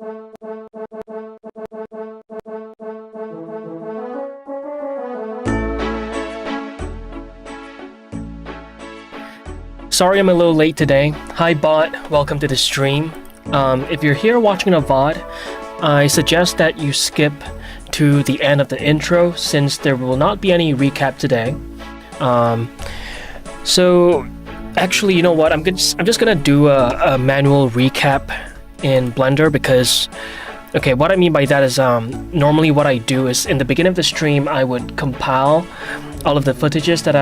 Sorry I'm a little late today. Hi bot, welcome to the stream. If you're here watching a VOD, I suggest that you skip to the end of the intro since there will not be any recap today. So actually, you know what? I'm just gonna do a manual recap in Blender because, okay, what I mean by that is normally what I do is in the beginning of the stream I would compile all of the footages that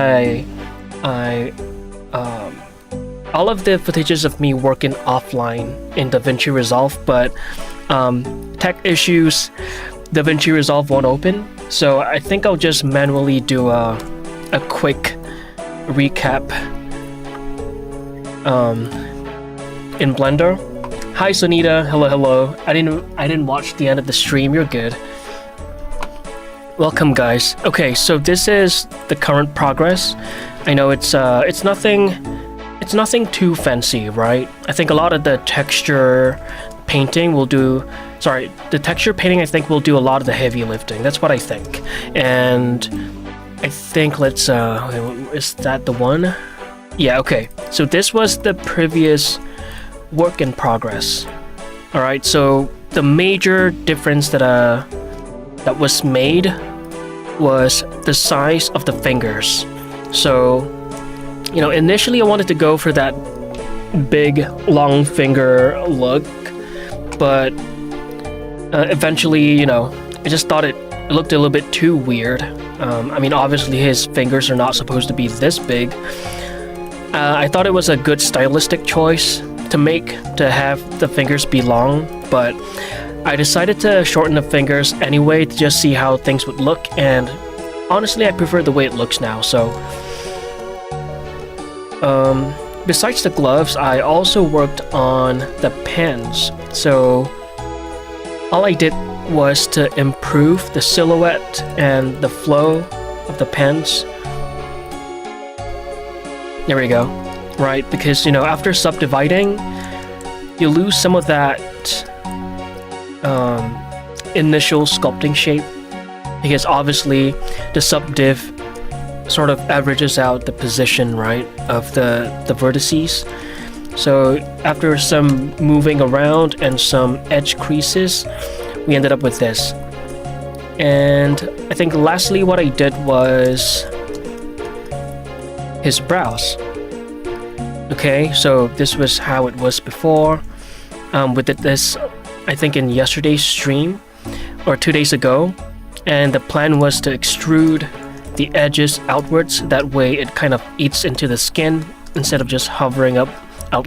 all of the footages of me working offline in DaVinci Resolve, but tech issues, DaVinci Resolve won't open, so I think I'll just manually do a quick recap in Blender. Hi Sonita, hello. I didn't watch the end of the stream. You're good. Welcome guys. Okay, so this is the current progress. I know it's nothing too fancy, right? I think a lot of the texture painting will do. Sorry, the texture painting I think will do a lot of the heavy lifting. That's what I think. And I think let's is that the one? Yeah, okay. So this was the previous work in progress. All right. So the major difference that was made was the size of the fingers. So, you know, initially I wanted to go for that big long finger look, but eventually, you know, I just thought it looked a little bit too weird. I mean, obviously his fingers are not supposed to be this big. I thought it was a good stylistic choice to have the fingers be long, but I decided to shorten the fingers anyway to just see how things would look, and honestly I prefer the way it looks now. So besides the gloves, I also worked on the pens. So all I did was to improve the silhouette and the flow of the pens. There we go. Right, because, you know, after subdividing, you lose some of that initial sculpting shape, because obviously the subdiv sort of averages out the position, right, of the vertices. So after some moving around and some edge creases, we ended up with this. And I think lastly what I did was his brows. Okay, so this was how it was before. We did this, I think, in yesterday's stream or 2 days ago, and the plan was to extrude the edges outwards. That way it kind of eats into the skin instead of just hovering out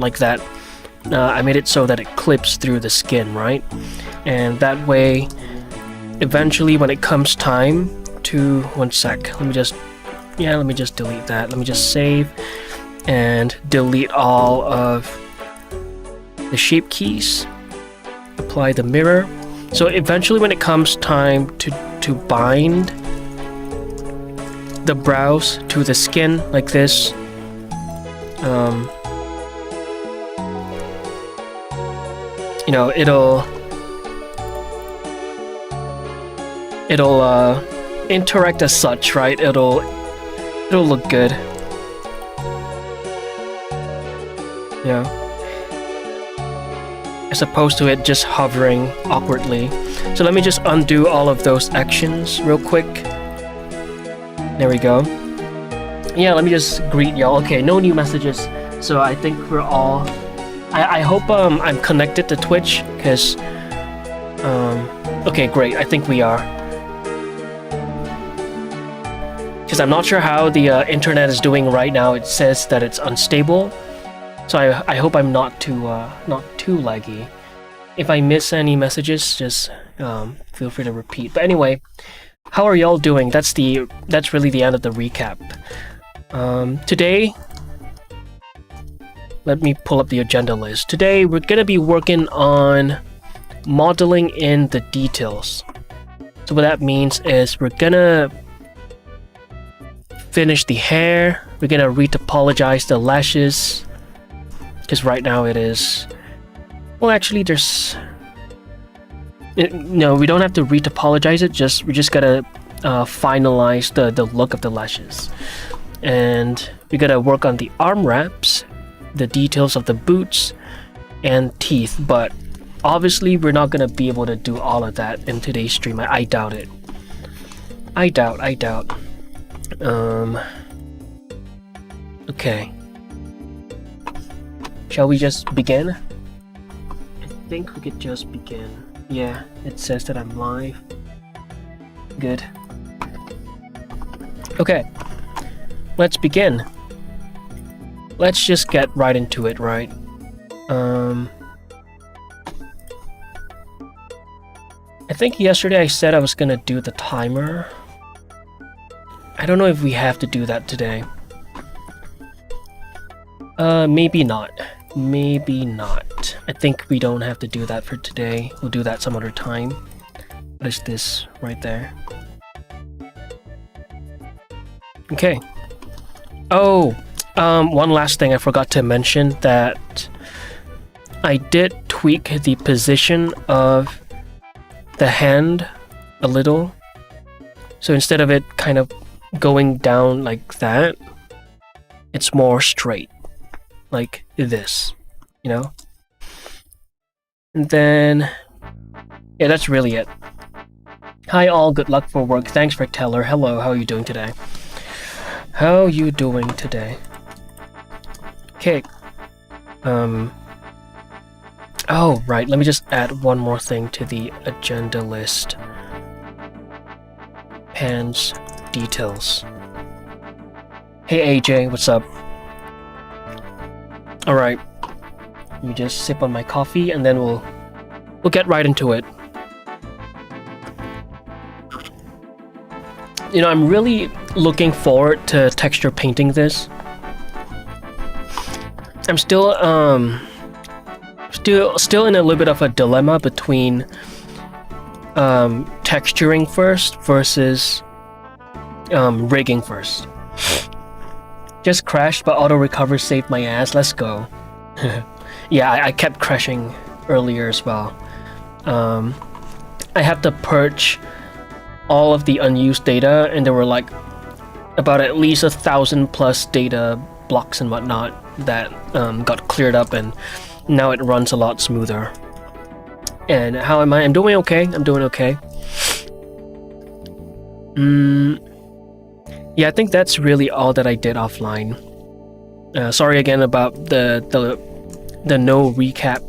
like that. I made it so that it clips through the skin, right? And that way, eventually when it comes time to, one sec, let me just delete that. Let me just save and delete all of the shape keys. Apply the mirror. So eventually when it comes time to bind the brows to the skin like this, you know, it'll interact as such, right? It'll look good. Yeah. As opposed to it just hovering awkwardly. So let me just undo all of those actions real quick. There we go. Yeah, let me just greet y'all. Okay, no new messages. So I think we're all... I hope I'm connected to Twitch, because... okay, great. I think we are. Because I'm not sure how the internet is doing right now. It says that it's unstable. So I hope I'm not too laggy. If I miss any messages, just feel free to repeat. But anyway, how are y'all doing? That's really the end of the recap. Today, let me pull up the agenda list. Today we're gonna be working on modeling in the details. So what that means is we're gonna finish the hair. We're gonna retopologize the lashes. Because right now it is... Well, actually, there's No, we don't have to retopologize it. We just gotta finalize the look of the lashes, and we gotta work on the arm wraps, the details of the boots, and teeth. But obviously, we're not gonna be able to do all of that in today's stream. I doubt it. I doubt. Okay. Shall we just begin? I think we could just begin. Yeah, it says that I'm live. Good. Okay. Let's begin. Let's just get right into it, right? I think yesterday I said I was gonna do the timer. I don't know if we have to do that today. Maybe not. Maybe not. I think we don't have to do that for today. We'll do that some other time. What is this right there? Okay. Oh, one last thing I forgot to mention, that I did tweak the position of the hand a little. So instead of it kind of going down like that, it's more straight. Like this, you know? And then, yeah, that's really it. Hi all, good luck for work. Thanks for Teller. Hello, how are you doing today? How you doing today? Okay. Oh, right, let me just add one more thing to the agenda list. Hands, details. Hey AJ, what's up? Alright, let me just sip on my coffee and then we'll get right into it. You know, I'm really looking forward to texture painting this. I'm still in a little bit of a dilemma between texturing first versus rigging first. Just crashed, but auto recover saved my ass. Let's go. Yeah, I kept crashing earlier as well. I had to purge all of the unused data, and there were like about at least 1,000 plus data blocks and whatnot that got cleared up, and now it runs a lot smoother. And how am I? I'm doing okay. Yeah, I think that's really all that I did offline. Sorry again about the no recap.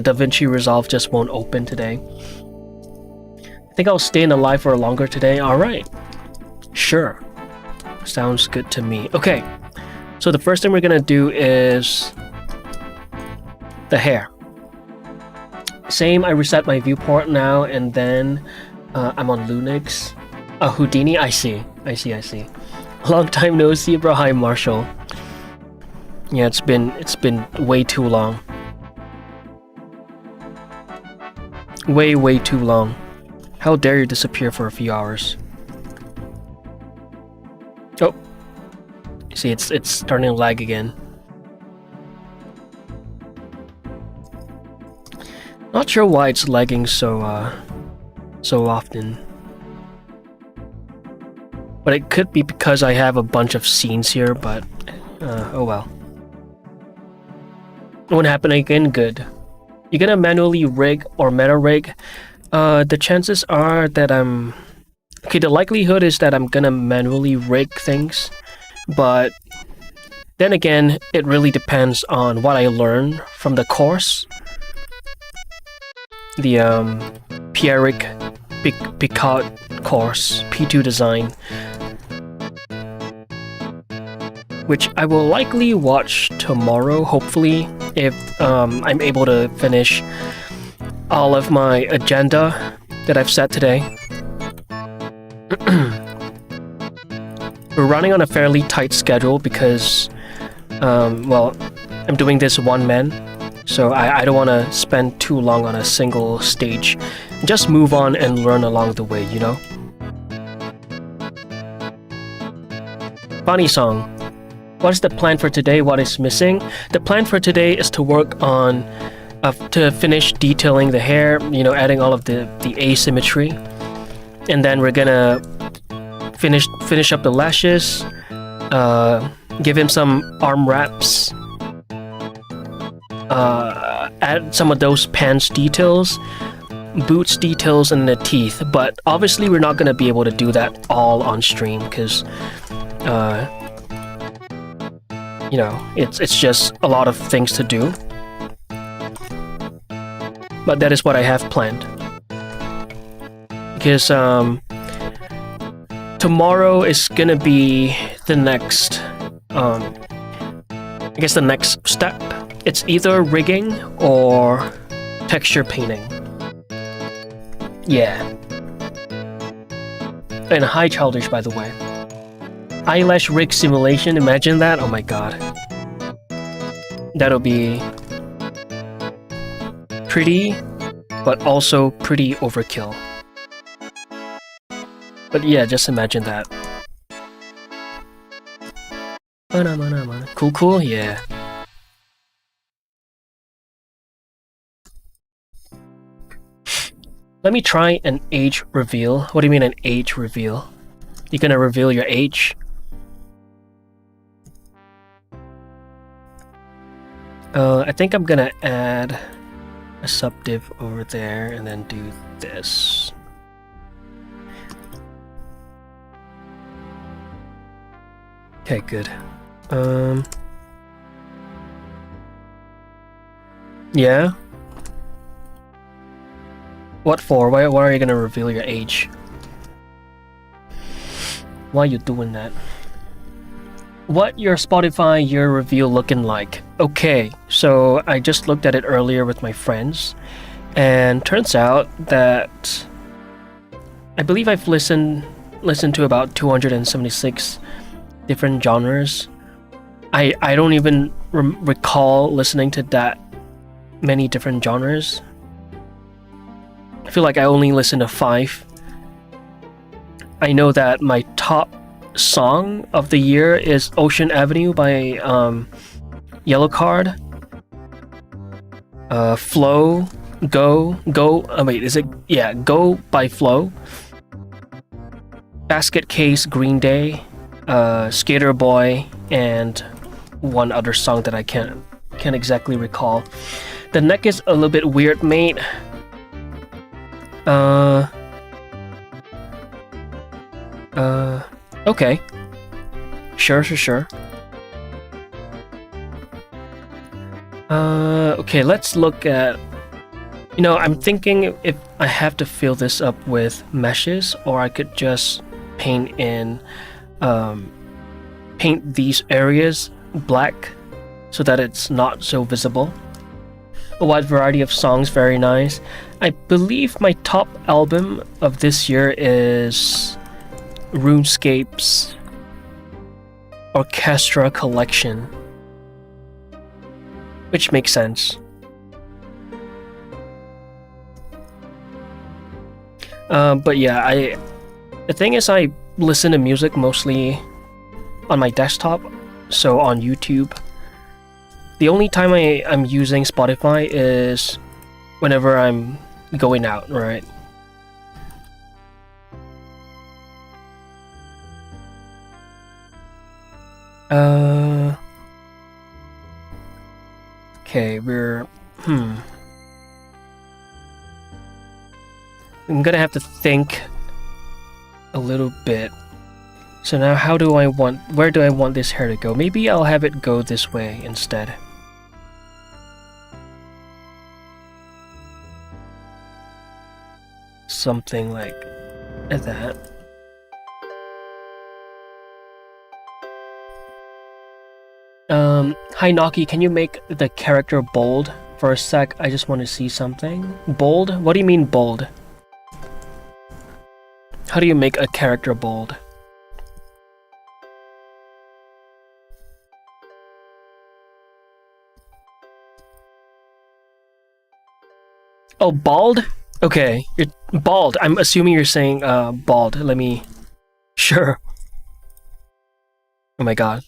DaVinci Resolve just won't open today. I think I'll stay in the live for longer today. Alright. Sure. Sounds good to me. Okay. So the first thing we're gonna do is the hair. Same, I reset my viewport now, and then I'm on Lunix. Houdini, I see. Long time no see, bro. Hi, Marshall. Yeah, it's been way too long. Way too long. How dare you disappear for a few hours? Oh, see, it's starting to lag again. Not sure why it's lagging so often. But it could be because I have a bunch of scenes here, but oh well. It won't happen again, good. You're gonna manually rig or meta rig? The chances are that okay, the likelihood is that I'm gonna manually rig things, but then again, it really depends on what I learn from the course. The Pierrick Picard course, P2 Design, which I will likely watch tomorrow, hopefully, if I'm able to finish all of my agenda that I've set today. We're running on a fairly tight schedule because, well, I'm doing this one man, so I don't want to spend too long on a single stage. Just move on and learn along the way, you know? Funny song. What is the plan for today? What is missing? The plan for today is to work on to finish detailing the hair, you know, adding all of the asymmetry. And then we're gonna finish up the lashes, give him some arm wraps, add some of those pants details, boots details, and the teeth. But obviously we're not gonna be able to do that all on stream because you know, it's just a lot of things to do. But that is what I have planned. Because tomorrow is gonna be the next, I guess the next step. It's either rigging or texture painting. Yeah. And hi Childish, by the way. Eyelash rig simulation, imagine that? Oh my god. That'll be pretty, but also pretty overkill. But yeah, just imagine that. Cool, cool, yeah. Let me try an age reveal. What do you mean an age reveal? You gonna reveal your age? I think I'm gonna add a subdiv over there and then do this. Okay, good. Yeah? What for? Why are you gonna reveal your age? Why are you doing that? What your Spotify year review looking like? Okay, so I just looked at it earlier with my friends, and turns out that I believe I've listened to about 276 different genres. I don't even recall listening to that many different genres. I feel like I only listen to 5. I know that my top song of the year is Ocean Avenue by Yellow Card. Flow, Go, wait, is it? Yeah, Go by Flow. Basket Case, Green Day, Skater Boy, and one other song that I can't exactly recall. The neck is a little bit weird, mate. Okay. Sure. Okay, let's look at... You know, I'm thinking if I have to fill this up with meshes, or I could just paint in... paint these areas black so that it's not so visible. A wide variety of songs, very nice. I believe my top album of this year is RuneScape's Orchestra Collection, which makes sense. But yeah, the thing is I listen to music mostly on my desktop, so on YouTube. The only time I'm using Spotify is whenever I'm going out, right? Okay, we're... I'm gonna have to think a little bit. So now where do I want this hair to go? Maybe I'll have it go this way instead. Something like that. Hi Naki, can you make the character bold for a sec? I just want to see something. Bold? What do you mean bold? How do you make a character bold? Oh, bald? Okay, you're bald. I'm assuming you're saying bald. Let me... Sure. Oh my god.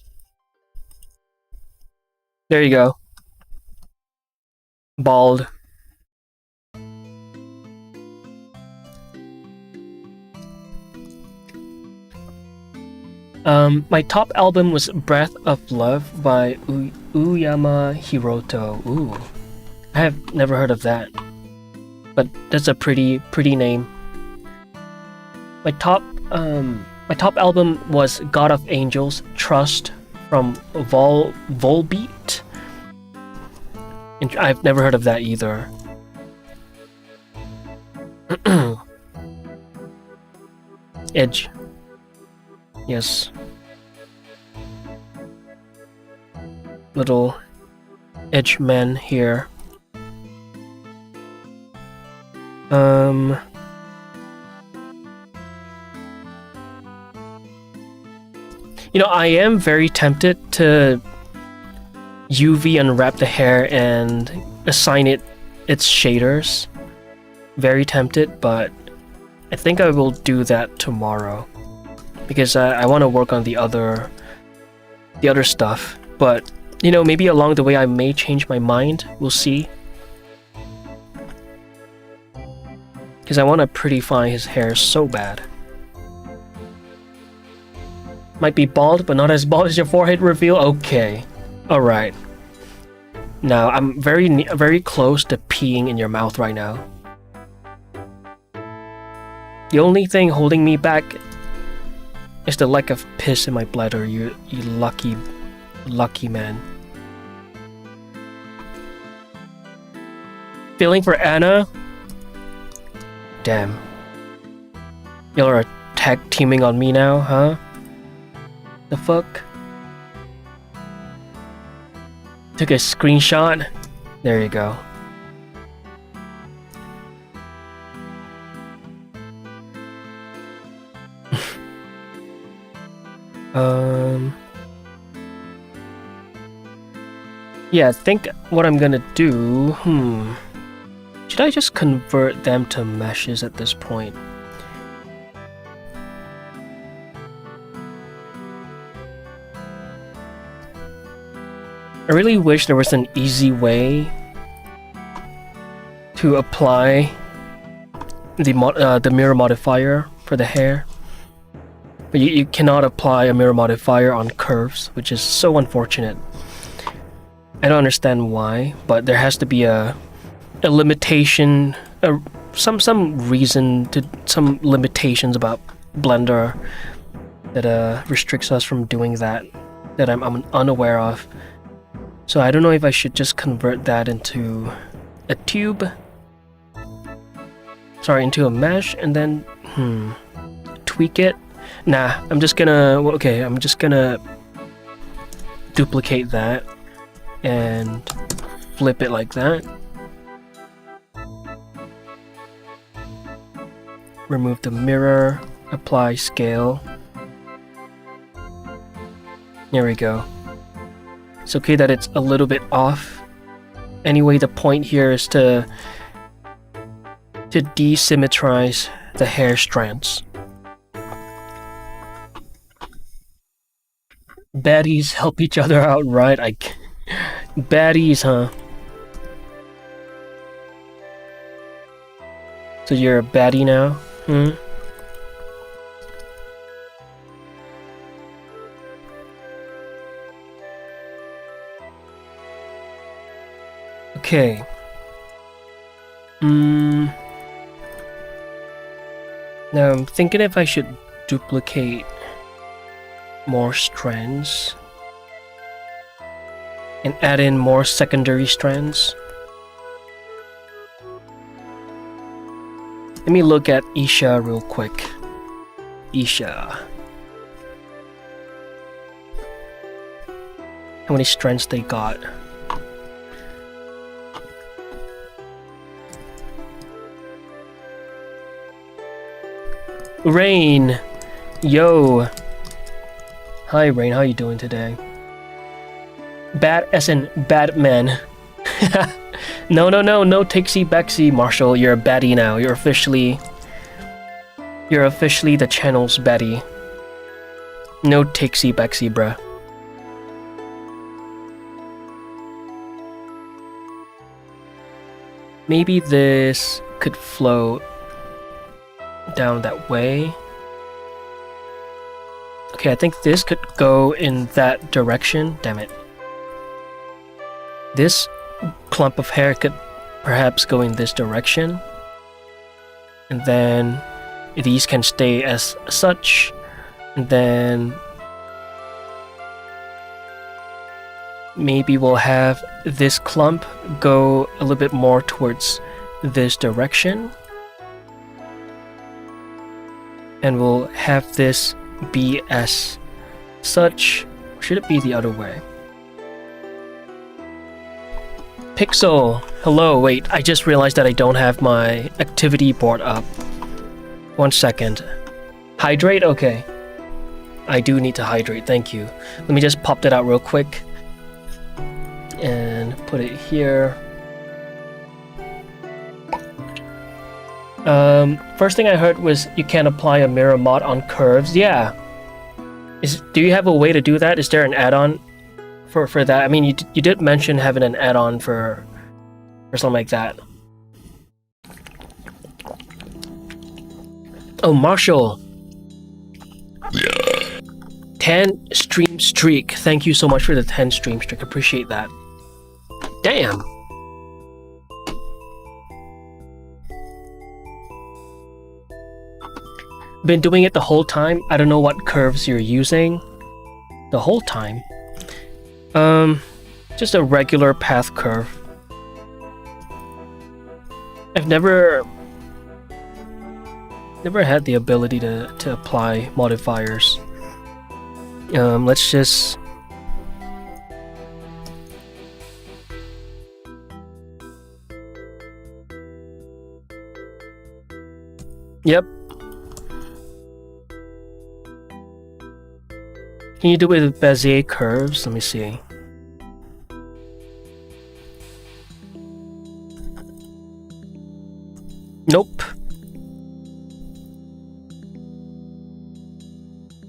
There you go. Bald. My top album was Breath of Love by Uyama Hiroto. Ooh. I have never heard of that. But that's a pretty name. My top album was God of Angels, Trust from Volbeat. I've never heard of that either. Edge. Yes. Little edge man here. You know, I am very tempted to UV unwrap the hair and assign it its shaders. Very tempted, but I think I will do that tomorrow because I want to work on the other stuff. But you know, maybe along the way I may change my mind. We'll see. Because I want to prettify his hair so bad. Might be bald, but not as bald as your forehead reveal. Okay, all right. Now I'm very close to peeing in your mouth right now. The only thing holding me back is the lack of piss in my bladder. You lucky man. Feeling for Anna? Damn. Y'all are tag teaming on me now, huh? The fuck? Took a screenshot. There you go. Yeah, I think what I'm gonna do, should I just convert them to meshes at this point? I really wish there was an easy way to apply the mirror modifier for the hair. But you cannot apply a mirror modifier on curves, which is so unfortunate. I don't understand why, but there has to be a limitation, some reason to some limitations about Blender that restricts us from doing that I'm unaware of. So I don't know if I should just convert that into a tube. Sorry, into a mesh and then tweak it. Nah, I'm just gonna duplicate that and flip it like that. Remove the mirror, apply scale. There we go. It's okay that it's a little bit off. Anyway, the point here is to desymmetrize the hair strands. Baddies help each other out, right? Baddies, huh? So you're a baddie now? Okay. Now I'm thinking if I should duplicate more strands and add in more secondary strands. Let me look at Isha real quick. Isha. How many strands they got? Rain! Yo! Hi Rain, how you doing today? Bad as in Batman. No takesy backsy, Marshall. You're a baddie now. You're officially the channel's baddie. No takesy backsy, bruh. Maybe this could flow down that way. Okay, I think this could go in that direction. Damn it. This clump of hair could perhaps go in this direction. And then these can stay as such. And then maybe we'll have this clump go a little bit more towards this direction. And we'll have this be as such. Should it be the other way? Pixel, hello, wait, I just realized that I don't have my activity board up. 1 second. Hydrate? Okay. I do need to hydrate, thank you. Let me just pop that out real quick. And put it here. First thing I heard was you can apply a mirror mod on curves. Yeah. Do you have a way to do that? Is there an add-on for that? I mean, you did mention having an add-on for something like that. Oh, Marshall. 10 stream streak. Thank you so much for the 10 stream streak. Appreciate that. Damn. Been doing it the whole time. I don't know what curves you're using. The whole time. Just a regular path curve. I've never had the ability to apply modifiers. Let's just Yep. Can you do it with Bezier curves? Let me see. Nope.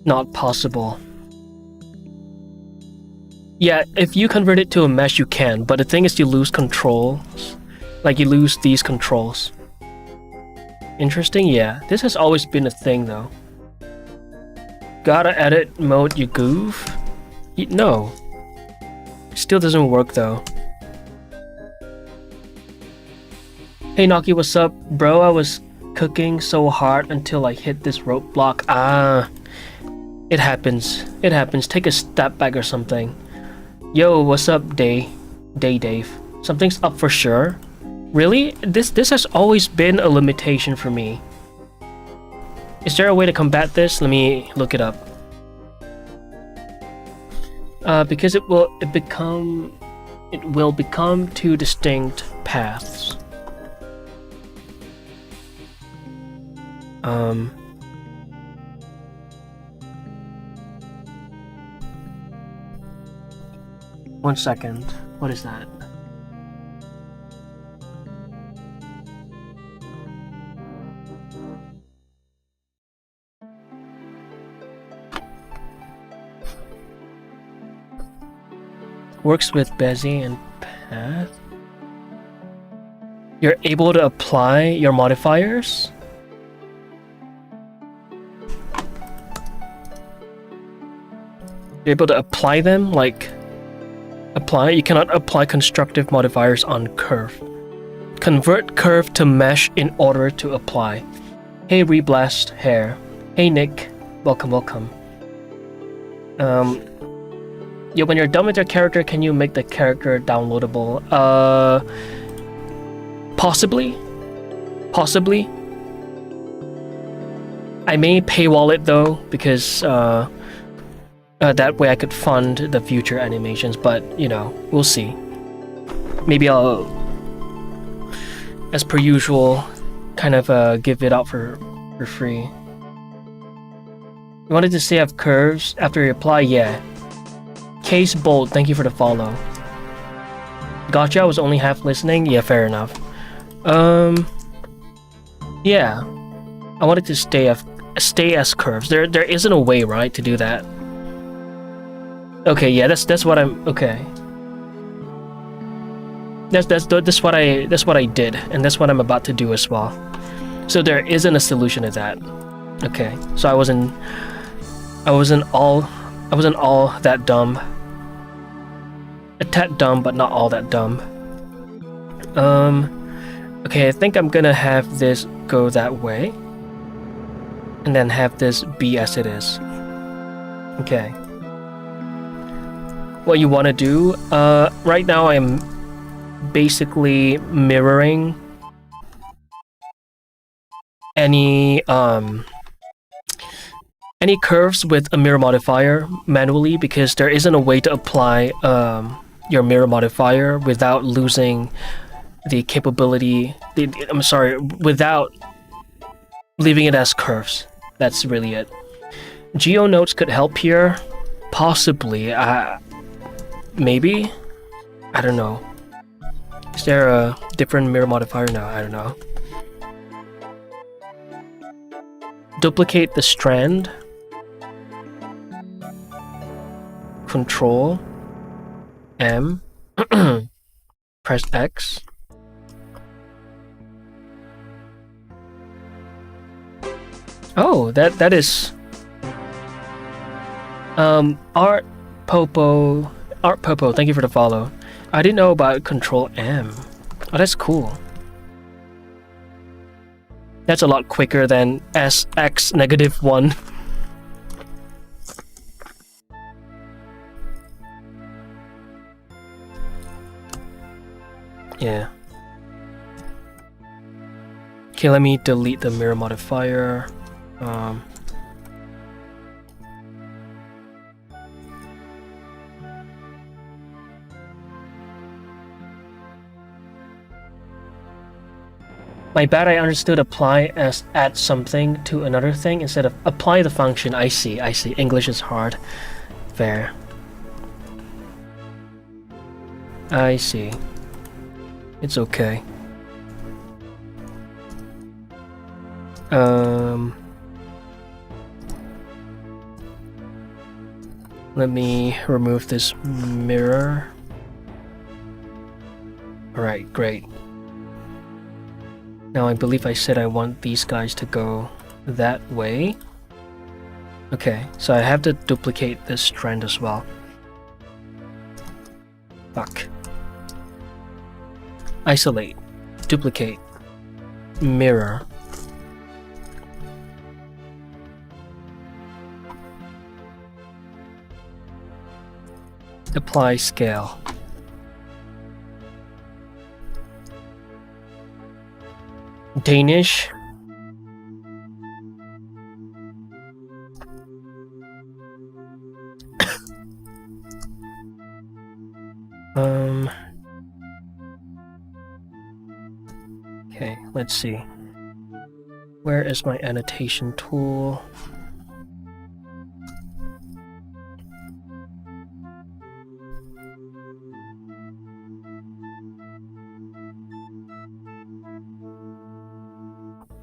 Not possible. Yeah, if you convert it to a mesh, you can, but the thing is you lose controls. Like, you lose these controls. Interesting, yeah. This has always been a thing, though. Gotta edit mode, you goof? No. Still doesn't work, though. Hey, Naki, what's up? Bro, I was cooking so hard until I hit this roadblock. Ah. It happens. It happens. Take a step back or something. Yo, what's up, Dave? Something's up for sure. Really? This has always been a limitation for me. Is there a way to combat this? Let me look it up. Because it will become two distinct paths. One second. What is that? Works with Bezier and Path. You're able to apply your modifiers? You're able to apply them? Like, apply? You cannot apply constructive modifiers on curve. Convert curve to mesh in order to apply. Hey, Reblast Hair. Hey, Nick. Welcome. Yeah, when you're done with your character, can you make the character downloadable? Possibly. I may paywall it though, because that way I could fund the future animations, but you know, we'll see. Maybe I'll, as per usual, kind of give it out for free. You wanted to say I have curves after you apply? Yeah. Case Bold, thank you for the follow. Gotcha, I was only half listening? Yeah, fair enough. Yeah. I wanted to stay as curves. There isn't a way, right, to do that? Okay, yeah, that's what I'm... Okay. That's what I did, and that's what I'm about to do as well. So there isn't a solution to that. Okay, so I wasn't all that dumb. A tad dumb, but not all that dumb. Okay, I think I'm gonna have this go that way, and then have this be as it is. Okay. What you want to do? Right now I'm basically mirroring any curves with a mirror modifier manually, because there isn't a way to apply your mirror modifier without losing the capability. Without leaving it as curves. That's really it. Geo nodes could help here, possibly. Maybe, I don't know. Is there a different mirror modifier? No, I don't know. Duplicate the strand. Control M. Press X. Oh, that is Art Popo, thank you for the follow. I didn't know about Control M. Oh, that's cool. That's a lot quicker than SX-1. Yeah. Okay, let me delete the mirror modifier. My bad, I understood apply as add something to another thing instead of apply the function. I see. English is hard. Fair. I see. It's okay. Let me remove this mirror. Alright, great. Now I believe I said I want these guys to go that way. Okay, so I have to duplicate this strand as well. Fuck. Isolate. Duplicate. Mirror. Apply scale. Danish. Okay, let's see. Where is my annotation tool?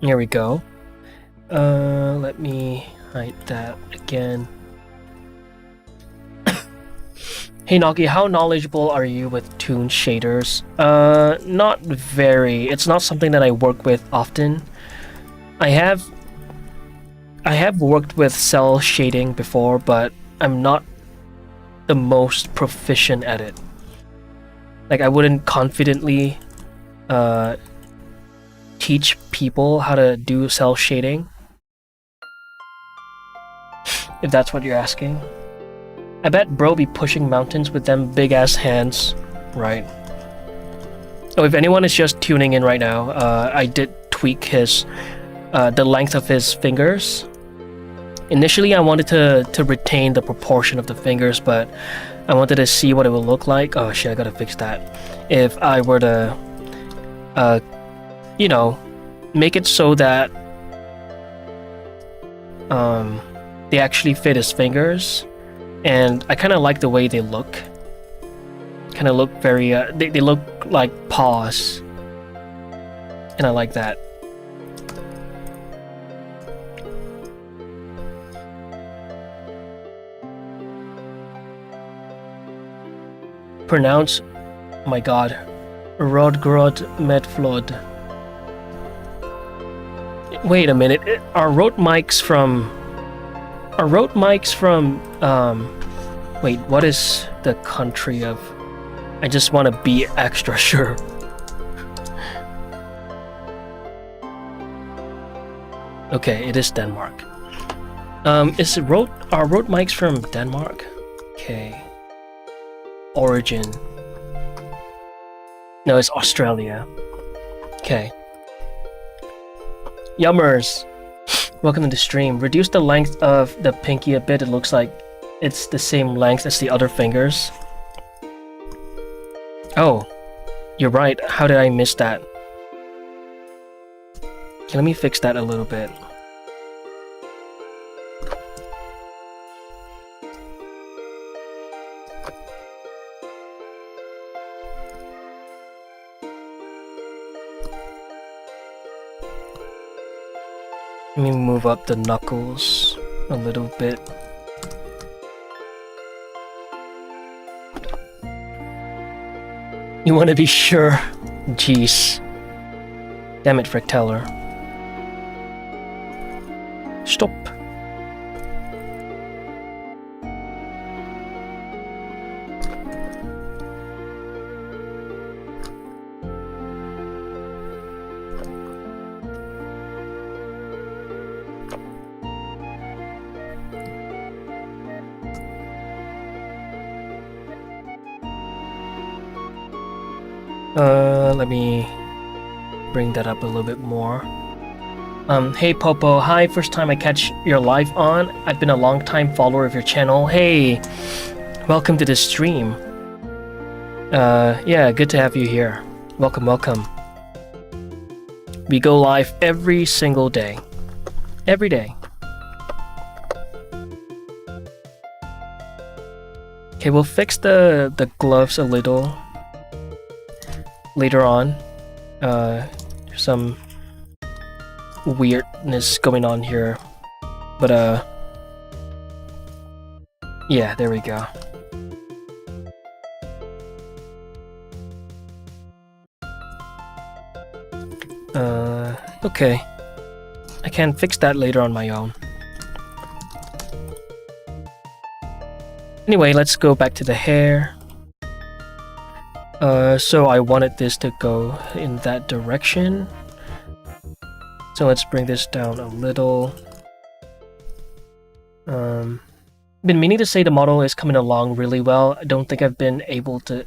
Here we go. Let me hide that again. Hey Nagi, how knowledgeable are you with toon shaders? Not very. It's not something that I work with often. I have worked with cell shading before, but I'm not the most proficient at it. Like, I wouldn't confidently teach people how to do cell shading, if that's what you're asking. I bet bro be pushing mountains with them big ass hands, right? Oh, if anyone is just tuning in right now, I did tweak his the length of his fingers. Initially, I wanted to retain the proportion of the fingers, but I wanted to see what it would look like. Oh shit, I gotta fix that. If I were to, you know, make it so that they actually fit his fingers. And I kind of like the way they look. Kind of look very, they look like paws. And I like that. Pronounce, oh my god. Rodgrod Medflod. Wait a minute. Are road mics from... Wait, what is the country of... I just want to be extra sure. Okay, it is Denmark. Are road mics from Denmark? Okay. Origin. No, it's Australia. Okay. Yummers! Welcome to the stream. Reduce the length of the pinky a bit. It looks like it's the same length as the other fingers. Oh, you're right. How did I miss that? Okay, let me fix that a little bit. Let me move up the knuckles a little bit. You want to be sure? Jeez. Damn it, Fracteller. Stop. Let me bring that up a little bit more. Hey Popo, hi, first time I catch your live on. I've been a long time follower of your channel. Hey, welcome to the stream. Yeah, good to have you here. Welcome, welcome. We go live every single day. Every day. Okay, we'll fix the gloves a little later on. There's some weirdness going on here, but yeah, there we go. Okay, I can fix that later on my own. Anyway, let's go back to the hair. So I wanted this to go in that direction. So let's bring this down a little. Been meaning to say the model is coming along really well. I don't think I've been able to,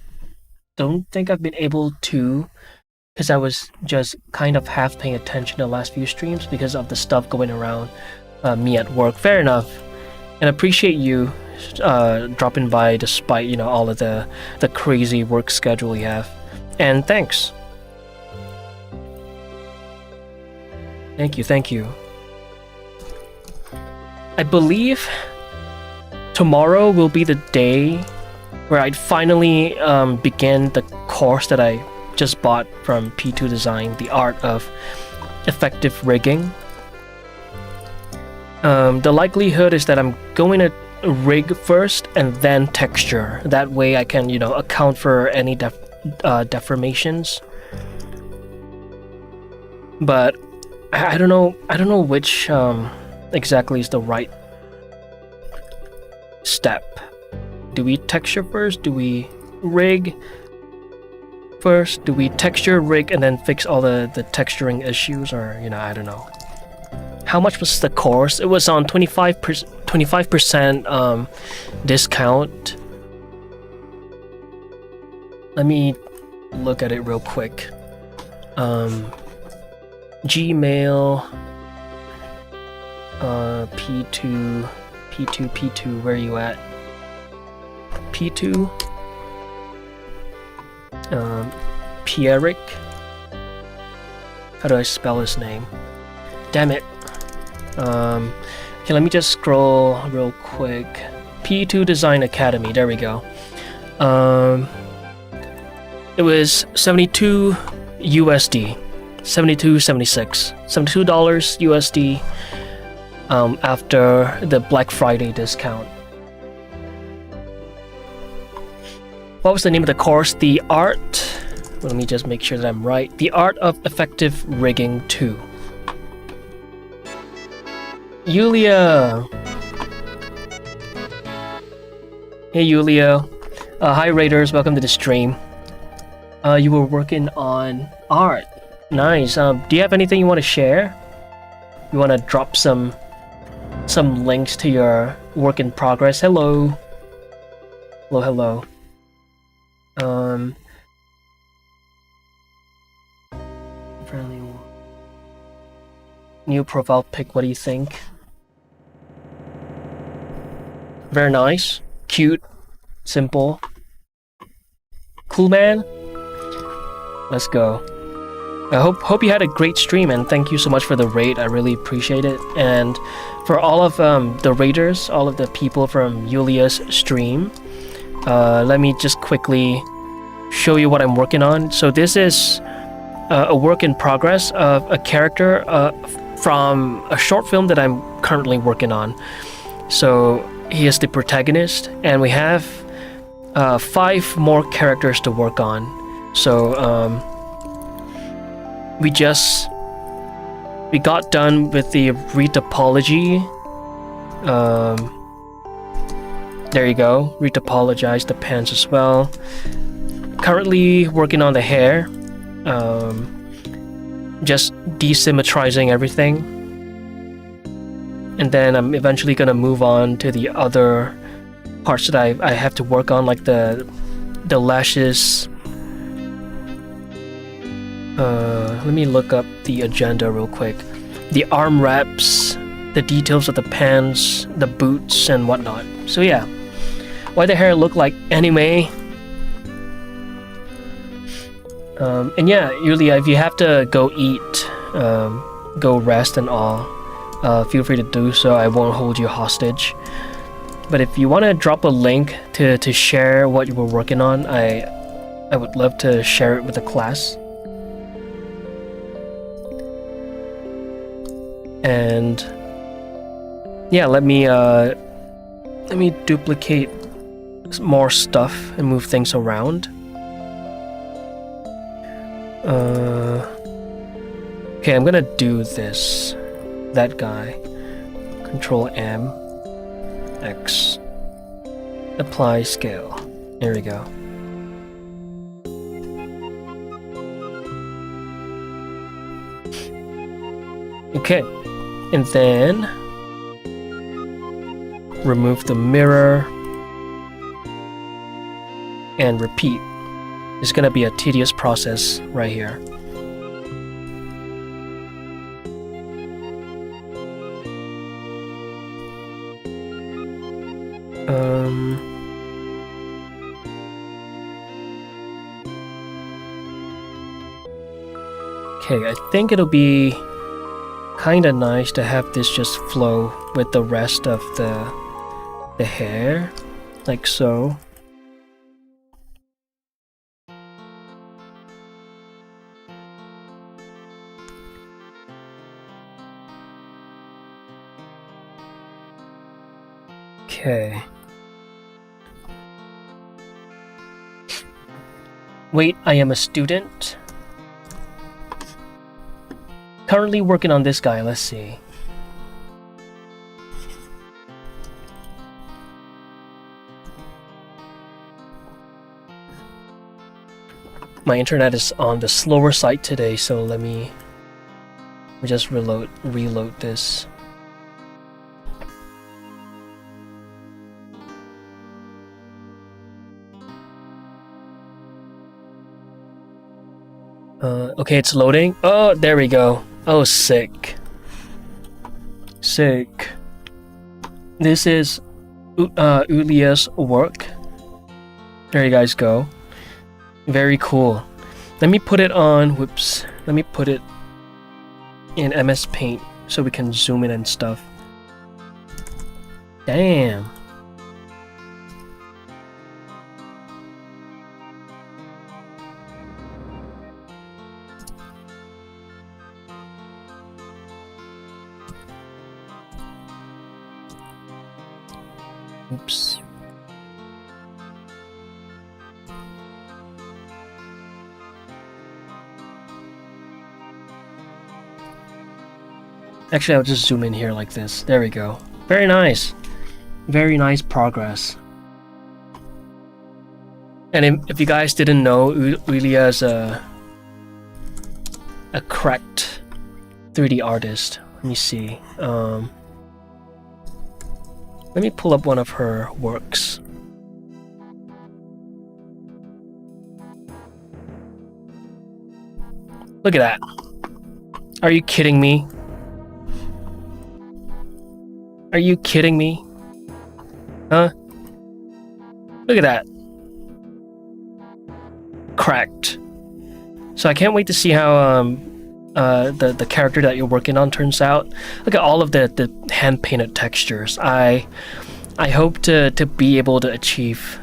because I was just kind of half paying attention to the last few streams because of the stuff going around me at work. Fair enough, and appreciate you dropping by despite, you know, all of the crazy work schedule you have. And thanks. Thank you. I believe tomorrow will be the day where I'd finally begin the course that I just bought from P2 Design, the art of effective rigging. The likelihood is that I'm going to rig first and then texture. That way I can, you know, account for any deformations. But I don't know which exactly is the right step. Do we texture first? Do we rig first? Do we texture, rig, and then fix all the texturing issues? Or, you know, I don't know. How much was the course? It was on 25% discount. Let me look at it real quick. Gmail, P2, where are you at? P2, Pierrick. How do I spell his name? Damn it. Okay, let me just scroll real quick. P2 Design Academy, there we go. It was 72 USD, 76, $72 USD after the Black Friday discount. What was the name of the course? The art Let me just make sure that I'm right. The Art of Effective Rigging 2. Yulia! Hey Yulia. Hi Raiders, welcome to the stream. You were working on art. Nice. Do you have anything you want to share? You want to drop some links to your work in progress? Hello. Hello. New profile pic, what do you think? Very nice. Cute. Simple. Cool, man. Let's go. I hope you had a great stream, and thank you so much for the raid. I really appreciate it. And for all of the raiders, all of the people from Yulia's stream, let me just quickly show you what I'm working on. So this is a work in progress of a character from a short film that I'm currently working on. So he is the protagonist, and we have 5 more characters to work on. So we got done with the retopology. There you go. Retopologize the pants as well. Currently working on the hair. Just desymmetrizing everything. And then I'm eventually gonna move on to the other parts that I have to work on, like the lashes. Let me look up the agenda real quick. The arm wraps, the details of the pants, the boots, and whatnot. So yeah, why the hair look like anime. And yeah, Yulia, if you have to go eat, go rest and all, feel free to do so. I won't hold you hostage. But if you want to drop a link to share what you were working on, I would love to share it with the class. And yeah, let me duplicate more stuff and move things around. Okay, I'm gonna do this. That guy. Control M. X. Apply scale. There we go. Okay. And then remove the mirror and repeat. It's gonna be a tedious process right here. Okay, I think it'll be kinda nice to have this just flow with the rest of the hair, like so. Okay. Wait, I am a student. Currently working on this guy, let's see. My internet is on the slower side today, so let me just reload this. Okay, it's loading. Oh, there we go. Oh, sick. Sick. This is Yulia's work. There you guys go. Very cool. Let me put it on, whoops. Let me put it in MS Paint so we can zoom in and stuff. Damn. Oops. Actually, I'll just zoom in here like this. There we go. Very nice. Very nice progress. And if you guys didn't know, Ulia is a cracked 3D artist. Let me see. Let me pull up one of her works. Look at that. Are you kidding me? Are you kidding me? Huh? Look at that. Cracked. So I can't wait to see how the character that you're working on turns out. Look at all of the hand painted textures. I hope to be able to achieve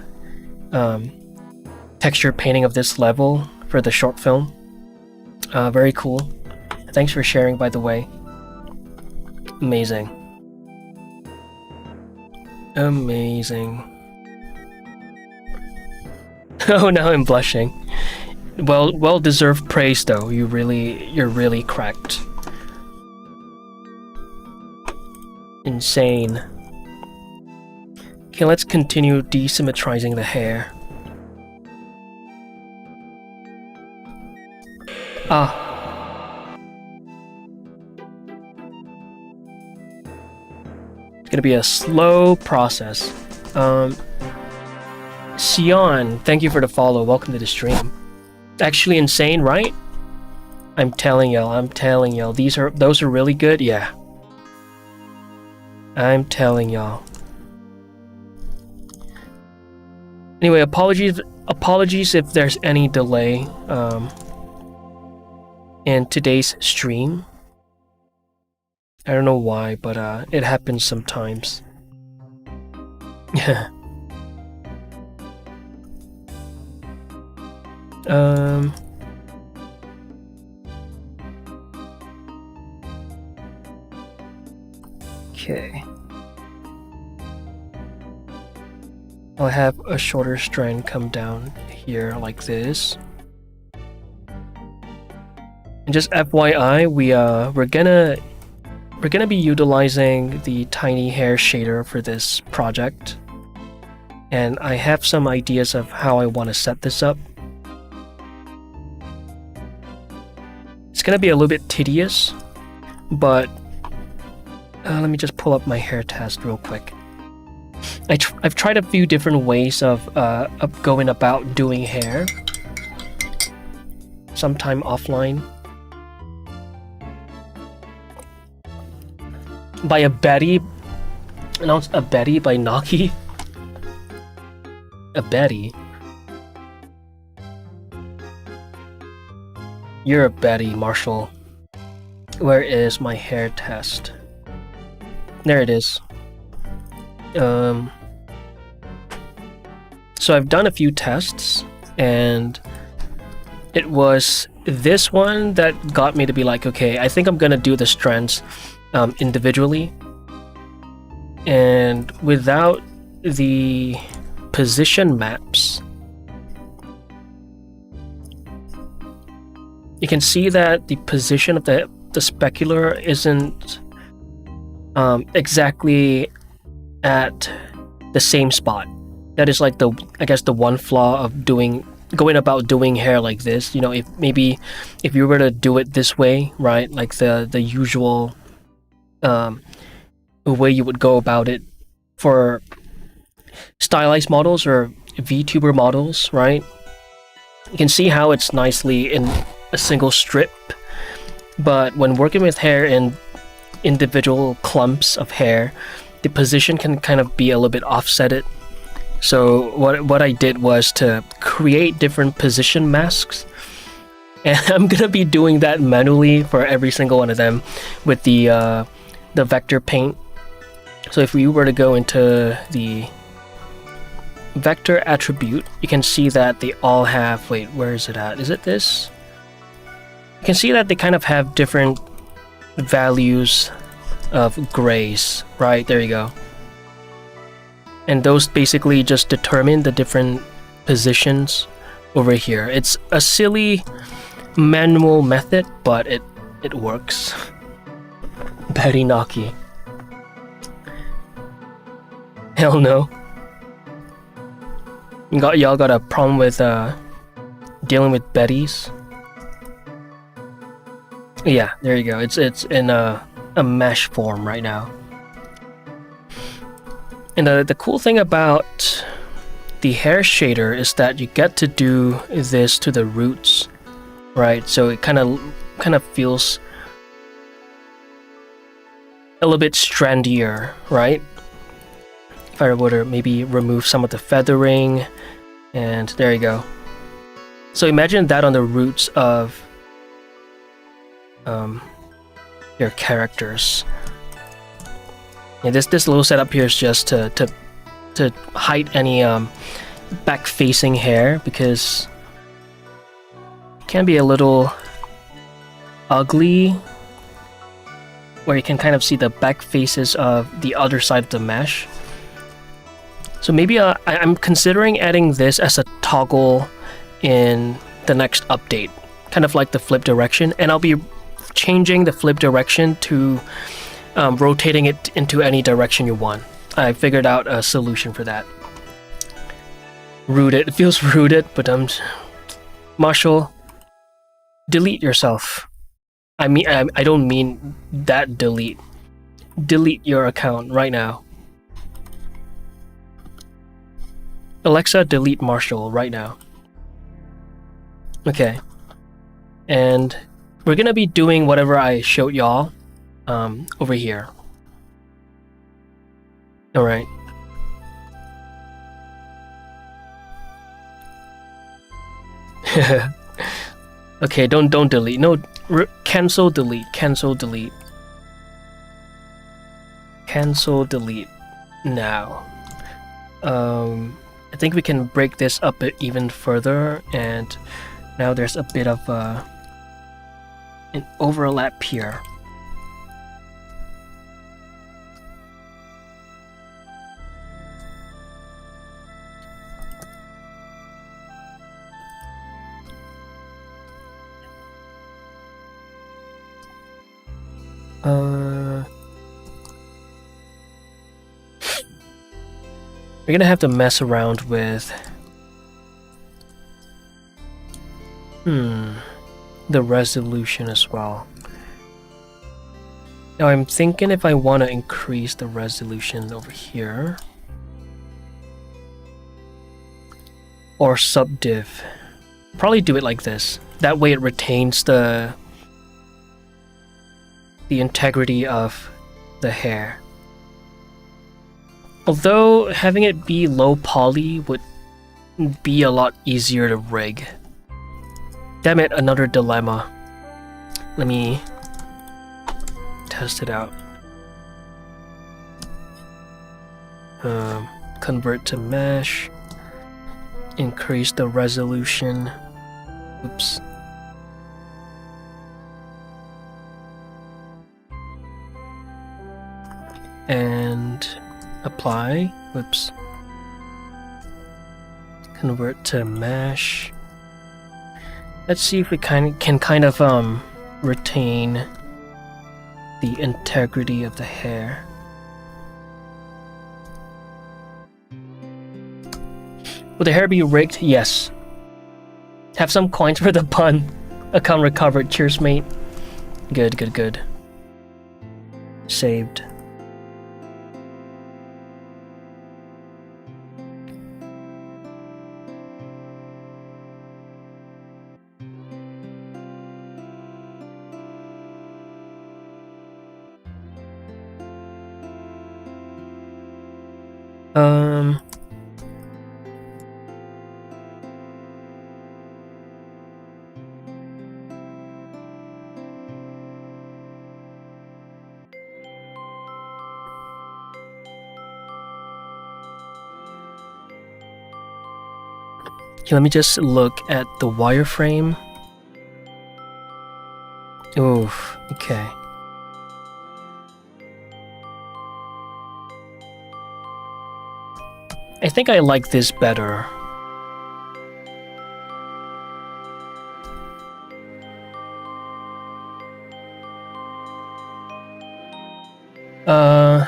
texture painting of this level for the short film. Very cool. Thanks for sharing, by the way. Amazing. Amazing. Oh, now I'm blushing. Well deserved praise though. You're really cracked. Insane. Okay, let's continue desymmetrizing the hair. It's gonna be a slow process. Sion, thank you for the follow. Welcome to the stream. Actually insane, right? I'm telling y'all. Those are really good. Yeah. I'm telling y'all. Anyway, apologies if there's any delay in today's stream. I don't know why, but it happens sometimes. Yeah. Okay. I'll have a shorter strand come down here like this. And just FYI, we're gonna be utilizing the tiny hair shader for this project. And I have some ideas of how I want to set this up. It's gonna be a little bit tedious, but let me just pull up my hair test real quick. I've tried a few different ways of going about doing hair. Sometime offline. By a Betty. Announced a Betty by Naki. A Betty. You're a Betty, Marshall. Where is my hair test? There it is. So I've done a few tests, and it was this one that got me to be like, okay, I think I'm gonna do the strands individually, and without the position maps. You can see that the position of the specular isn't exactly at the same spot. That is like I guess the one flaw of going about doing hair like this. You know, if you were to do it this way, right? Like the usual way you would go about it for stylized models or VTuber models, right? You can see how it's nicely in a single strip, but when working with hair in individual clumps of hair, the position can kind of be a little bit offsetted. So what I did was to create different position masks, and I'm gonna be doing that manually for every single one of them with the vector paint. So if we were to go into the vector attribute, you can see that they all have, wait, where is it at? Is it this? You can see that they kind of have different values of grays, right? There you go. And those basically just determine the different positions over here. It's a silly manual method, but it works. Betty Naki. Hell no. Y'all got a problem with dealing with Bettys? Yeah, there you go. It's in a mesh form right now. And the cool thing about the hair shader is that you get to do this to the roots, right? So it kind of feels a little bit strandier, right? If I were to maybe remove some of the feathering, and there you go. So imagine that on the roots of your characters. And this little setup here is just to hide any back-facing hair, because it can be a little ugly, where you can kind of see the back faces of the other side of the mesh. So maybe I'm considering adding this as a toggle in the next update, kind of like the flip direction, and I'll be changing the flip direction to rotating it into any direction you want. I figured out a solution for that. Rooted. It feels rooted, but Marshall, delete yourself. I mean, I don't mean that delete. Delete your account right now. Alexa, delete Marshall right now. Okay. And we're gonna be doing whatever I showed y'all over here. Alright. Okay, don't delete. No, cancel delete. Cancel delete. Cancel delete now. I think we can break this up even further, and now there's a bit of an overlap here. We're gonna have to mess around with the resolution as well. Now I'm thinking if I want to increase the resolution over here, or subdiv, probably do it like this. That way it retains the integrity of the hair. Although having it be low poly would be a lot easier to rig. Damn it, another dilemma. Let me test it out. Convert to mesh. Increase the resolution. Oops. And apply. Whoops. Convert to mesh. Let's see if we can kind of retain the integrity of the hair. Will the hair be rigged? Yes. Have some coins for the pun. Account recovered. Cheers, mate. Good, good, good. Saved. Okay, let me just look at the wireframe. Oof, okay. I think I like this better. Try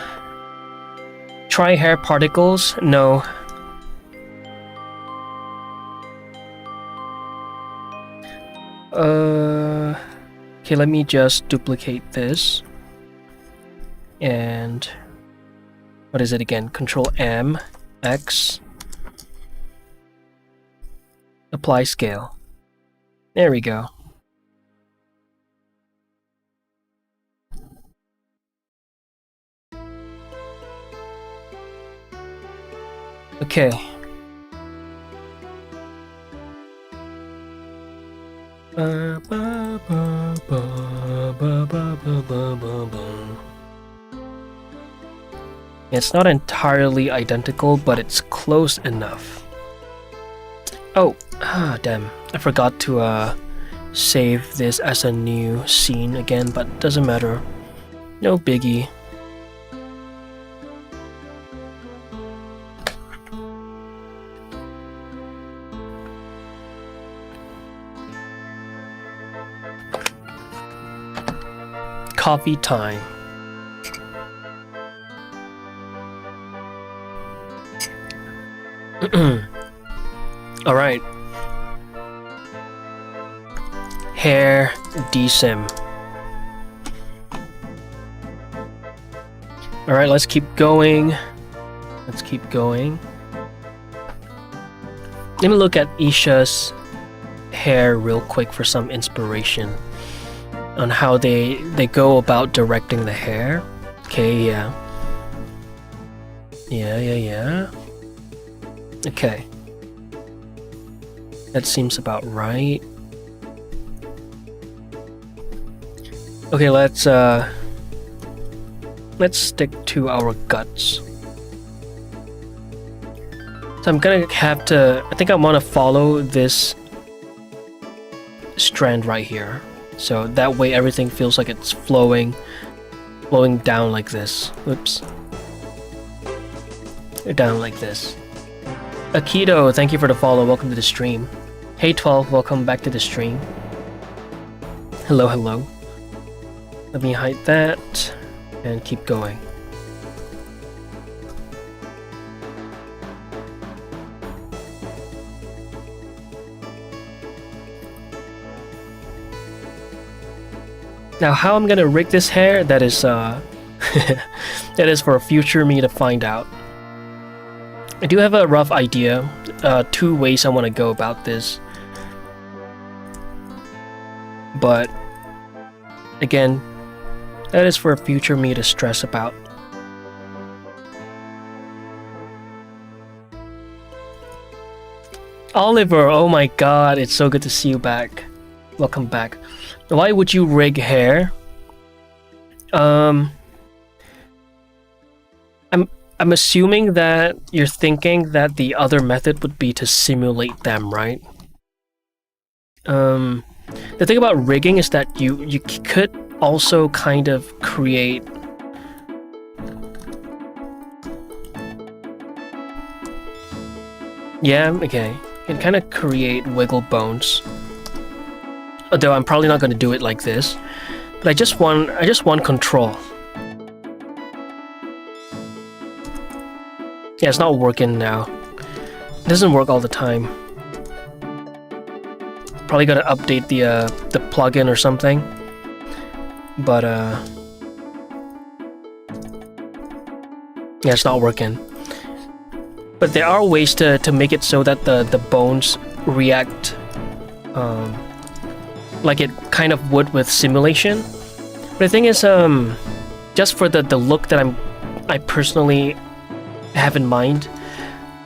hair particles? No. Okay, let me just duplicate this. And what is it again? Control M, X. Apply scale. There we go. Okay. It's not entirely identical, but it's close enough. Oh, damn. I forgot to save this as a new scene again, but doesn't matter. No biggie. Coffee time. All right. Hair desim. All right, let's keep going. Let's keep going. Let me look at Isha's hair real quick for some inspiration on how they go about directing the hair. Okay, yeah. Yeah. Okay. That seems about right. Okay, let's stick to our guts. So I'm gonna have to, I think I want to follow this strand right here. So that way everything feels like it's flowing down like this. Oops. Down like this. Akido, thank you for the follow. Welcome to the stream. Hey 12, welcome back to the stream. Hello. Let me hide that and keep going. Now how I'm gonna rig this hair, that is that is for a future me to find out. I do have a rough idea, 2 ways I want to go about this. But again, that is for a future me to stress about. Oliver, oh my god, it's so good to see you back. Welcome back. Why would you rig hair? I'm assuming that you're thinking that the other method would be to simulate them, right? The thing about rigging is that you could also kind of create okay. You can kind of create wiggle bones. Although I'm probably not going to do it like this, but I just want control. Yeah, it's not working now. It doesn't work all the time. Probably gotta update the plugin or something. But yeah, it's not working. But there are ways to make it so that the bones react like it kind of would with simulation. But the thing is, just for the look that I personally have in mind,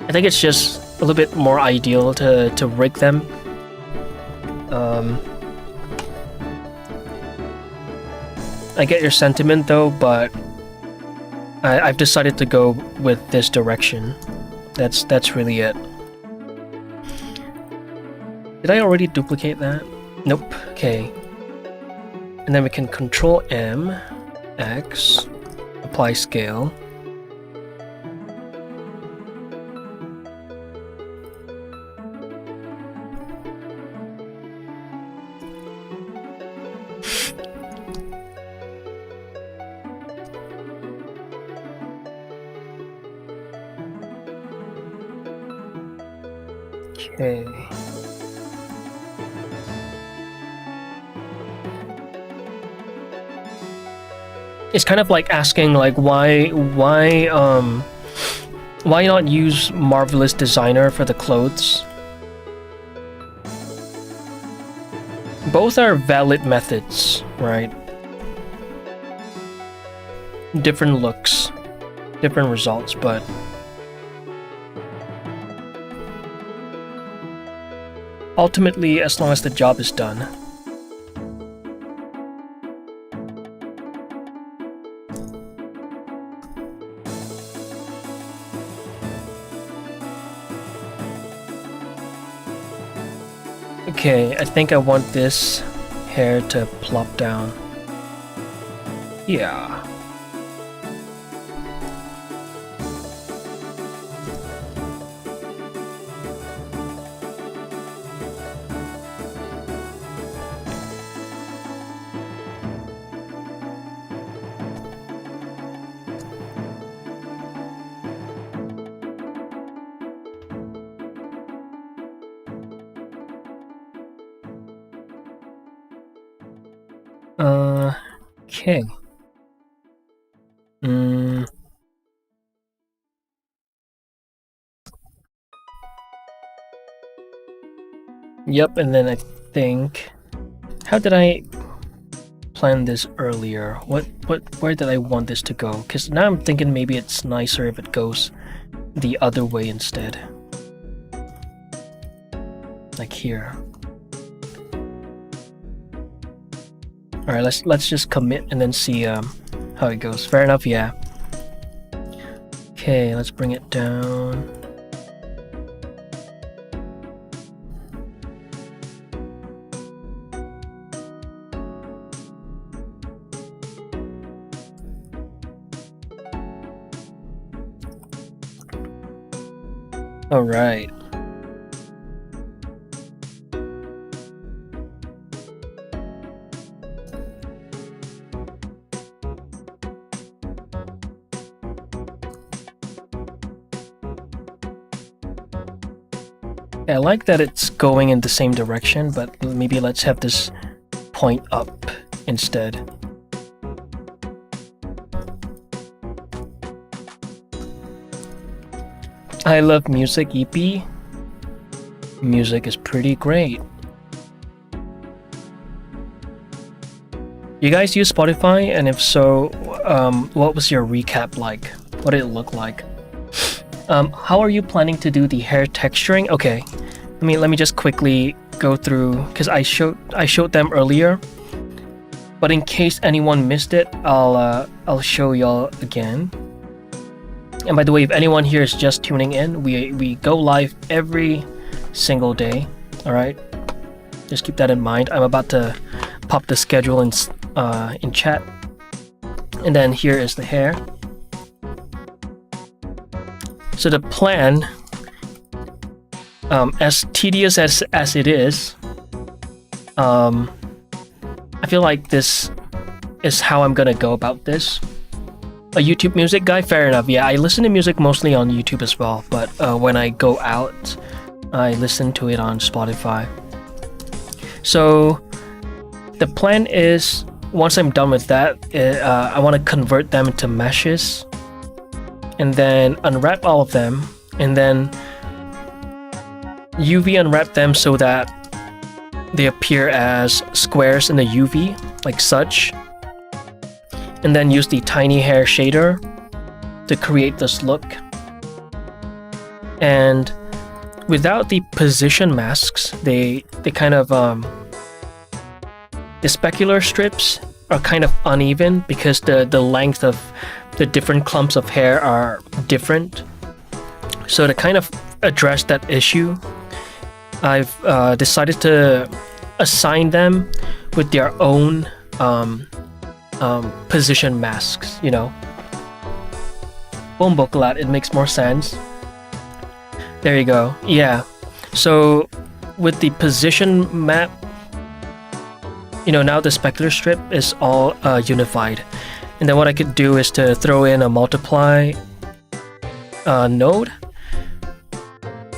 I think it's just a little bit more ideal to rig them. I get your sentiment though, but I've decided to go with this direction. That's really it. Did I already duplicate that? Nope. Okay. And then we can Control M, X, apply scale. Okay. It's kind of like asking like why not use Marvelous Designer for the clothes? Both are valid methods, right? Different looks, different results, but ultimately, as long as the job is done. Okay, I think I want this hair to plop down. Yeah. Okay. Yep, and then I think... How did I plan this earlier? Where did I want this to go? Because now I'm thinking maybe it's nicer if it goes the other way instead. Like here. Alright, let's just commit and then see how it goes. Fair enough, yeah. Okay, let's bring it down. Alright. I like that it's going in the same direction, but maybe let's have this point up instead. I love music EP. Music is pretty great. You guys use Spotify? And if so, what was your recap like? What did it look like? How are you planning to do the hair texturing? Okay, let me just quickly go through because I showed them earlier. But in case anyone missed it, I'll show y'all again. And by the way, if anyone here is just tuning in, we go live every single day. All right, just keep that in mind. I'm about to pop the schedule in chat, and then here is the hair. So the plan, as tedious as it is, I feel like this is how I'm gonna go about this. A YouTube music guy? Fair enough. Yeah, I listen to music mostly on YouTube as well, but when I go out, I listen to it on Spotify. So the plan is, once I'm done with that, I want to convert them into meshes, and then unwrap all of them, and then UV unwrap them so that they appear as squares in the UV, like such. And then use the tiny hair shader to create this look. And without the position masks, they kind of the specular strips are kind of uneven because the length of the different clumps of hair are different. So to kind of address that issue, I've decided to assign them with their own position masks, you know. Bomboklat, it makes more sense. There you go. Yeah. So with the position map, you know, now the specular strip is all unified. And then what I could do is to throw in a multiply node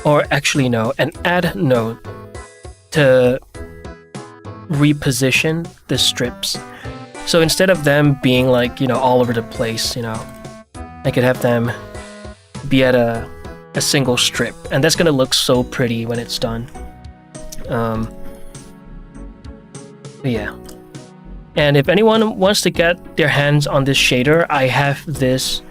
or actually no, an add node to reposition the strips. So instead of them being like, all over the place, I could have them be at a single strip, and that's gonna look so pretty when it's done. But yeah. And if anyone wants to get their hands on this shader, I have this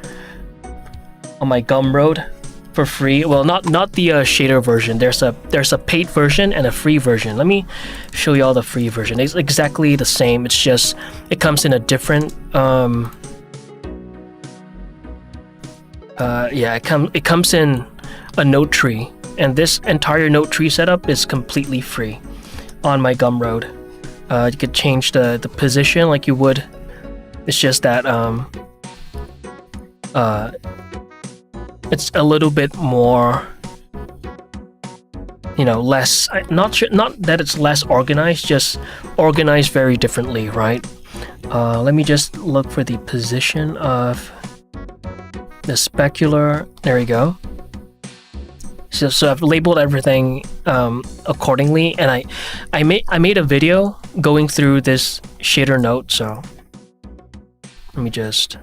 on my Gumroad for free. Well, not the shader version. There's a paid version and a free version. Let me show you all the free version. It's exactly the same. It's just it comes in a different it comes in a node tree, and this entire node tree setup is completely free on my Gumroad. You could change the position like you would. It's just that it's a little bit more, less. Not that it's less organized, just organized very differently, right? Let me just look for the position of the specular. There we go. So I've labeled everything accordingly, and I made a video going through this shader node. So let me just.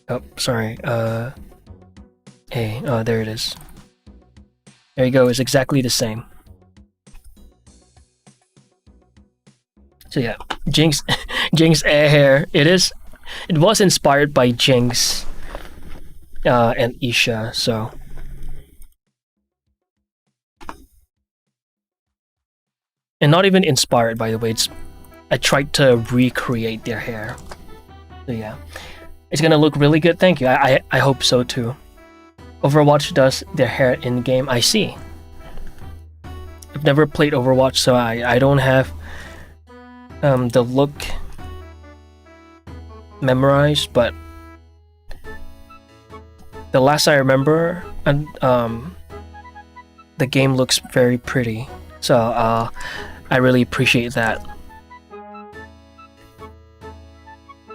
Oh, sorry. Hey, there it is. There you go. It's exactly the same. So yeah, Jinx air hair. It was inspired by Jinx. And Isha, so and not even inspired, by the way. I tried to recreate their hair. So yeah, it's gonna look really good. Thank you. I hope so too. Overwatch does their hair in game. I see. I've never played Overwatch, so I don't have the look memorized, but the last I remember, and the game looks very pretty, so I really appreciate that.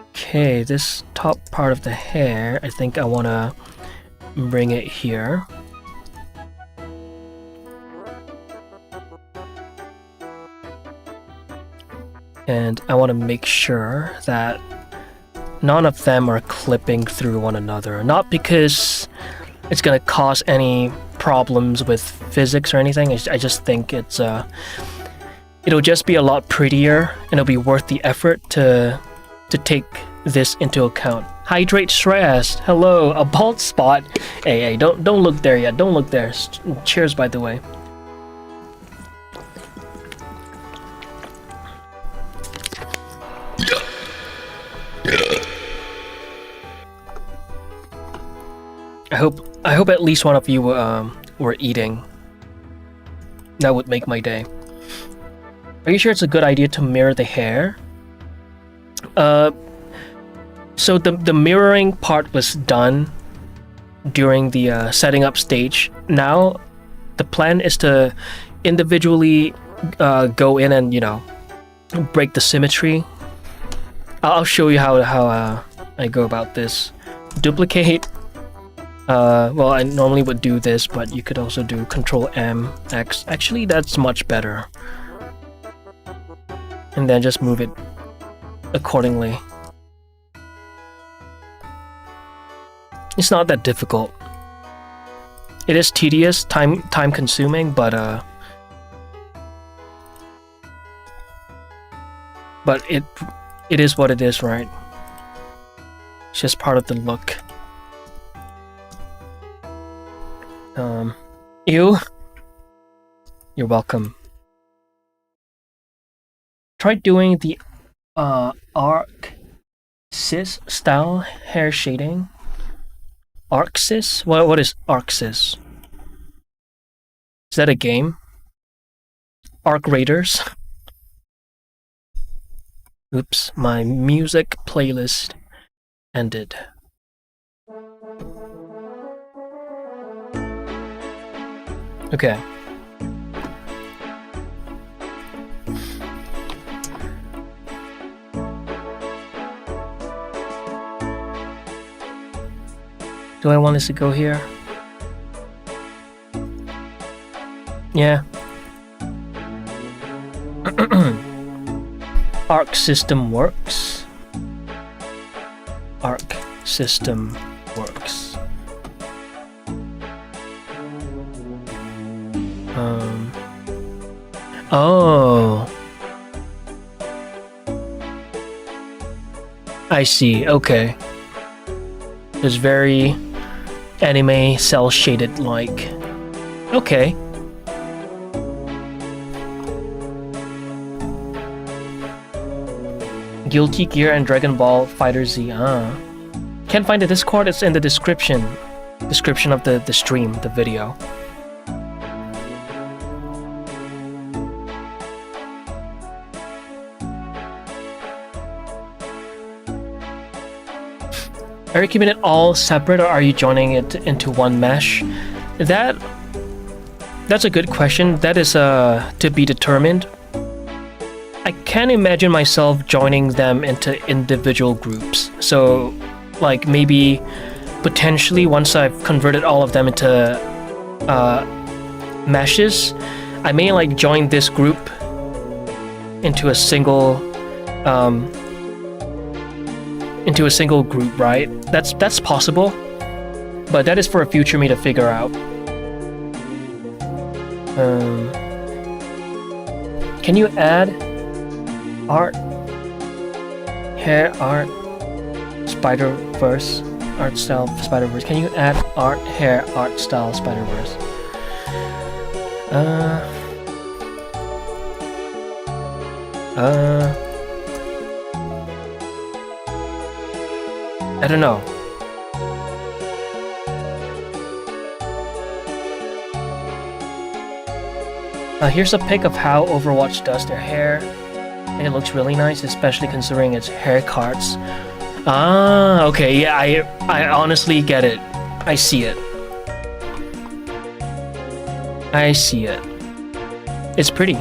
Okay, this top part of the hair, I think I want to bring it here. And I want to make sure that none of them are clipping through one another. Not because it's gonna cause any problems with physics or anything. I just think it'll just be a lot prettier, and it'll be worth the effort to take this into account. Hydrate stress. Hello, a bald spot. Hey, don't look there yet. Don't look there. Cheers, by the way. I hope at least one of you were eating. That would make my day. Are you sure it's a good idea to mirror the hair? So the mirroring part was done during the setting up stage. Now the plan is to individually go in and break the symmetry. I'll show you how I go about this. Duplicate. Well, I normally would do this, but you could also do Control M, X. Actually, that's much better. And then just move it accordingly. It's not that difficult. It is tedious, time consuming, but it is what it is, right? It's just part of the look. Ew. You're welcome. Try doing the arc cis style hair shading. Arc cis? What is arc cis? Is that a game? Arc Raiders? Oops, my music playlist ended. Okay. Do I want this to go here? Yeah. Arc system works. Arc system works. Oh. I see, okay. It's very anime cell shaded like. Okay. Guilty Gear and Dragon Ball Fighter Z. Can't find the Discord, it's in the description. Description of the stream, the video. Are you keeping it all separate or are you joining it into one mesh? That's a good question. That is to be determined. I can't imagine myself joining them into individual groups. So, like maybe potentially once I've converted all of them into meshes, I may like join this group into a single group, right? That's possible, but that is for a future me to figure out. Can you add art, hair art, Spider-Verse, art style Spider-Verse? Can you add art, hair, art style Spider-Verse? I don't know. Here's a pic of how Overwatch does their hair. And it looks really nice, especially considering its hair cards. Ah, okay, yeah, I honestly get it. I see it. I see it. It's pretty.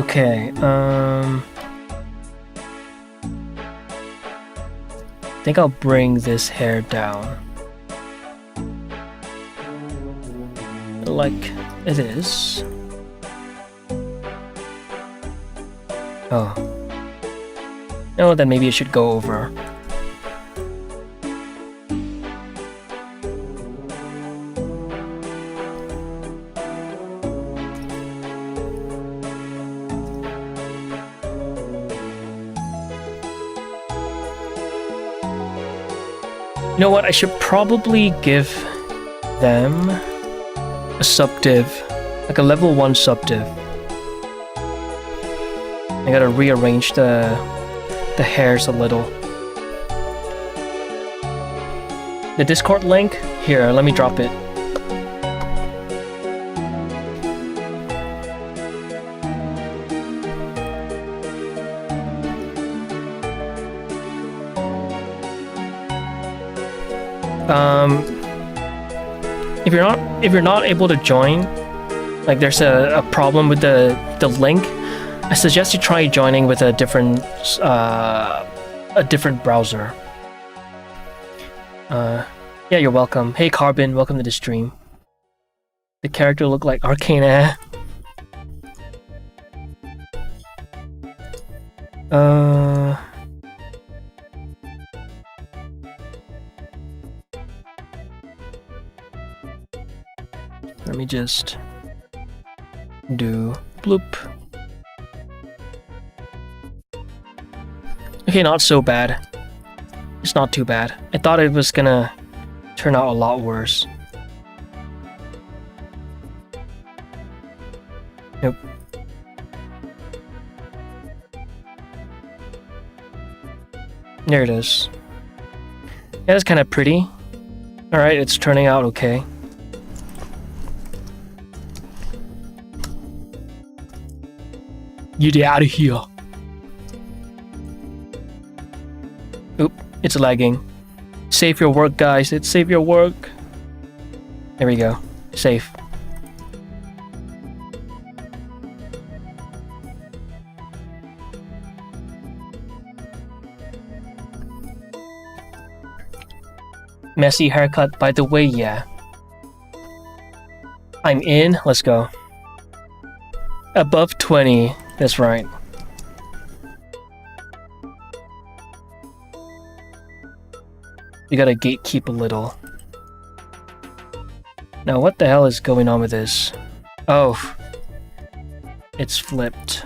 Okay, I think I'll bring this hair down. Like it is. Oh. No, then maybe it should go over. You know what, I should probably give them a subdiv, like a level 1 subdiv. I gotta rearrange the hairs a little. The Discord link? Here, let me drop it. If you're not able to join, like there's a problem with the link, I suggest you try joining with a different browser. Yeah, you're welcome. Hey Carbon, welcome to the stream. The character look like Arcana. Let me just do bloop. Okay, not so bad. It's not too bad. I thought it was gonna turn out a lot worse. Nope. There it is. Yeah, that's kind of pretty. Alright, it's turning out okay. Get out of here. Oop, it's lagging. Save your work, guys. It's save your work. There we go. Save. Messy haircut, by the way, yeah. I'm in. Let's go. Above 20. That's right. You gotta gatekeep a little. Now, what the hell is going on with this? Oh. It's flipped.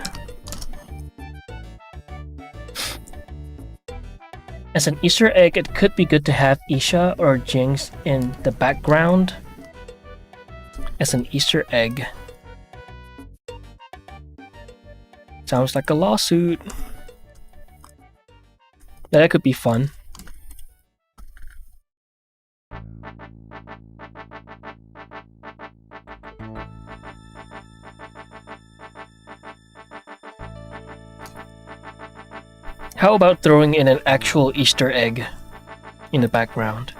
As an Easter egg, it could be good to have Isha or Jinx in the background. As an Easter egg. Sounds like a lawsuit. Yeah, that could be fun. How about throwing in an actual Easter egg in the background?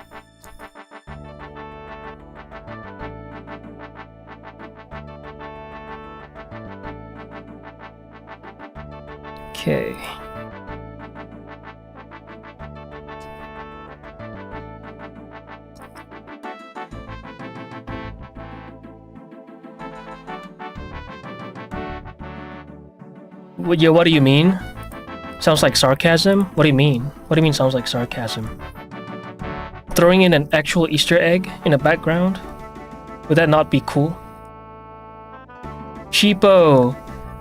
Okay. Yeah, what do you mean? Sounds like sarcasm? What do you mean? What do you mean sounds like sarcasm? Throwing in an actual Easter egg in the background? Would that not be cool? Sheepo!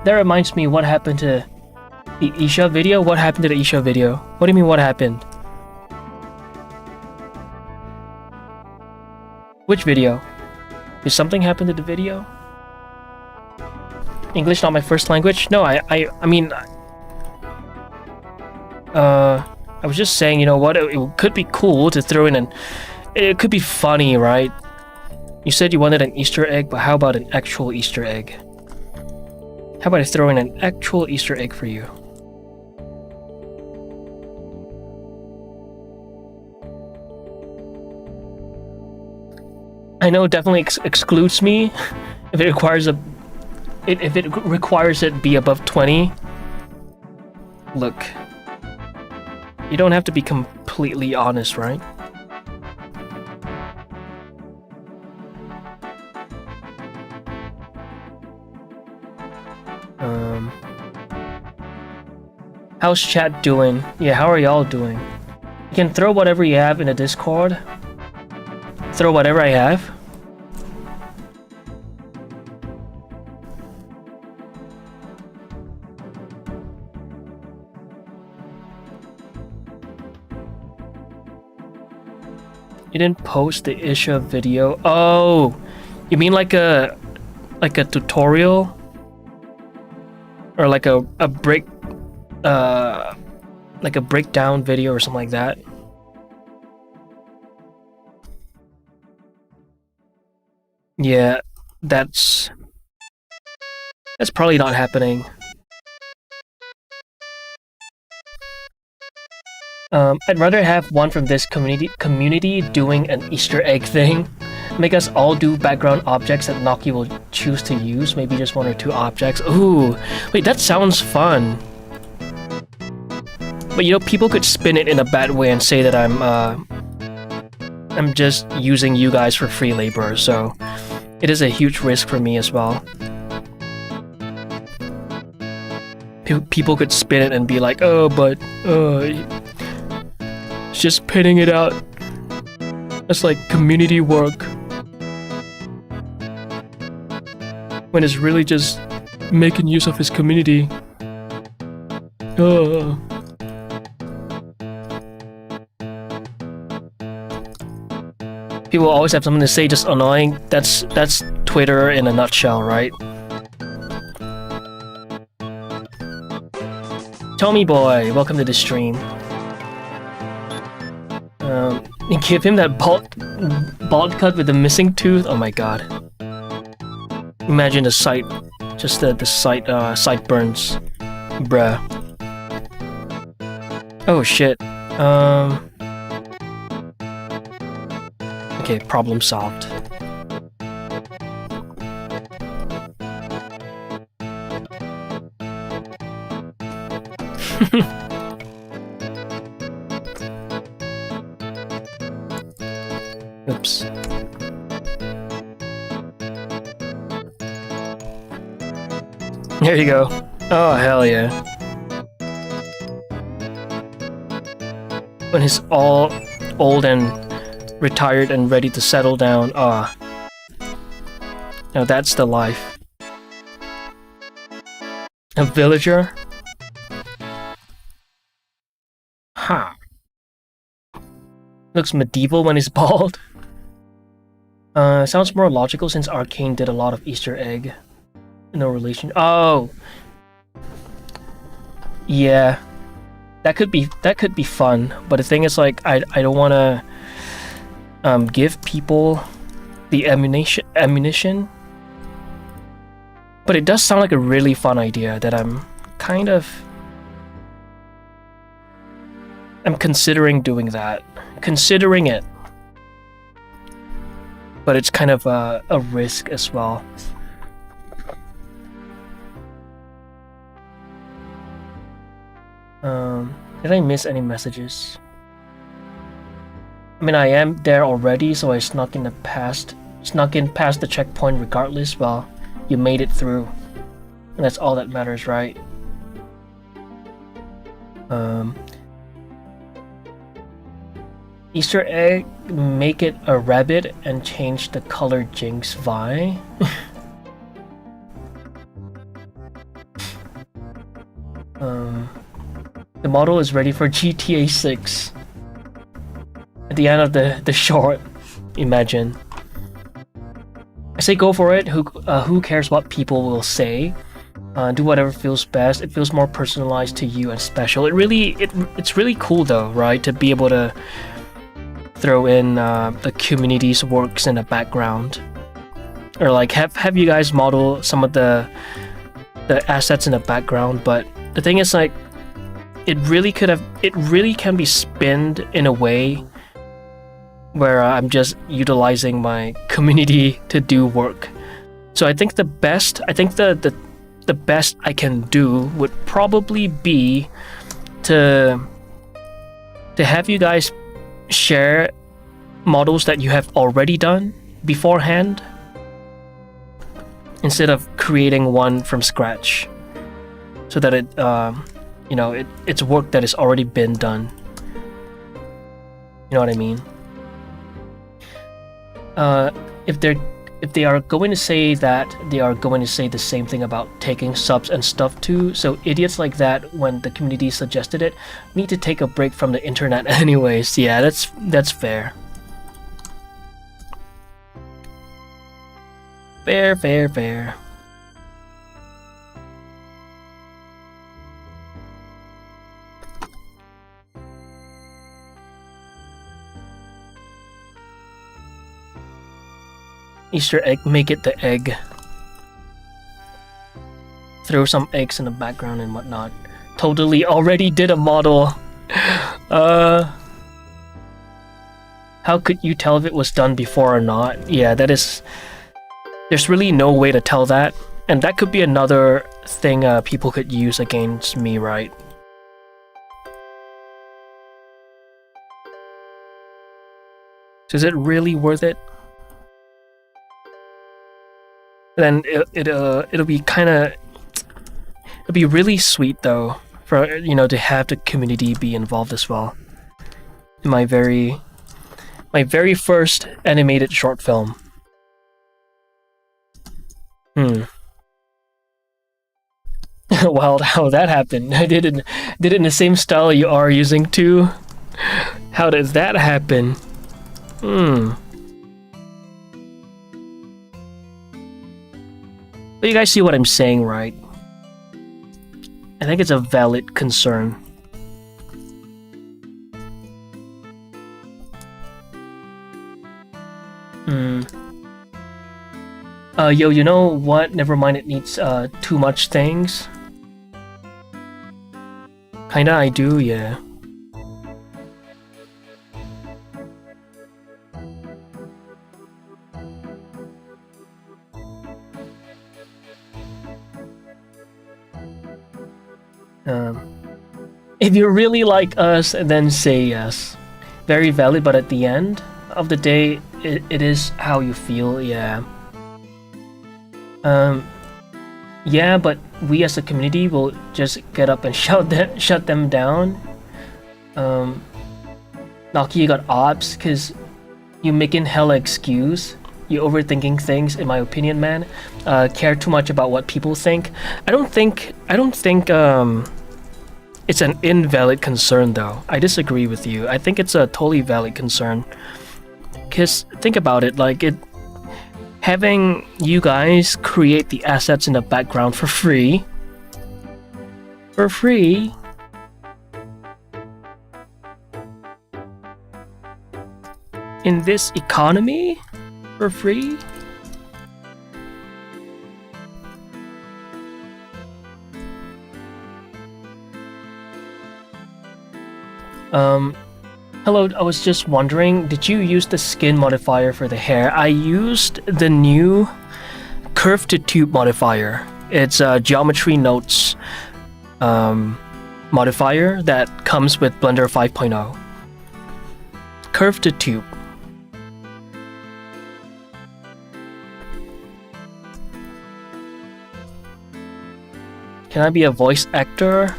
That reminds me what happened to the Isha video? What happened to the Isha video? What do you mean what happened? Which video? Did something happen to the video? English not my first language? No, I mean... I was just saying, you know what, it could be cool to throw in it could be funny, right? You said you wanted an Easter egg, but how about an actual Easter egg? How about I throw in an actual Easter egg for you? I know it definitely excludes me if it requires if it requires it be above 20. Look. You don't have to be completely honest, right? How's chat doing? Yeah, how are y'all doing? You can throw whatever you have in the Discord. Throw whatever I have. You didn't post the Isha video. Oh, you mean like a tutorial, or like a breakdown video or something like that? Yeah, that's probably not happening. I'd rather have one from this community doing an Easter egg thing. Make us all do background objects that Noki will choose to use. Maybe just 1 or 2 objects. Ooh, wait, that sounds fun. But you know, people could spin it in a bad way and say that I'm just using you guys for free labor. So it is a huge risk for me as well. People could spin it and be like, oh, but it's just pinning it out. That's like community work. When it's really just making use of his community. People always have something to say, just annoying. That's Twitter in a nutshell, right? Tommy boy, welcome to the stream. Give him that bald cut with the missing tooth. Oh my god! Imagine the sight, just the sight, sideburns. Bruh. Oh shit. Okay, problem solved. Oops. There you go. Oh, hell yeah. When he's all old and retired and ready to settle down, now that's the life. A villager? Huh. Looks medieval when he's bald. Sounds more logical since Arcane did a lot of Easter egg. No relation. Oh, yeah, that could be fun. But the thing is, like, I don't want to give people the ammunition. But it does sound like a really fun idea that I'm considering doing that. Considering it. But it's kind of a risk as well. Did I miss any messages? I mean, I am there already, so I snuck in past the checkpoint regardless. Well, you made it through. And that's all that matters, right? Easter egg, make it a rabbit and change the color Jinx Vi. The model is ready for GTA 6. At the end of the short, imagine. I say go for it. Who cares what people will say? Do whatever feels best. It feels more personalized to you and special. It's really cool though, right? To be able to throw in the community's works in the background, or like have you guys model some of the assets in the background. But the thing is, like, it really can be spinned in a way where I'm just utilizing my community to do work. So I think the best I can do would probably be to have you guys share models that you have already done beforehand instead of creating one from scratch, so that it's work that has already been done. You know what I mean? If they are going to say that, they are going to say the same thing about taking subs and stuff too. So idiots like that, when the community suggested it, need to take a break from the internet anyways. Yeah, that's fair. Fair. Easter egg, make it the egg. Throw some eggs in the background and whatnot. Totally already did a model. How could you tell if it was done before or not? Yeah, there's really no way to tell that. And that could be another thing people could use against me, right? So is it really worth it? Then it'll be really sweet though, for to have the community be involved as well. In my very first animated short film. Well, how that happened? I did it in the same style you are using too. How does that happen? But you guys see what I'm saying, right? I think it's a valid concern. Yo, you know what? Never mind, it needs too much things. Kinda I do, yeah. If you really like us, then say yes. Very valid, but at the end of the day, it is how you feel, yeah. Yeah, but we as a community will just get up and shut them down. Naki, you got ops, cause you making hella excuse. You overthinking things, in my opinion, man. Care too much about what people think. I don't think it's an invalid concern, though. I disagree with you. I think it's a totally valid concern. Cause think about it, like having you guys create the assets in the background for free. In this economy? For free? Hello, I was just wondering, did you use the skin modifier for the hair? I used the new curve to tube modifier. It's a geometry notes modifier that comes with Blender 5.0. Curve to tube. Can I be a voice actor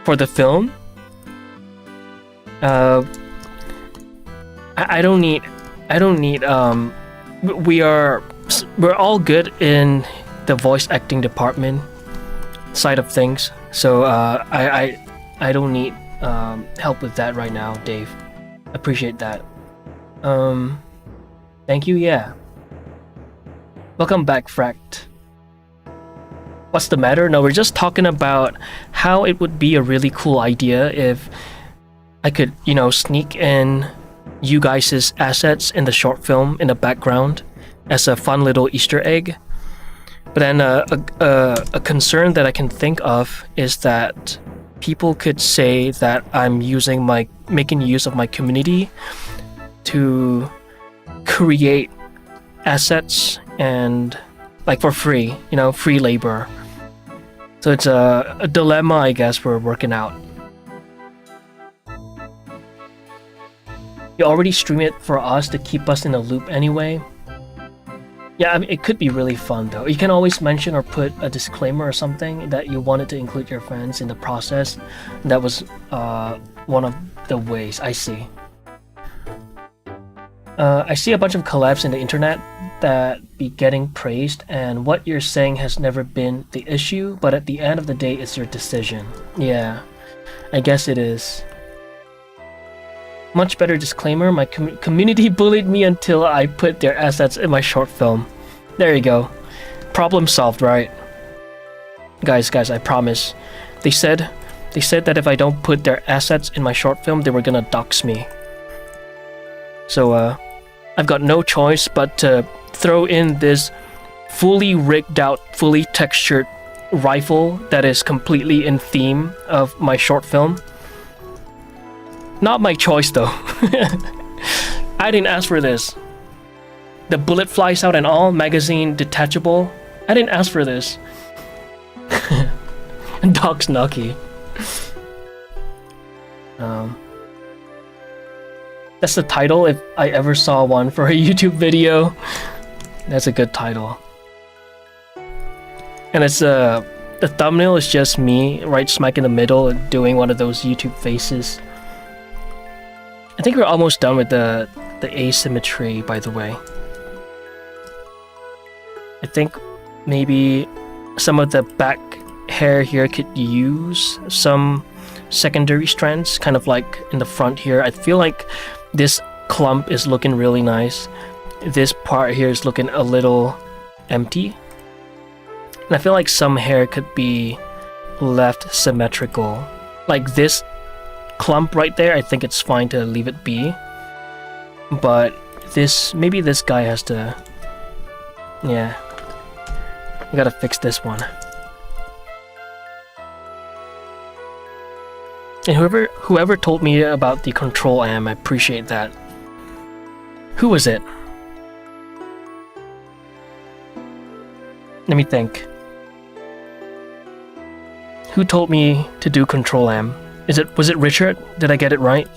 for the film? I don't need we're all good in the voice acting department side of things, so I don't need help with that right now, Dave. Appreciate that. Thank you. Yeah, welcome back, Fract. What's the matter? No, we're just talking about how it would be a really cool idea if I could, sneak in you guys' assets in the short film in the background as a fun little Easter egg. But then a concern that I can think of is that people could say that I'm making use of my community to create assets and like for free, free labor. So it's a dilemma, I guess, we're working out. You already stream it for us to keep us in a loop anyway. Yeah, I mean, it could be really fun though. You can always mention or put a disclaimer or something that you wanted to include your friends in the process. That was one of the ways. I see. I see a bunch of collabs in the internet that be getting praised, and what you're saying has never been the issue, but at the end of the day, it's your decision. Yeah, I guess it is. Much better disclaimer, my community bullied me until I put their assets in my short film. There you go. Problem solved, right? Guys, I promise. They said that if I don't put their assets in my short film, they were gonna dox me. So, I've got no choice but to throw in this fully rigged out, fully textured rifle that is completely in theme of my short film. Not my choice though. I didn't ask for this. The bullet flies out and all, magazine detachable. I didn't ask for this. And Dog's Nucky. That's the title if I ever saw one for a YouTube video. That's a good title. And it's the thumbnail is just me right smack in the middle doing one of those YouTube faces. I think we're almost done with the asymmetry, by the way. I think maybe some of the back hair here could use some secondary strands, kind of like in the front here. I feel like this clump is looking really nice. This part here is looking a little empty. And I feel like some hair could be left symmetrical. Like this clump right there, I think it's fine to leave it be. But maybe this guy has to... Yeah. I gotta fix this one. And whoever told me about the control am, I appreciate that. Who was it? Let me think. Who told me to do control am? Was it Richard? Did I get it right?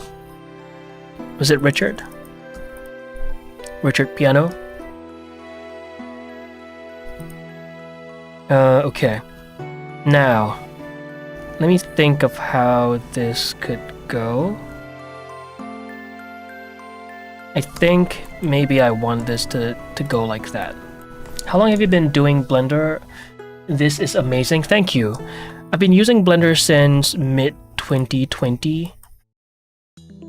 Was it Richard? Richard Piano? Okay. Now, let me think of how this could go. I think maybe I want this to go like that. How long have you been doing Blender? This is amazing. Thank you. I've been using Blender since mid-2020.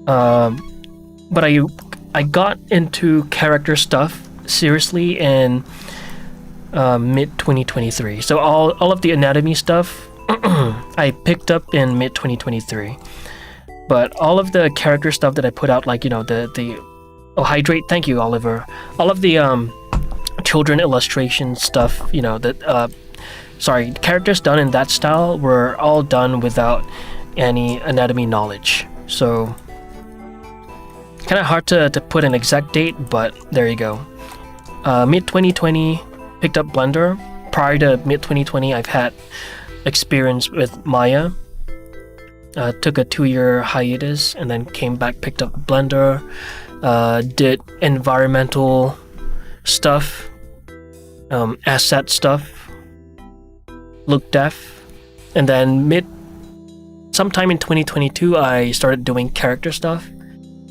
But I got into character stuff seriously in mid-2023. So all of the anatomy stuff I picked up in mid-2023. But all of the character stuff that I put out, like, you know, oh, Hydrate, thank you, Oliver. All of the children illustration stuff, you know, characters done in that style were all done without any anatomy knowledge. So kind of hard to put an exact date, but there you go. Mid-2020, picked up Blender. Prior to mid-2020, I've had experience with Maya. Took a 2-year hiatus and then came back, picked up Blender, did environmental stuff, asset stuff, look def, and then sometime in 2022 I started doing character stuff,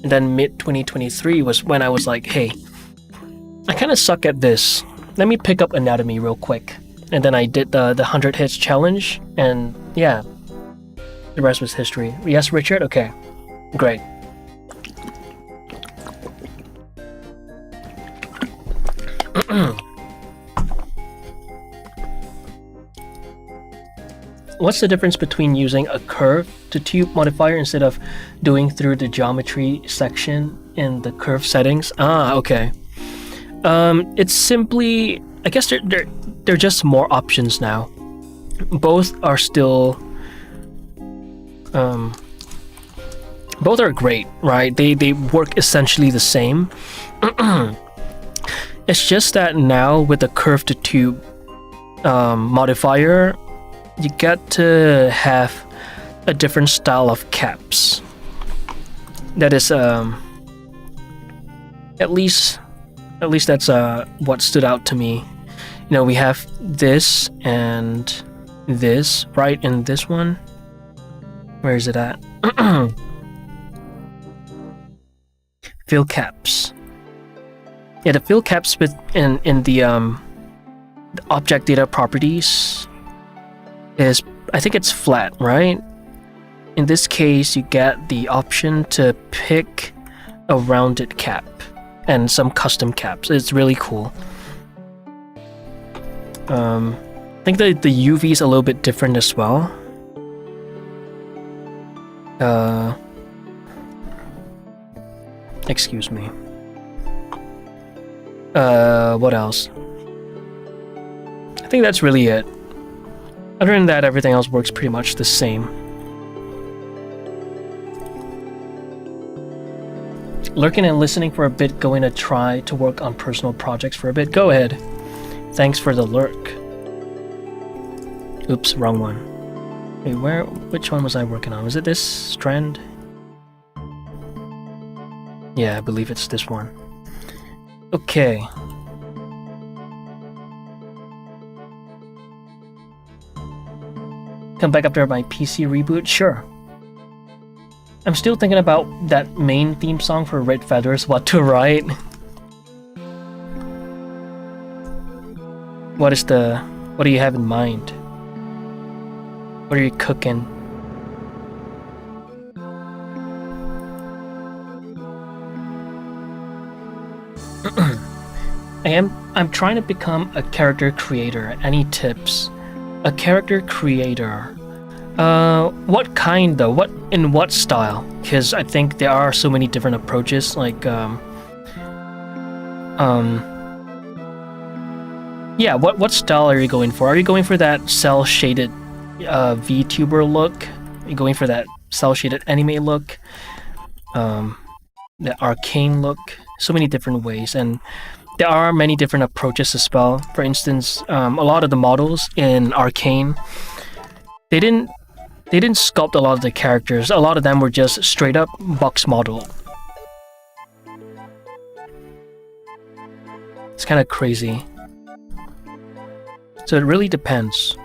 and then mid-2023 was when I was like, hey, I kind of suck at this, let me pick up anatomy real quick. And then I did the 100 hits challenge, and yeah, the rest was history. Yes, Richard? Okay, great. What's the difference between using a curve to tube modifier instead of doing through the geometry section in the curve settings? Ah, okay. It's simply, I guess they're just more options now. Both are still, both are great, right? They work essentially the same. It's just that now with the curve to tube modifier, you get to have a different style of caps. That is, at least that's what stood out to me. You know, we have this and this, right? In this one, where is it at? Fill caps. Yeah, the fill caps in the object data properties is, I think it's flat, right? In this case, you get the option to pick a rounded cap and some custom caps. It's really cool. I think the UV is a little bit different as well. Excuse me. What else? I think that's really it. Other than that, everything else works pretty much the same. Lurking and listening for a bit, going to try to work on personal projects for a bit. Go ahead. Thanks for the lurk. Oops, wrong one. Wait, which one was I working on? Was it this strand? Yeah, I believe it's this one. Okay. Come back after my PC reboot? Sure. I'm still thinking about that main theme song for Red Feathers, What to Write. What do you have in mind? What are you cooking? I'm trying to become a character creator. Any tips? A character creator. What kind though? In what style? Because I think there are so many different approaches. Like, yeah. What style are you going for? Are you going for that cell shaded VTuber look? Are you going for that cel-shaded anime look, the arcane look, so many different ways, and there are many different approaches as well. For instance, a lot of the models in Arcane, they didn't sculpt a lot of the characters. A lot of them were just straight up box model. It's kind of crazy. So it really depends.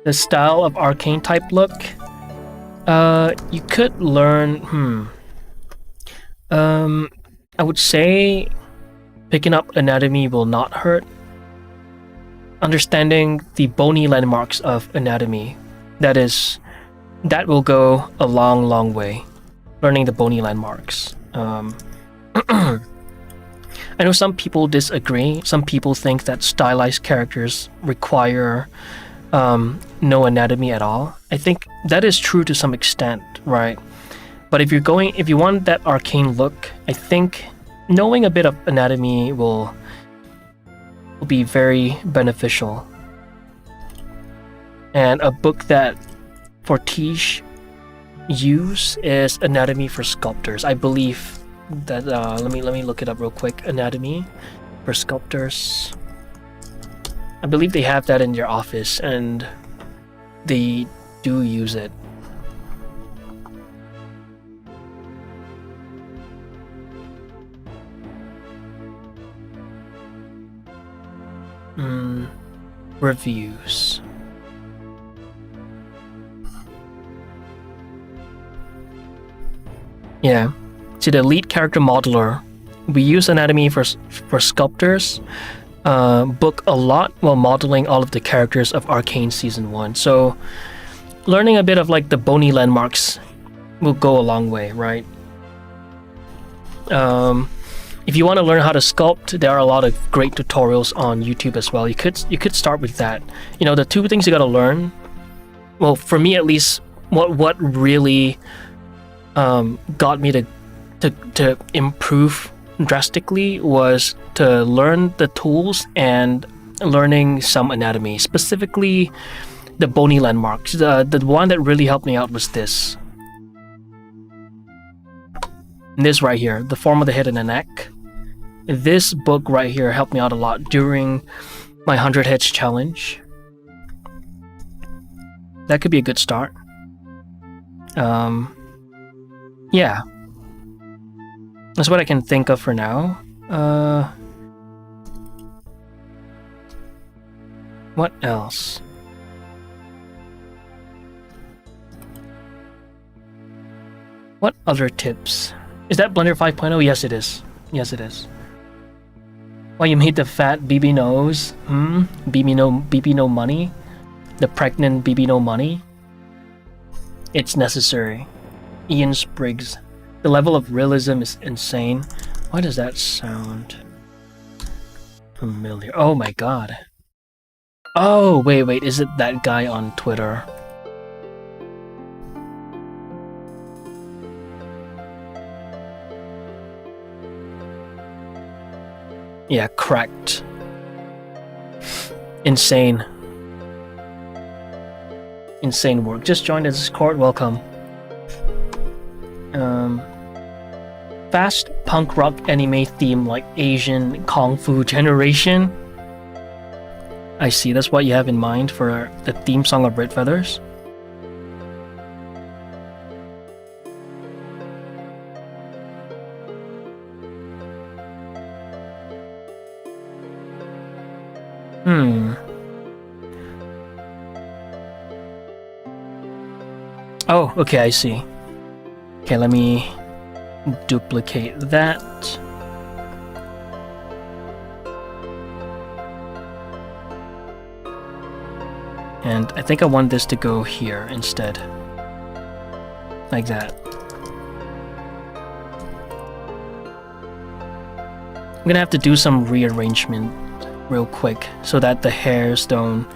The style of arcane type look, you could learn. I would say picking up anatomy will not hurt. Understanding the bony landmarks of anatomy, that will go a long way. Learning the bony landmarks. I know some people disagree. Some people think that stylized characters require no anatomy at all. I think that is true to some extent, right? But if you want that arcane look, I think knowing a bit of anatomy will be very beneficial. And a book that Fortiche use is Anatomy for Sculptors. I believe that let me look it up real quick. Anatomy for Sculptors. I believe they have that in their office, and they do use it. Reviews. Yeah. To the lead character modeler, we use Anatomy for Sculptors book a lot while modeling all of the characters of Arcane Season 1. So learning a bit of like the bony landmarks will go a long way, right? If you want to learn how to sculpt, there are a lot of great tutorials on YouTube as well. You could start with that. You know, the two things you got to learn, well, for me at least, what really got me to improve drastically was to learn the tools and learning some anatomy, specifically the bony landmarks. The one that really helped me out was this right here, the form of the head and the neck. This book right here helped me out a lot during my 100 heads challenge. That could be a good start. Yeah. That's what I can think of for now. What else? What other tips? Is that Blender 5.0? Yes, it is. Yes, it is. Why you made the fat BB nose? BB no money? The pregnant BB no money? It's necessary. Ian Spriggs. The level of realism is insane. Why does that sound familiar? Oh my god. Oh, wait, is it that guy on Twitter? Yeah, cracked. Insane. Insane work. Just joined the Discord, welcome. Fast punk rock anime theme like Asian Kung Fu generation. I see, that's what you have in mind for the theme song of Red Feathers. Oh, okay, I see. Okay, let me duplicate that. And I think I want this to go here instead. Like that. I'm gonna have to do some rearrangement real quick so that the hairs don't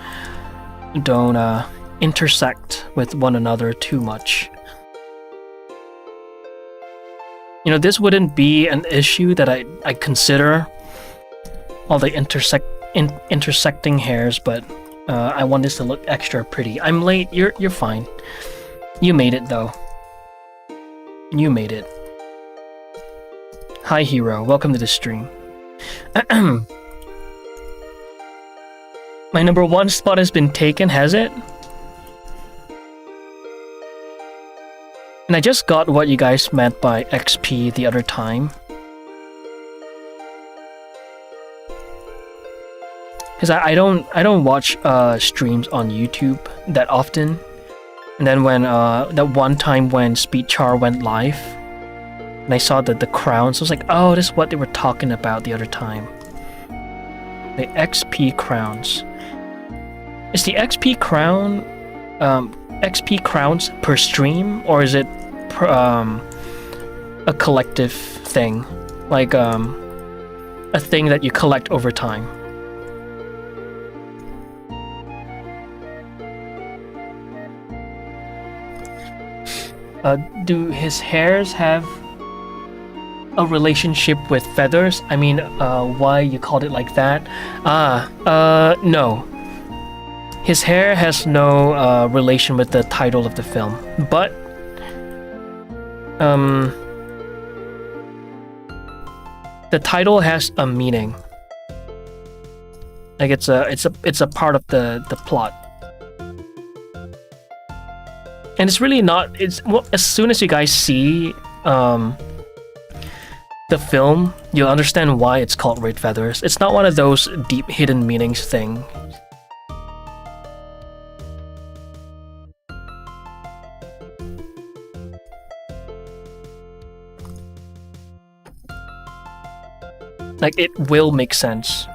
intersect with one another too much. You know, this wouldn't be an issue that I consider all the intersecting hairs, but I want this to look extra pretty. I'm late. You're fine. You made it though. You made it. Hi Hero, welcome to the stream. My number 1 spot has been taken, has it? And I just got what you guys meant by XP the other time. Because I don't watch streams on YouTube that often. And then when that one time when Speed Char went live, and I saw the crowns, I was like, oh, this is what they were talking about the other time. The XP crowns. Is the XP crown XP crowns per stream, or is it a collective thing, like a thing that you collect over time? Do his hairs have a relationship with feathers? I mean, why you called it like that? No. His hair has no relation with the title of the film, but the title has a meaning. Like it's a part of the plot. And it's really not. It's well, as soon as you guys see the film, you'll understand why it's called Red Feathers. It's not one of those deep hidden meanings thing. Like, it will make sense.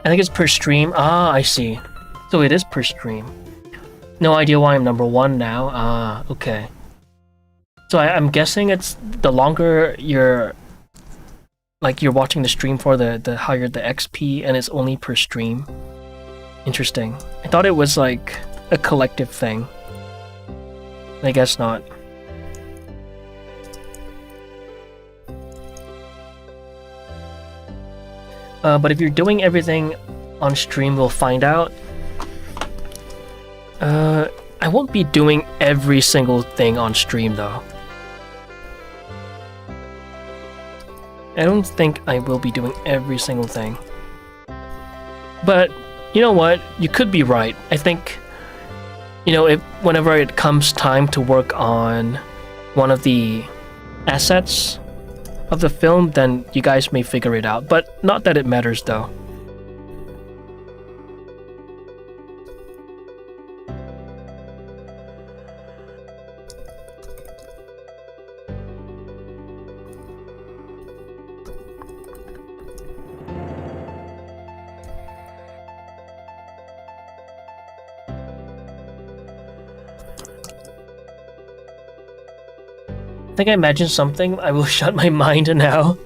I think it's per stream. Ah, I see. So it is per stream. No idea why I'm number 1 now. Ah, okay. So I'm guessing it's the longer you're watching the stream for, the higher the XP, and it's only per stream. Interesting. I thought it was like a collective thing. I guess not. But if you're doing everything on stream, we'll find out. I won't be doing every single thing on stream though. I don't think I will be doing every single thing. But, you know what? You could be right. I think, you know, whenever it comes time to work on one of the assets of the film, then you guys may figure it out. But not that it matters though. I think I imagined something. I will shut my mind now.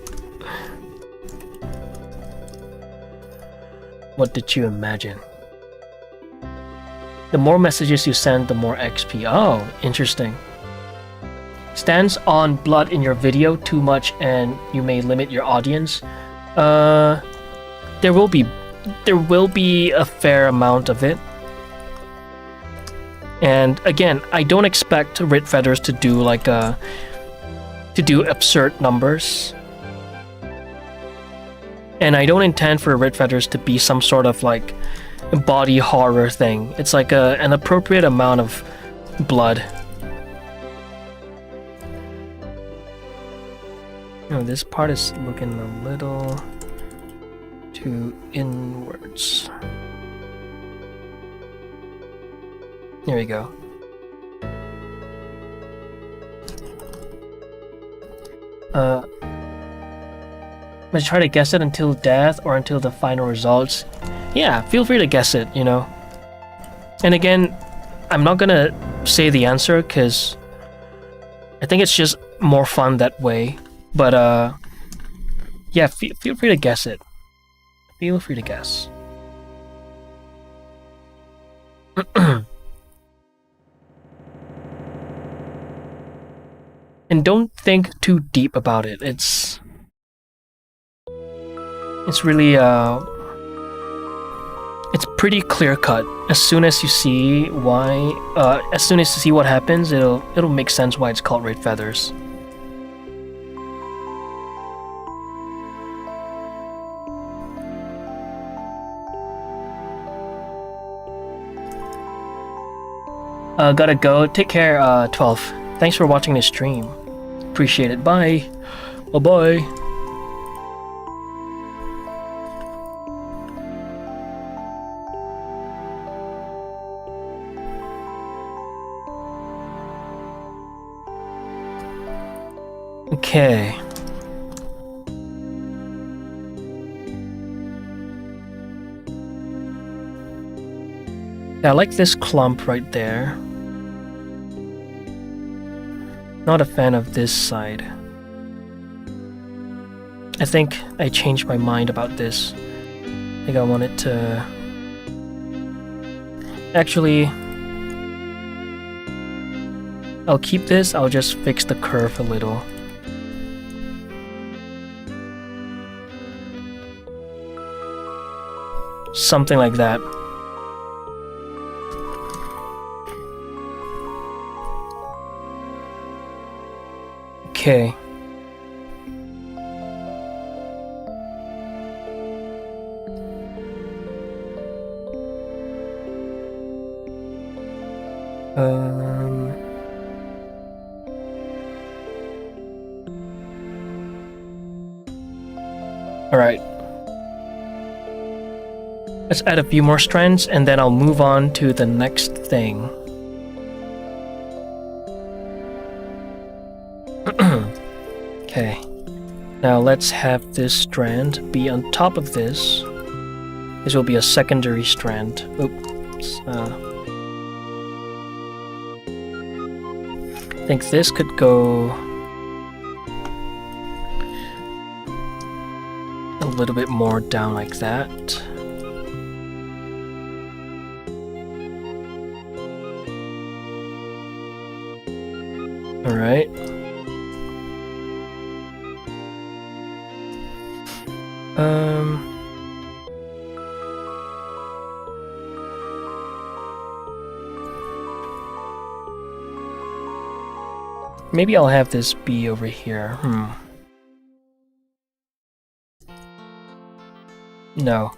What did you imagine? The more messages you send, the more XP. Oh, interesting. Stands on blood in your video too much and you may limit your audience. There will be a fair amount of it. And again, I don't expect Red Feathers to do like absurd numbers. And I don't intend for Red Feathers to be some sort of like body horror thing. It's like an appropriate amount of blood. Oh, this part is looking a little too inwards. Here we go. I'm gonna try to guess it until death or until the final results. Yeah, feel free to guess it, you know. And again, I'm not gonna say the answer because I think it's just more fun that way. But yeah, feel free to guess it. Feel free to guess. And don't think too deep about it. It's really it's pretty clear cut. As soon as you see why, as soon as you see what happens, it'll make sense why it's called red feathers. Gotta go. Take care, 12. Thanks for watching this stream. Appreciate it. Bye. Bye-bye. Okay. Yeah, I like this clump right there. Not a fan of this side. I think I changed my mind about this. I think I want it to... Actually... I'll keep this, I'll just fix the curve a little. Something like that. Okay. Alright. Let's add a few more strands and then I'll move on to the next thing. Okay. Now let's have this strand be on top of this. This will be a secondary strand. Oops. I think this could go a little bit more down like that. Alright. Maybe I'll have this be over here. No.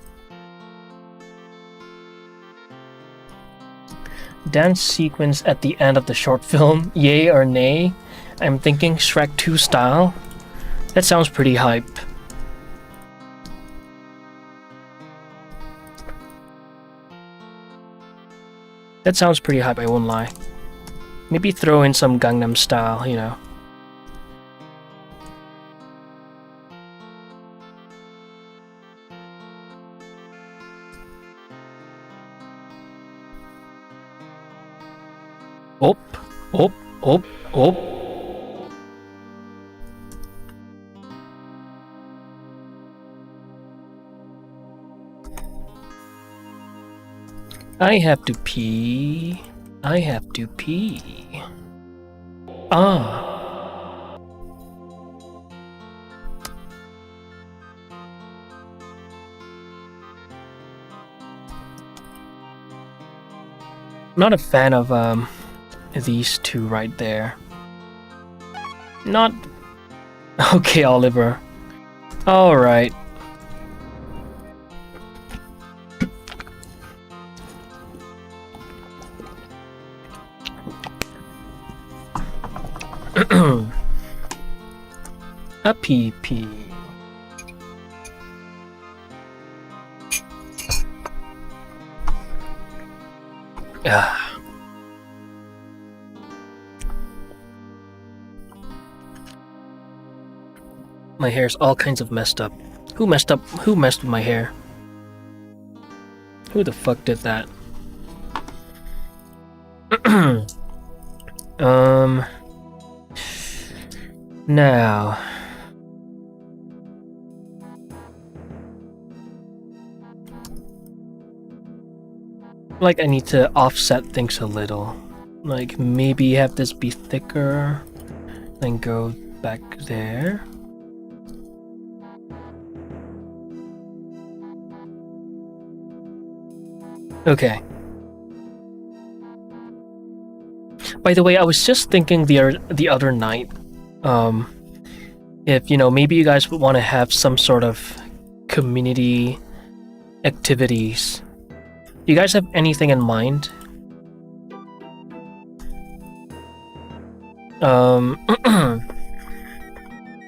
Dance sequence at the end of the short film, yay or nay? I'm thinking Shrek 2 style. That sounds pretty hype. That sounds pretty hype, I won't lie. Maybe throw in some Gangnam style, you know. Op, op, op, op. I have to pee. I have to pee. Ah. Not a fan of these two right there. Not okay, Oliver. All right. A pee-pee. My hair's all kinds of messed up. Who messed with my hair? Who the fuck did that? Now. Like I need to offset things a little. Like maybe have this be thicker, then go back there. Okay. By the way, I was just thinking the other night, if maybe you guys would want to have some sort of community activities. Do you guys have anything in mind?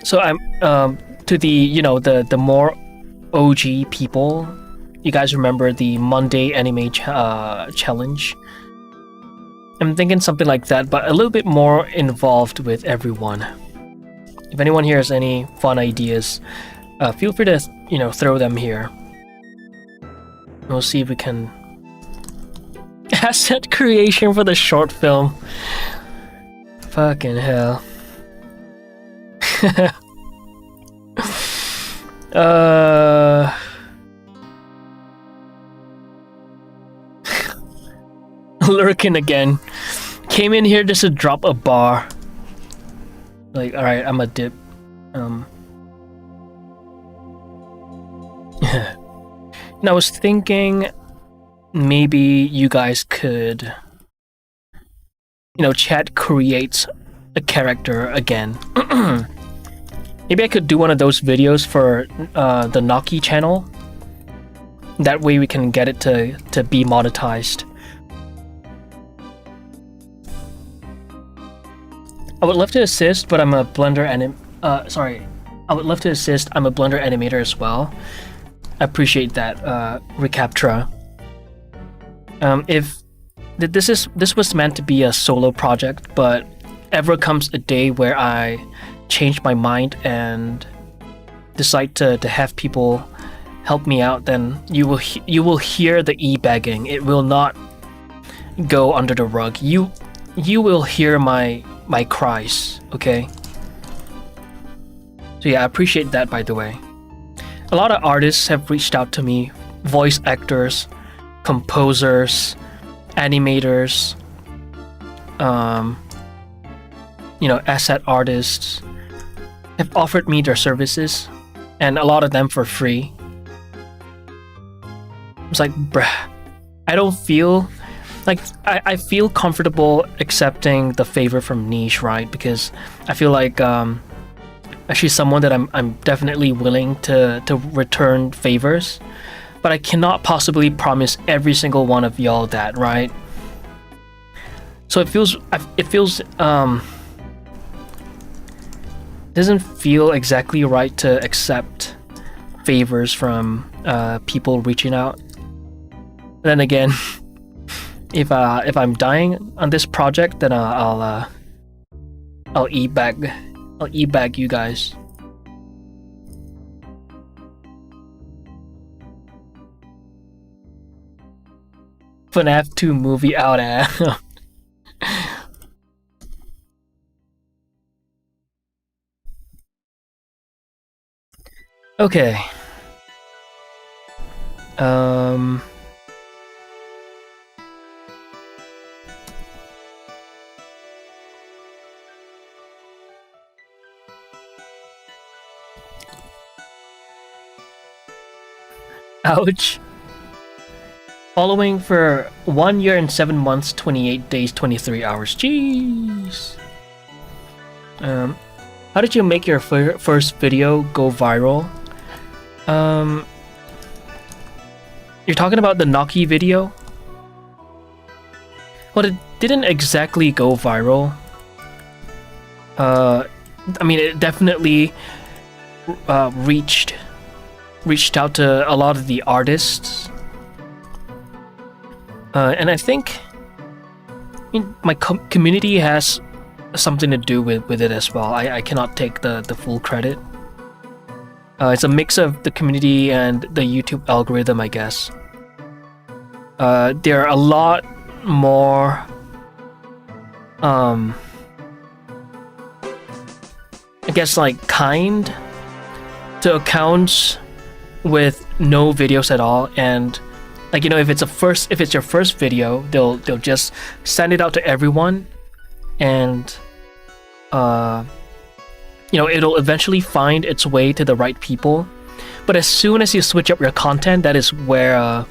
So I'm to the the more OG people. You guys remember the Monday anime challenge? I'm thinking something like that, but a little bit more involved with everyone. If anyone here has any fun ideas, feel free to throw them here. We'll see if we can asset creation for the short film. Fucking hell. Lurking again. Came in here just to drop a bar. Like, alright, I'm a dip. And I was thinking maybe you guys could chat creates a character again. Maybe I could do one of those videos for the Naki channel. That way we can get it to be monetized. I would love to assist, but I'm a Blender I would love to assist. I'm a Blender animator as well. I appreciate that, Recaptra. If this was meant to be a solo project, but ever comes a day where I change my mind and decide to have people help me out, then you will hear the e-begging. It will not go under the rug. You will hear my cries, okay? So yeah, I appreciate that, by the way. A lot of artists have reached out to me, voice actors, composers, animators, asset artists have offered me their services, and a lot of them for free. It's like, bruh, I don't feel like I feel comfortable accepting the favor from Niche, right? Because I feel like she's someone that I'm definitely willing to return favors, but I cannot possibly promise every single one of y'all that, right? So it feels doesn't feel exactly right to accept favors from people reaching out. Then again, if I'm dying on this project, then I'll e-bag you guys. FNAF 2 movie out, Okay. Ouch. Following for 1 year and 7 months, 28 days, 23 hours. Jeez. How did you make your first video go viral? You're talking about the Naki video? Well, it didn't exactly go viral. I mean, it definitely reached out to a lot of the artists. And I think my community has something to do with it as well. I cannot take the full credit. It's a mix of the community and the YouTube algorithm, I guess. There are a lot more I guess like kind to accounts with no videos at all, and Like, you know, if it's your first video, they'll just send it out to everyone, and you know, it'll eventually find its way to the right people. But as soon as you switch up your content, that is where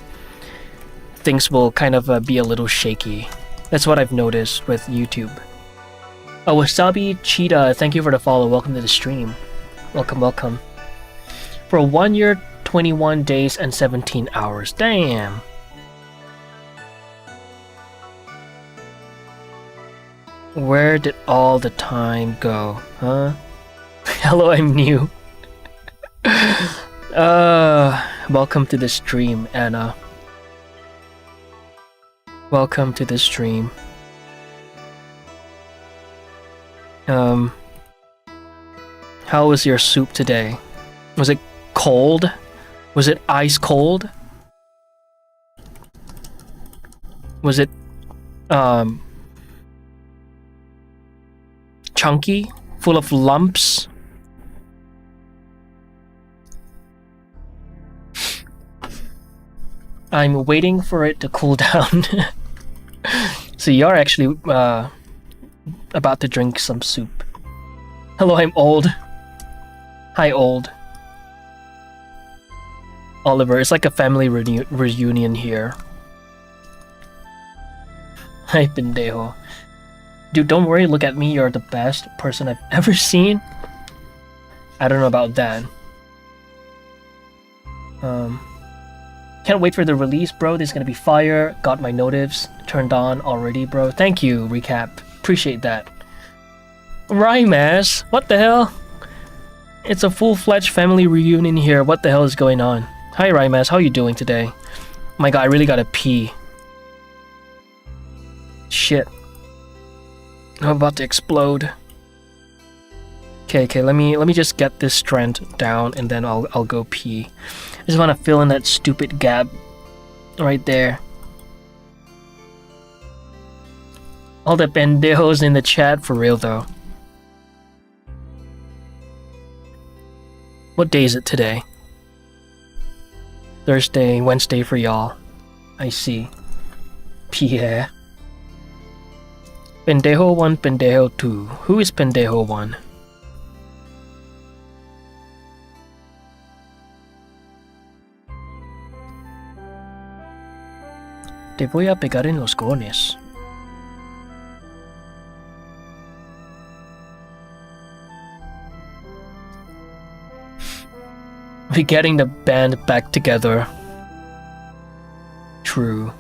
things will kind of be a little shaky. That's what I've noticed with YouTube. Oh, Wasabi Cheetah, thank you for the follow. Welcome to the stream. Welcome, welcome. For 1 year, 21 days, and 17 hours. Damn. Where did all the time go, huh? Hello, I'm new. Welcome to the stream, Anna. Welcome to the stream. How was your soup today? Was it cold? Was it ice cold? Was it chunky? Full of lumps? I'm waiting for it to cool down. So you're actually about to drink some soup. Hello, I'm old. Hi, old. Oliver, it's like a family reunion here. Hi, pendejo. Dude, don't worry, look at me, you're the best person I've ever seen. I don't know about that. Can't wait for the release, bro. This is gonna be fire. Got my notifs turned on already, bro. Thank you, Recap. Appreciate that. Rymas, what the hell? It's a full-fledged family reunion here. What the hell is going on? Hi, Rymas. How you doing today? My god, I really gotta pee. Shit. I'm about to explode. Okay, let me just get this strand down and then I'll go pee. I just want to fill in that stupid gap right there. All the pendejos in the chat, for real though. What day is it today? Thursday, Wednesday for y'all. I see. Pierre. Pendejo 1, Pendejo 2. Who is Pendejo 1? Te voy a pegar en los cojones. We're getting the band back together. True.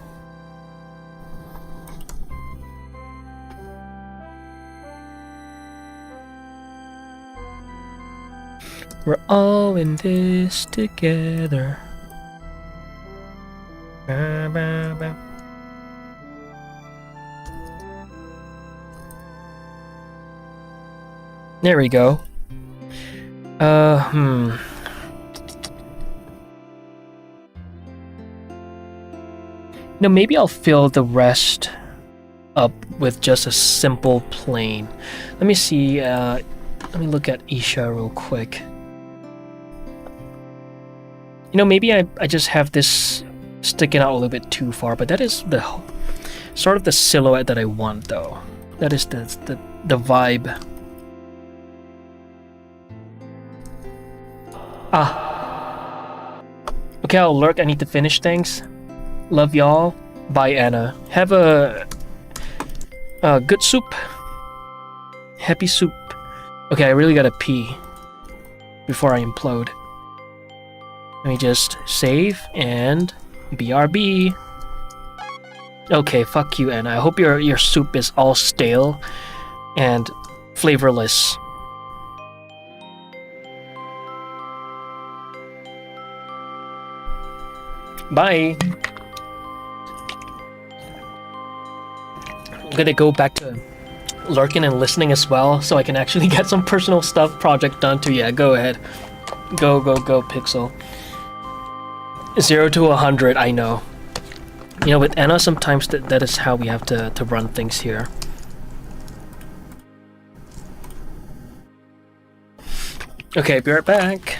We're all in this together. There we go. No, maybe I'll fill the rest up with just a simple plain. Let me see, let me look at Isha real quick. You know, maybe I just have this sticking out a little bit too far, but that is the sort of the silhouette that I want, though. That is the vibe. Okay, I'll lurk. I need to finish things. Love y'all. Bye, Anna. Have a good soup. Happy soup. Okay, I really gotta pee before I implode. Let me just save and BRB. Okay, fuck you, Anna. I hope your soup is all stale and flavorless. Bye. I'm gonna go back to lurking and listening as well, so I can actually get some personal stuff project done too. Yeah, go ahead. Go, Pixel. 0 to 100, I know. You know, with Anna, sometimes that is how we have to run things here. Okay, be right back.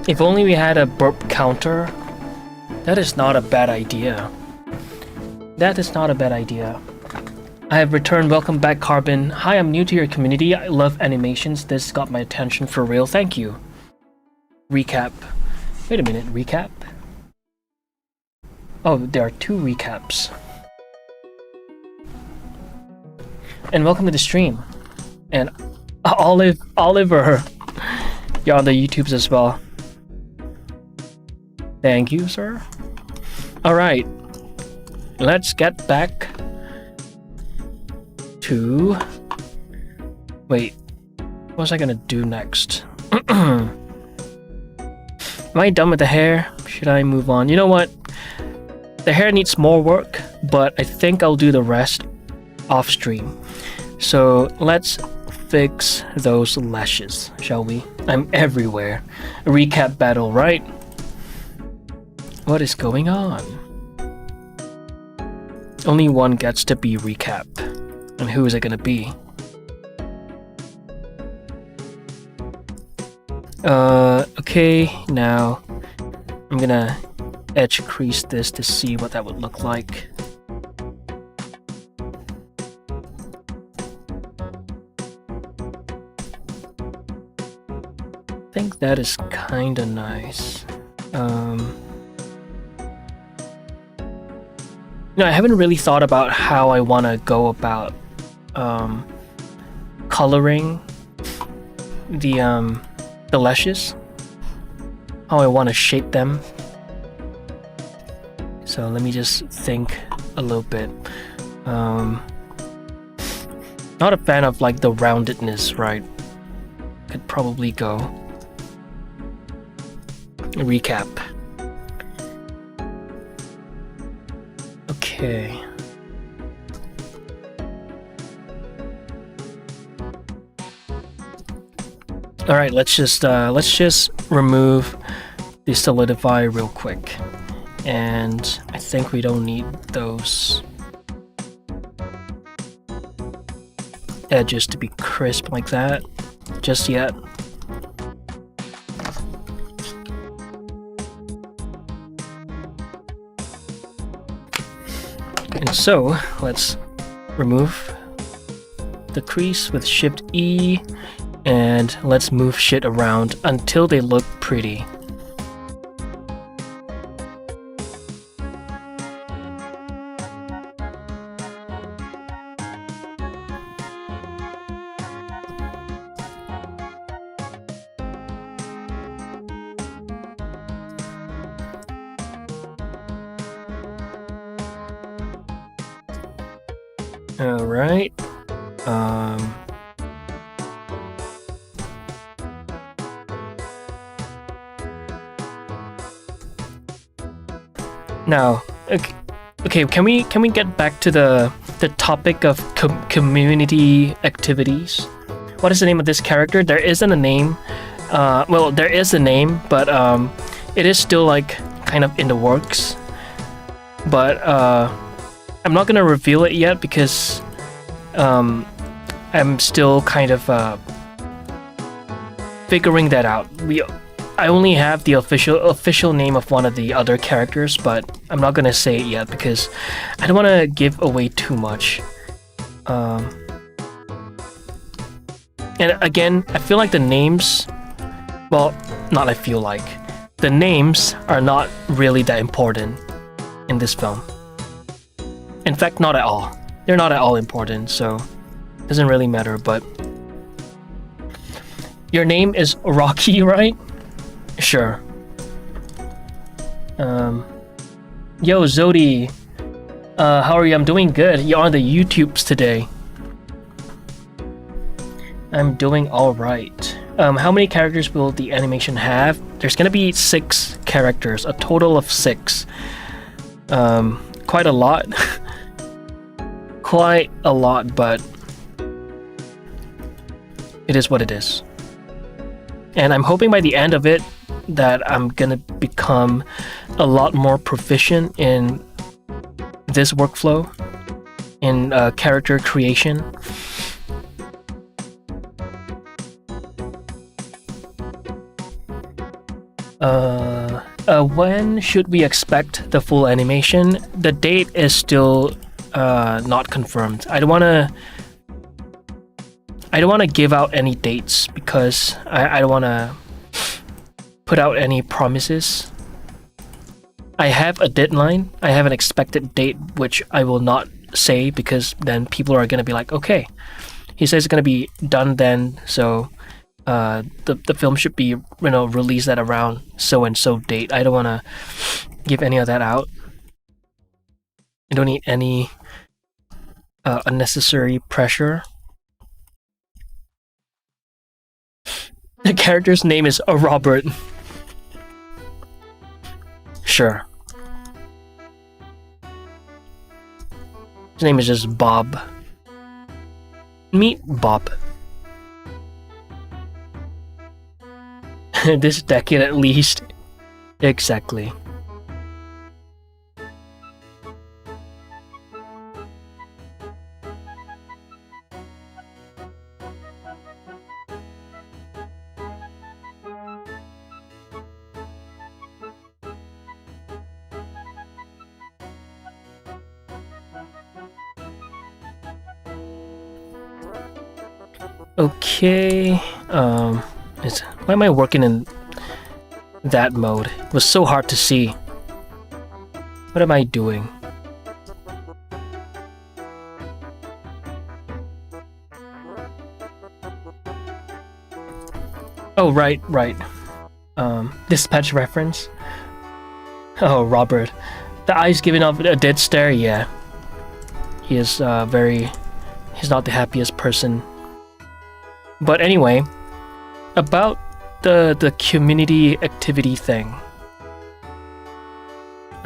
If only we had a burp counter. That is not a bad idea. That is not a bad idea. I have returned. Welcome back, Carbon. Hi, I'm new to your community. I love animations. This got my attention for real. Thank you. Recap. Wait a minute, recap? Oh, there are 2 recaps. And welcome to the stream. And Oliver, you're on the YouTubes as well. Thank you, sir. Alright. Let's get back to... Wait. What was I gonna do next? Am I done with the hair? Should I move on? You know what? The hair needs more work, but I think I'll do the rest off stream. So let's fix those lashes, shall we? I'm everywhere. A recap battle, right? What is going on? Only one gets to be recap. And who is it gonna be? Okay, now I'm gonna edge crease this to see what that would look like. I think that is kinda nice. I haven't really thought about how I want to go about coloring the lashes, how I want to shape them. So let me just think a little bit. Not a fan of like the roundedness, right? Could probably go. Recap. Okay. All right, let's just remove the solidify real quick, and I think we don't need those edges to be crisp like that just yet. And so let's remove the crease with Shift E, and let's move shit around until they look pretty. All right. Now, okay, can we get back to the topic of community activities? What is the name of this character? There isn't a name. Well, there is a name, but it is still like kind of in the works. But I'm not gonna reveal it yet because I'm still kind of figuring that out. I only have the official name of one of the other characters, but I'm not gonna say it yet because I don't want to give away too much. And again, I feel like the names, well, not I feel like, the names are not really that important in this film. In fact, not at all. They're not at all important, so it doesn't really matter, but your name is Rocky, right? Sure. Yo, Zodi. How are you? I'm doing good. You're on the YouTubes today. I'm doing alright. How many characters will the animation have? There's gonna be 6 characters, a total of 6. Quite a lot. Quite a lot, but it is what it is. And I'm hoping by the end of it that I'm gonna become a lot more proficient in this workflow, in character creation. When should we expect the full animation? The date is still not confirmed. I don't wanna give out any dates because I don't wanna put out any promises. I have a deadline. I have an expected date, which I will not say because then people are gonna be like, okay, he says it's gonna be done then, so the film should be released at around so and so date. I don't wanna give any of that out. I don't need any unnecessary pressure. The character's name is Robert. Sure. His name is just Bob. Meet Bob. This decade at least. Exactly. Okay, why am I working in that mode? It was so hard to see. What am I doing? Oh, right. Dispatch reference. Oh, Robert. The eyes giving off a dead stare, yeah. He is he's not the happiest person. But anyway, about the community activity thing.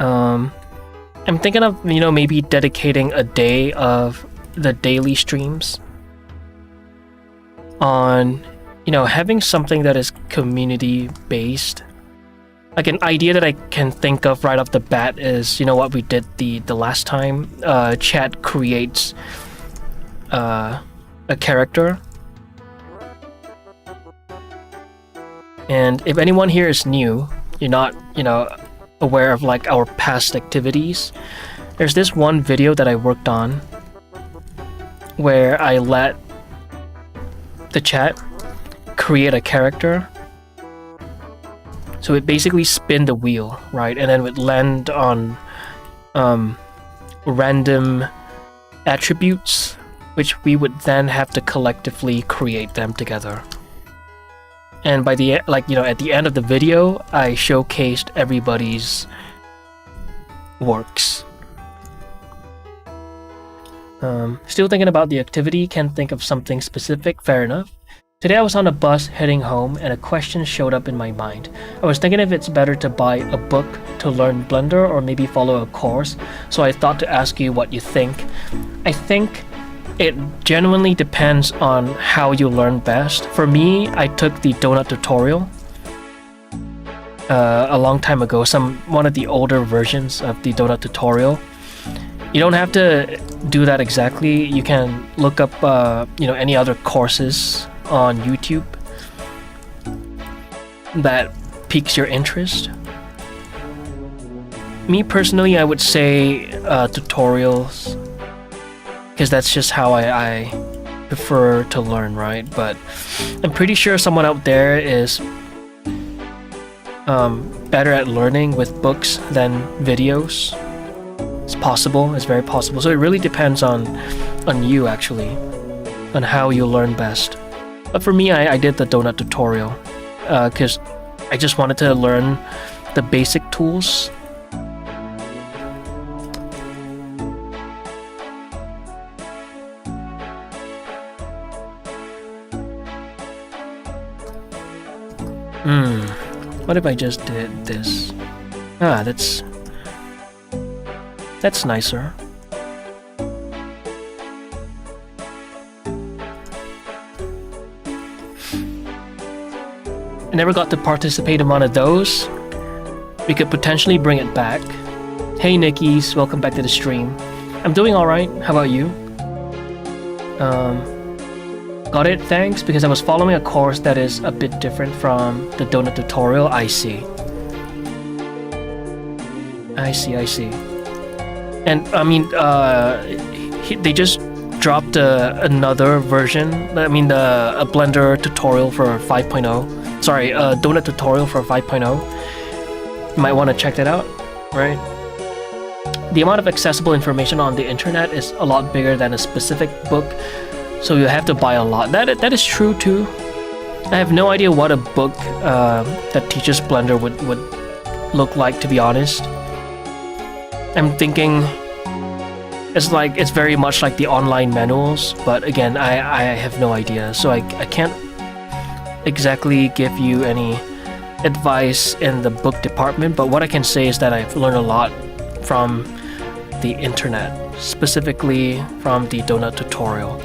I'm thinking of, maybe dedicating a day of the daily streams on, having something that is community based. Like an idea that I can think of right off the bat is, what we did the last time. Chat creates a character. And if anyone here is new, you're not, aware of like our past activities, there's this one video that I worked on where I let the chat create a character. So it basically spin the wheel, right? And then would land on random attributes, which we would then have to collectively create them together. And by the at the end of the video, I showcased everybody's works. Still thinking about the activity, can't think of something specific, fair enough. Today I was on a bus heading home and a question showed up in my mind. I was thinking if it's better to buy a book to learn Blender or maybe follow a course, so I thought to ask you what you think. I think it genuinely depends on how you learn best. For me, I took the donut tutorial a long time ago, one of the older versions of the donut tutorial. You don't have to do that exactly. You can look up any other courses on YouTube that piques your interest. Me personally, I would say tutorials, because that's just how I prefer to learn, right? But I'm pretty sure someone out there is better at learning with books than videos. It's possible, it's very possible. So it really depends on you, actually, on how you learn best. But for me, I did the donut tutorial because I just wanted to learn the basic tools. What if I just did this? Ah, that's nicer. I never got to participate in one of those. We could potentially bring it back. Hey Nickies, welcome back to the stream. I'm doing alright, how about you? Got it, thanks, because I was following a course that is a bit different from the donut tutorial. I see. I see, I see. And I mean, they just dropped another version. I mean, a Blender tutorial for 5.0. Sorry, a donut tutorial for 5.0. You might want to check that out, right? The amount of accessible information on the internet is a lot bigger than a specific book, so you have to buy a lot. That is true too. I have no idea what a book that teaches Blender would look like, to be honest. I'm thinking it's very much like the online manuals, but again, I have no idea, so I can't exactly give you any advice in the book department, but what I can say is that I've learned a lot from the internet, specifically from the donut tutorial.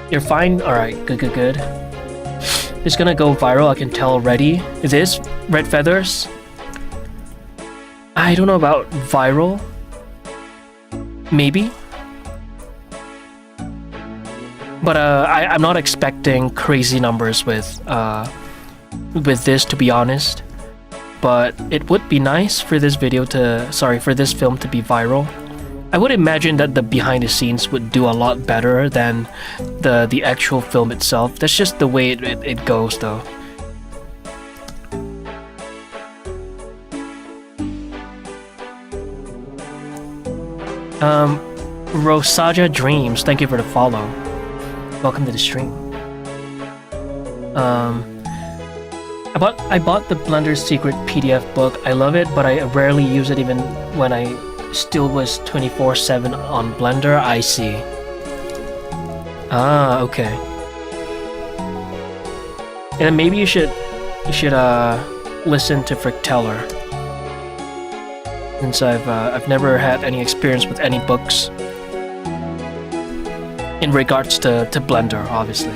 You're fine? Alright, good. It's gonna go viral, I can tell already. It is red feathers. I don't know about viral. Maybe. But I'm not expecting crazy numbers with this, to be honest. But it would be nice for this film to be viral. I would imagine that the behind the scenes would do a lot better than the actual film itself. That's just the way it goes, though. Rosaja Dreams, thank you for the follow. Welcome to the stream. I bought the Blender Secret PDF book. I love it, but I rarely use it even when I still was 24/7 on Blender. I see. Ah, okay. And then maybe you should listen to Fricteller, since I've never had any experience with any books in regards to Blender, obviously.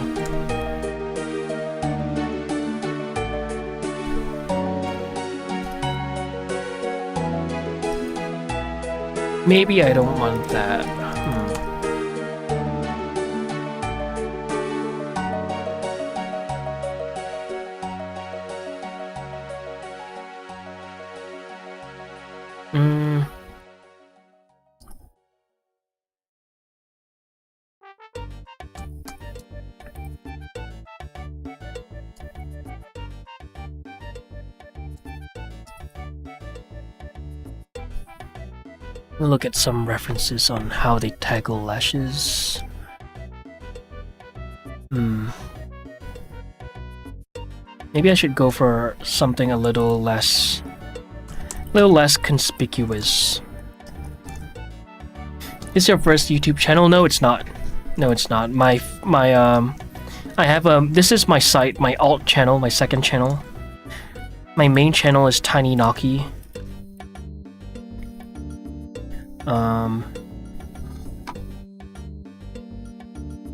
Maybe I don't want that. We'll look at some references on how they tackle lashes. Maybe I should go for something a little less conspicuous. Is your first YouTube channel? No, it's not. No, it's not. I have this is my site, my alt channel, my second channel. My main channel is Tiny Noki.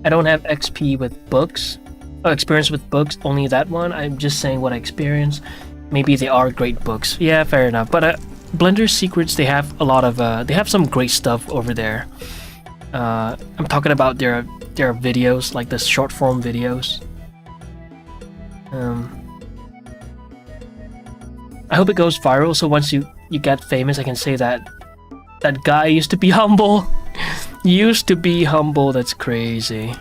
I don't have XP with books, experience with books, only that one. I'm just saying what I experienced. Maybe they are great books. Yeah, fair enough. But Blender Secrets, they have a lot of, they have some great stuff over there. I'm talking about their videos, like the short form videos. I hope it goes viral, so once you get famous, I can say that that guy used to be humble. Used to be humble, that's crazy.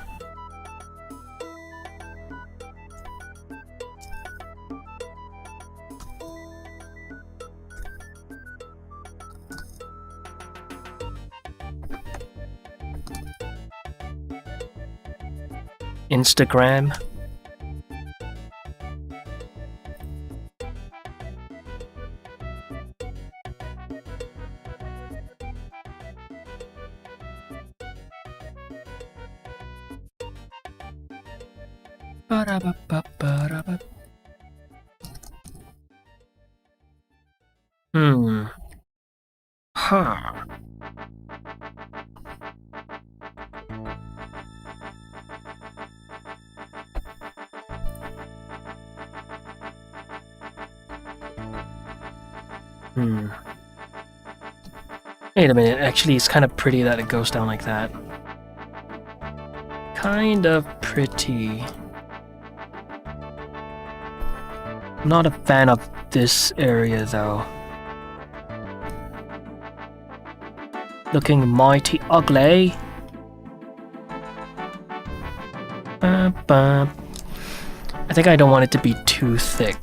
Instagram. Huh. Wait a minute, actually it's kind of pretty that it goes down like that. Kind of pretty. I'm not a fan of this area though. Looking mighty ugly. I think I don't want it to be too thick.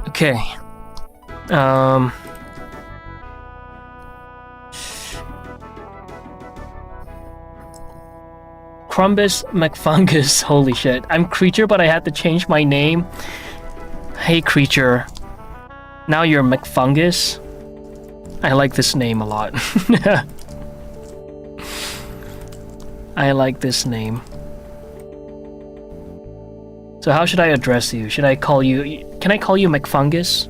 Okay. Crumbus McFungus. Holy shit. I'm Creature, but I had to change my name. Hey, Creature. Now you're McFungus. I like this name a lot. I like this name. So how should I address you? Should I call you... Can I call you McFungus?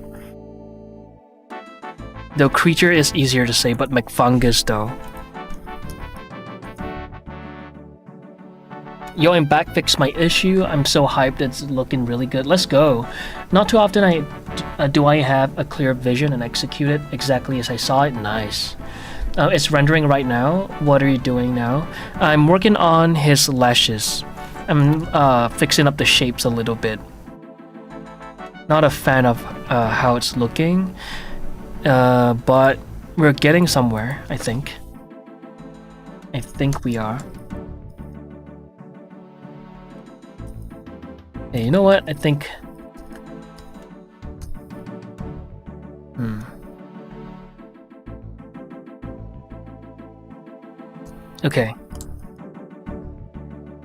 Though Creature is easier to say, but McFungus though. Yo, I'm back, fixed my issue. I'm so hyped, it's looking really good. Let's go. Not too often do I have a clear vision and execute it exactly as I saw it. Nice. It's rendering right now. What are you doing now? I'm working on his lashes. I'm fixing up the shapes a little bit. Not a fan of how it's looking, but we're getting somewhere, I think. I think we are. Hey, you know what? I think... Okay.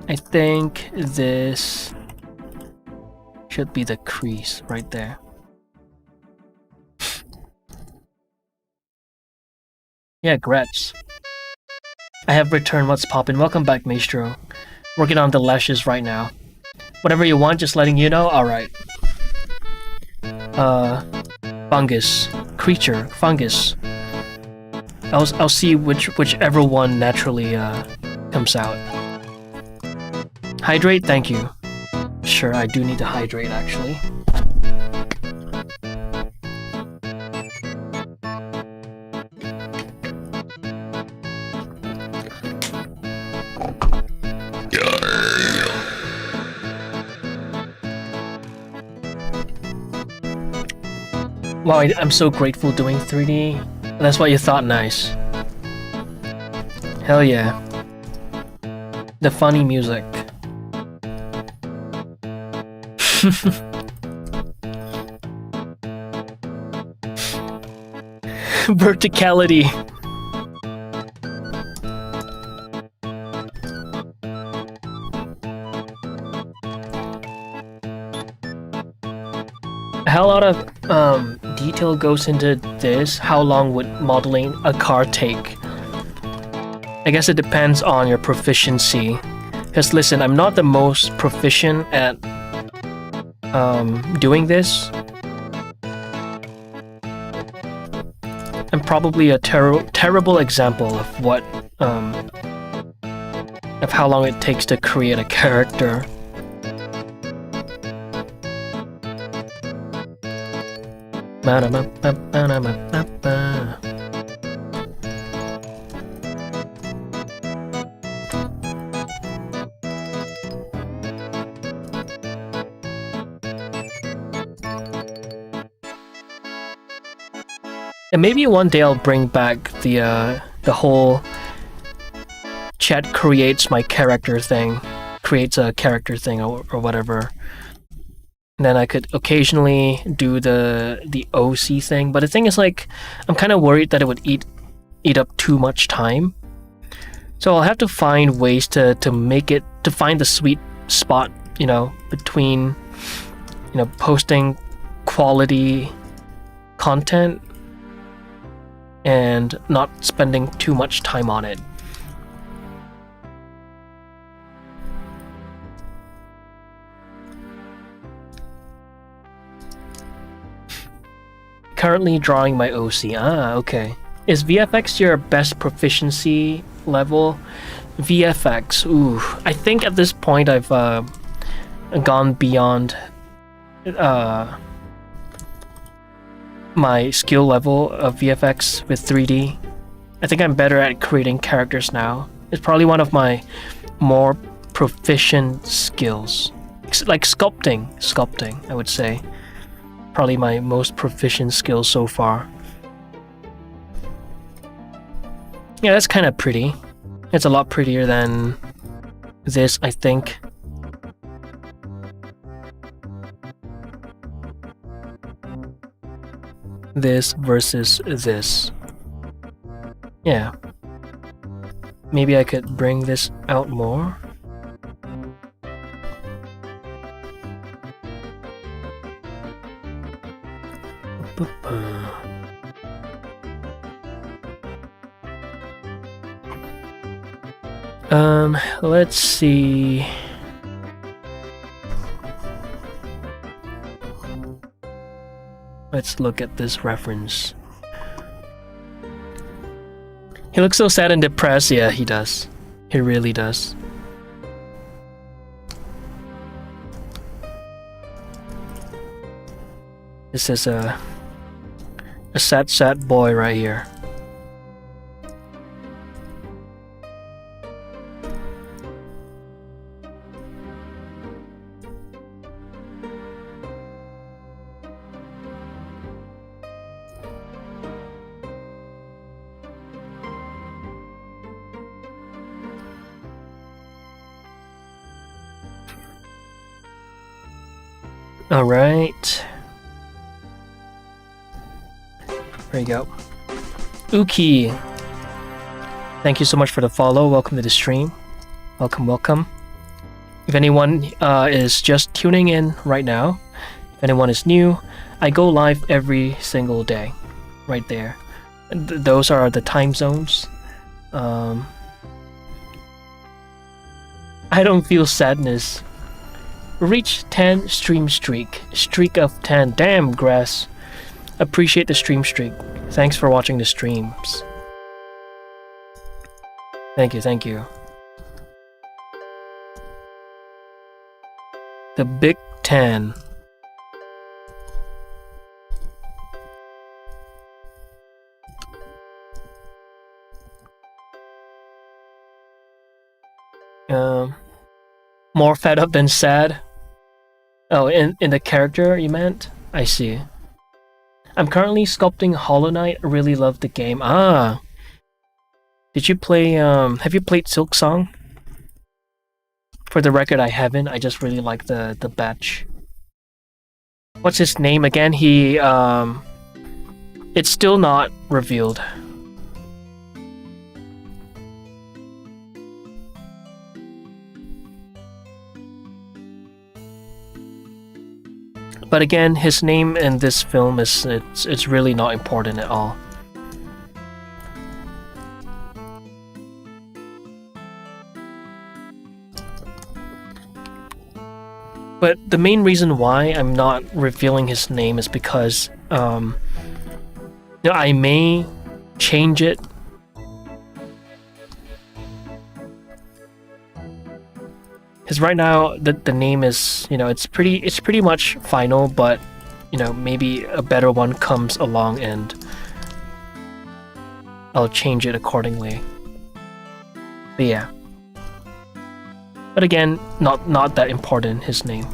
I think this should be the crease right there. Yeah, Gretz. I have returned. What's poppin'? Welcome back, Maestro. Working on the lashes right now. Whatever you want, just letting you know. Alright. Fungus. Creature. Fungus. I'll see whichever one naturally comes out. Hydrate, thank you. Sure, I do need to hydrate actually. Wow, I'm so grateful doing 3D. That's what you thought, nice. Hell yeah. The funny music. Verticality. A hell lot of detail goes into this. How long would modeling a car take? I guess it depends on your proficiency. Because listen, I'm not the most proficient at doing this. I'm probably a terrible example of what of how long it takes to create a character. And maybe one day I'll bring back the whole chat creates my character thing, creates a character thing or whatever. And then I could occasionally do the OC thing, but the thing is, like, I'm kind of worried that it would eat up too much time. So I'll have to find ways to make it, to find the sweet spot, you know, between, you know, posting quality content and not spending too much time on it. Currently drawing my OC. Ah, okay. Is VFX your best proficiency level. VFX. Ooh, I think at this point I've gone beyond my skill level of VFX with 3D. I think I'm better at creating characters now. It's probably one of my more proficient skills. Like sculpting, I would say. Probably my most proficient skill so far. Yeah, that's kind of pretty. It's a lot prettier than this, I think. This versus this. Yeah. Maybe I could bring this out more. Let's see. Let's look at this reference. He looks so sad and depressed. Yeah, he does. He really does. This is a sad boy right here. All right. There you go. Uki. Thank you so much for the follow. Welcome to the stream. Welcome. If anyone is just tuning in right now, if anyone is new, I go live every single day. Right there. Those are the time zones. I don't feel sadness. Reach 10 stream streak. Streak of 10. Damn, Grass. Appreciate the stream streak. Thanks for watching the streams. Thank you. The Big 10. More fed up than sad. Oh, in the character you meant? I see. I'm currently sculpting Hollow Knight. I really love the game. Ah. Did you play, have you played Silksong? For the record, I haven't. I just really like the batch. What's his name again? He, it's still not revealed. But again, his name in this film is it's really not important at all. But the main reason why I'm not revealing his name is because I may change it. Because right now the name is, it's pretty much final, but maybe a better one comes along and I'll change it accordingly. But yeah. But again, not that important, his name.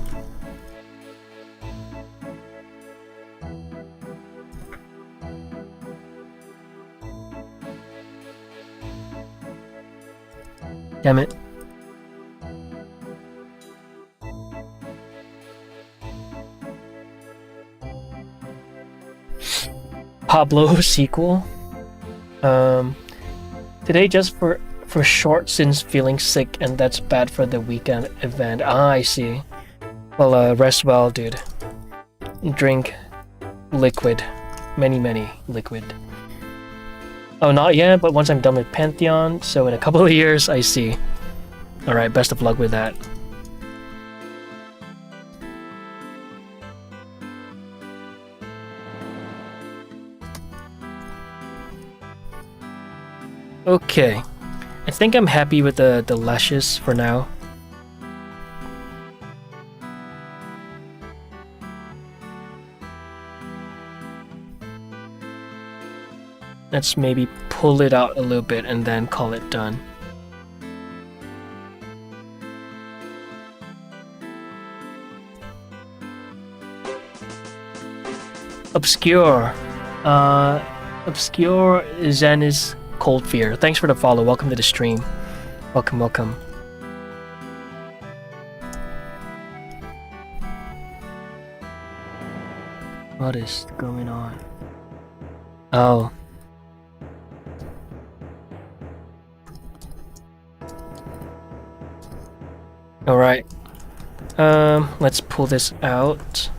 Damn it. Pablo sequel. Today just for short since feeling sick, and that's bad for the weekend event. Ah, I see. Well, rest well, dude. Drink liquid. Many liquid. Oh, not yet, but once I'm done with Pantheon, so in a couple of years, I see. Alright, best of luck with that. Okay. I think I'm happy with the lashes for now. Let's maybe pull it out a little bit and then call it done. Obscure. Obscure Zenis Cold Fear. Thanks for the follow. Welcome to the stream. Welcome, welcome. What is going on? Oh. Alright. Let's pull this out.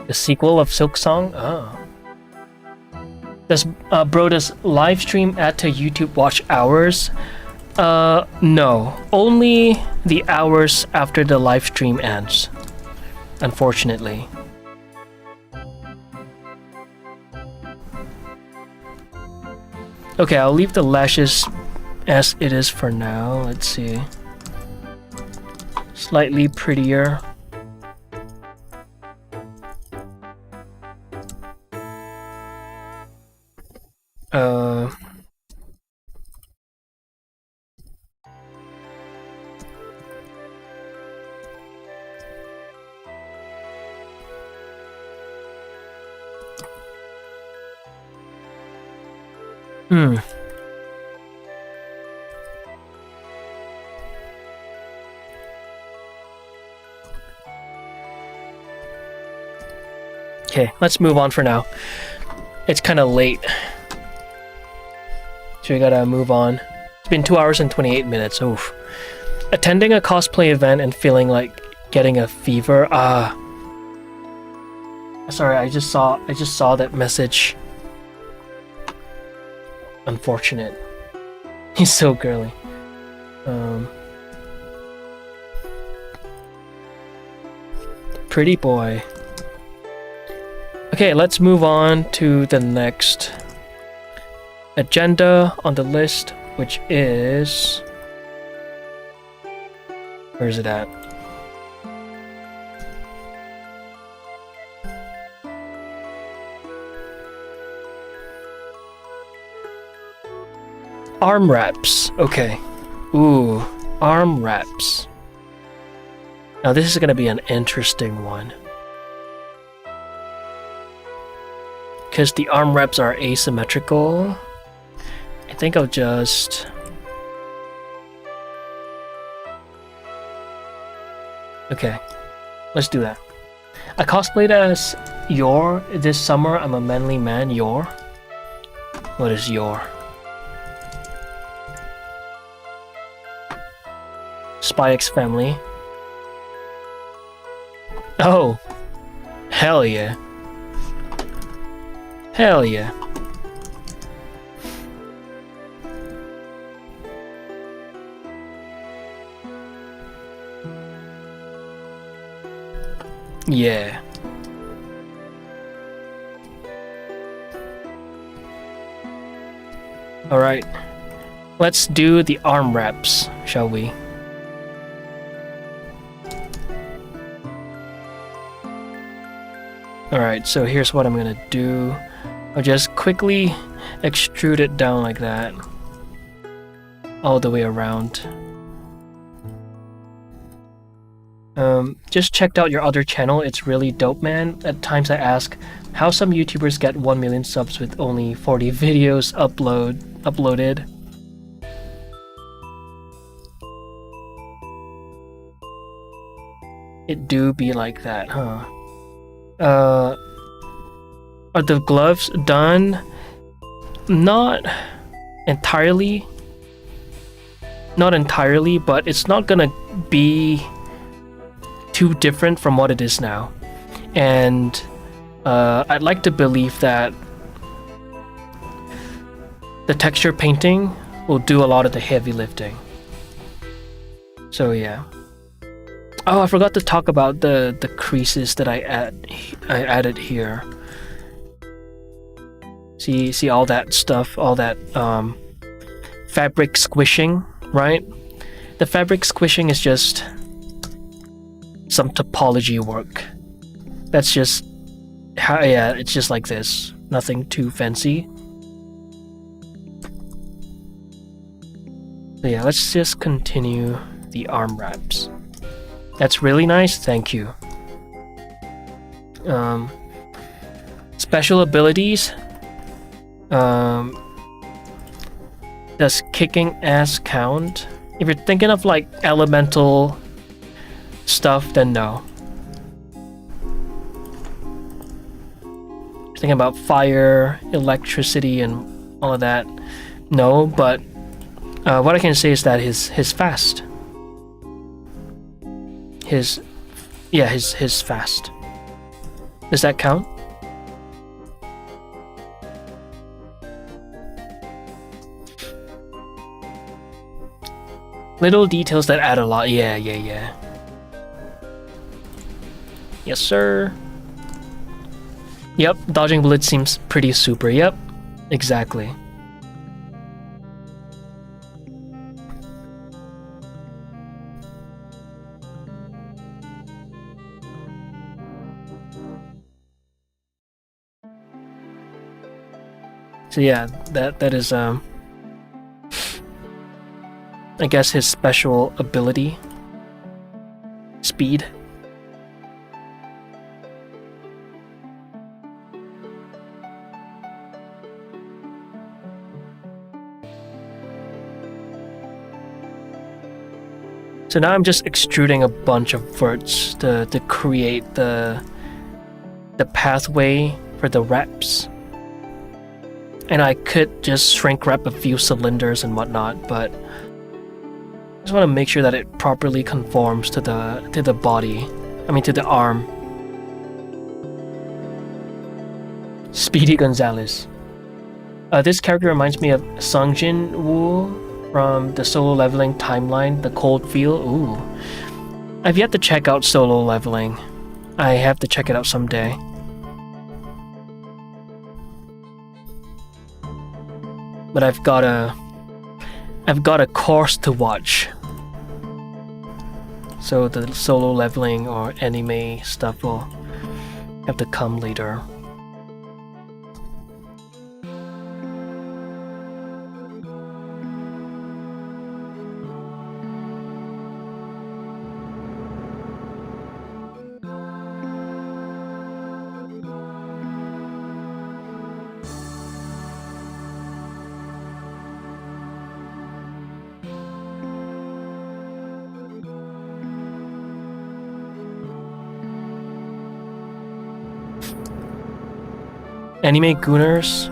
The sequel of Silk Song? Oh. Does live stream add to YouTube watch hours? No. Only the hours after the live stream ends. Unfortunately. Okay, I'll leave the lashes as it is for now. Let's see. Slightly prettier. Okay, let's move on for now. It's kind of late. So we gotta move on. It's been 2 hours and 28 minutes. Oof. Attending a cosplay event and feeling like getting a fever. Sorry, I just saw that message. Unfortunate. He's so girly. Pretty boy. Okay, let's move on to the next agenda on the list, which is... Where is it at? Arm wraps. Okay. Ooh, arm wraps. Now this is gonna be an interesting one. Because the arm wraps are asymmetrical. I think I'll just... Okay, let's do that. I cosplayed as Yor this summer. I'm a manly man. Yor? What is Yor? Spy X Family. Oh! Hell yeah. Hell yeah. Yeah. Alright. Let's do the arm wraps, shall we? Alright, so here's what I'm gonna do. I'll just quickly extrude it down like that. All the way around. Just checked out your other channel, it's really dope, man. At times I ask how some YouTubers get 1 million subs with only 40 videos uploaded. It do be like that, huh? Are the gloves done? Not entirely, but it's not gonna be too different from what it is now. And I'd like to believe that the texture painting will do a lot of the heavy lifting. So yeah. Oh, I forgot to talk about the creases that I added here. See all that stuff, all that fabric squishing, right? The fabric squishing is just some topology work. That's just how, yeah, it's just like this. Nothing too fancy. So yeah, let's just continue the arm wraps. That's really nice, thank you. Special abilities. Does kicking ass count? If you're thinking of like elemental stuff, then no. Thinking about fire, electricity, and all of that, no. But what I can say is that his fast, his fast. Does that count? Little details that add a lot. Yeah. Yes, sir. Yep, dodging bullets seems pretty super. Yep, exactly. So yeah, that is I guess his special ability. Speed. So now I'm just extruding a bunch of verts to create the pathway for the wraps. And I could just shrink wrap a few cylinders and whatnot, but I just want to make sure that it properly conforms to the body. I mean to the arm. Speedy Gonzalez. This character reminds me of Sungjin Woo from the Solo Leveling timeline, the Cold Feel. Ooh. I've yet to check out Solo Leveling. I have to check it out someday. But I've got a course to watch. So the Solo Leveling or anime stuff will have to come later. Anime Gooners?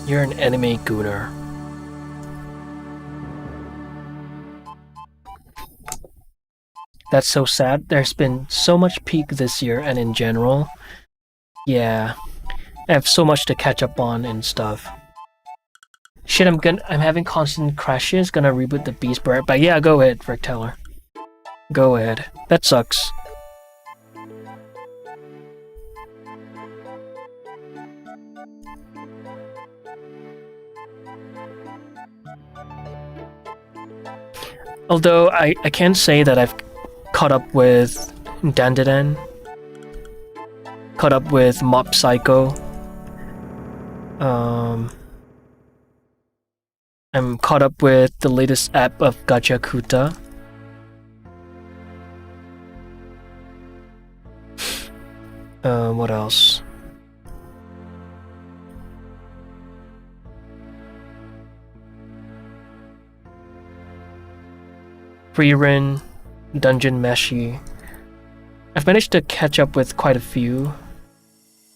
You're an anime gooner. That's so sad. There's been so much peak this year and in general. Yeah. I have so much to catch up on and stuff. Shit, I'm having constant crashes. Gonna reboot the Beast Bird. But yeah, go ahead, Rick Teller. Go ahead. That sucks. Although I can't say that I've caught up with Dandadan, caught up with Mob Psycho. I'm caught up with the latest app of Gacha Kuta. What else? Frieren, Dungeon Meshi. I've managed to catch up with quite a few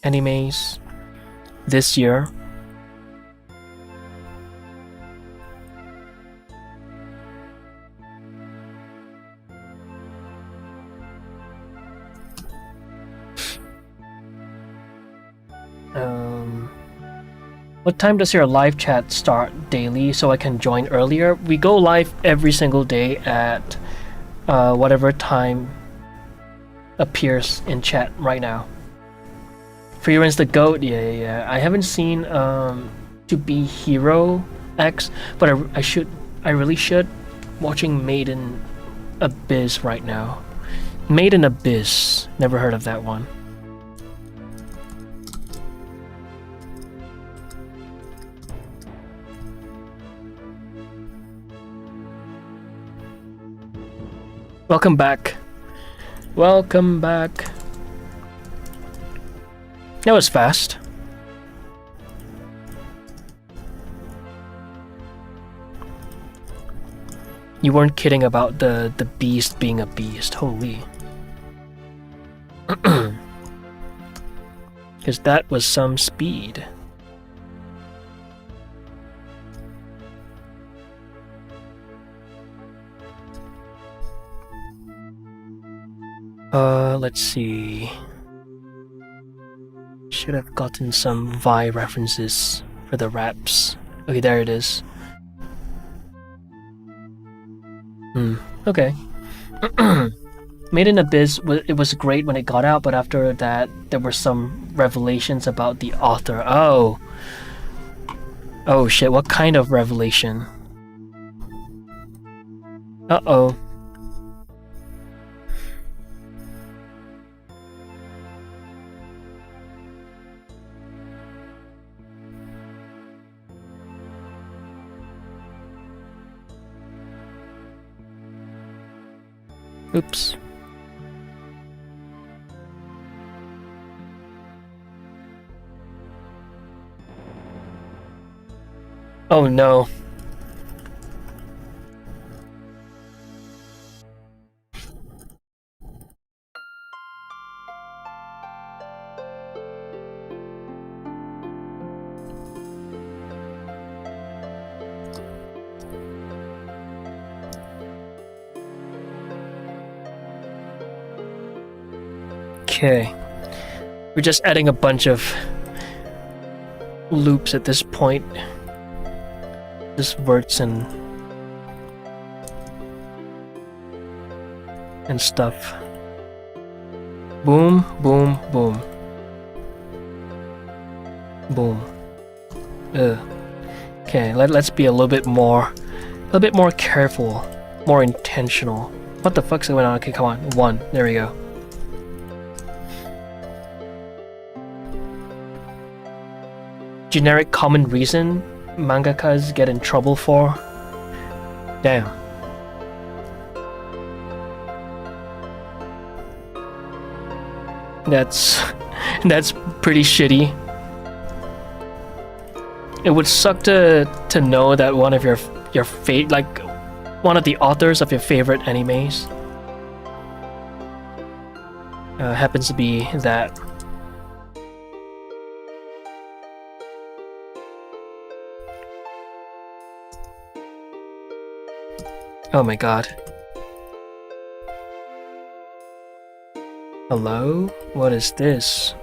animes this year. What time does your live chat start daily so I can join earlier? We go live every single day at whatever time appears in chat right now. Freeruns the GOAT, yeah. I haven't seen To Be Hero X, but I really should. Watching Made in Abyss right now. Made in Abyss, never heard of that one. Welcome back. Welcome back. That was fast. You weren't kidding about the beast being a beast. Holy. Because that was some speed. Let's see. Should have gotten some Vi references for the raps. Okay, there it is. Okay. Made in Abyss, it was great when it got out, but after that, there were some revelations about the author. Oh. Oh shit, what kind of revelation? Uh-oh. Oops. Oh no. Okay. We're just adding a bunch of loops at this point. Just verts and stuff. Boom, boom, boom. Boom. Okay, let's be a little bit more careful, more intentional. What the fuck's going on? Okay, come on. 1. There we go. Generic common reason mangakas get in trouble for? Damn. That's pretty shitty. It would suck to know that one of your one of the authors of your favorite animes happens to be that. Oh my god. Hello? What is this?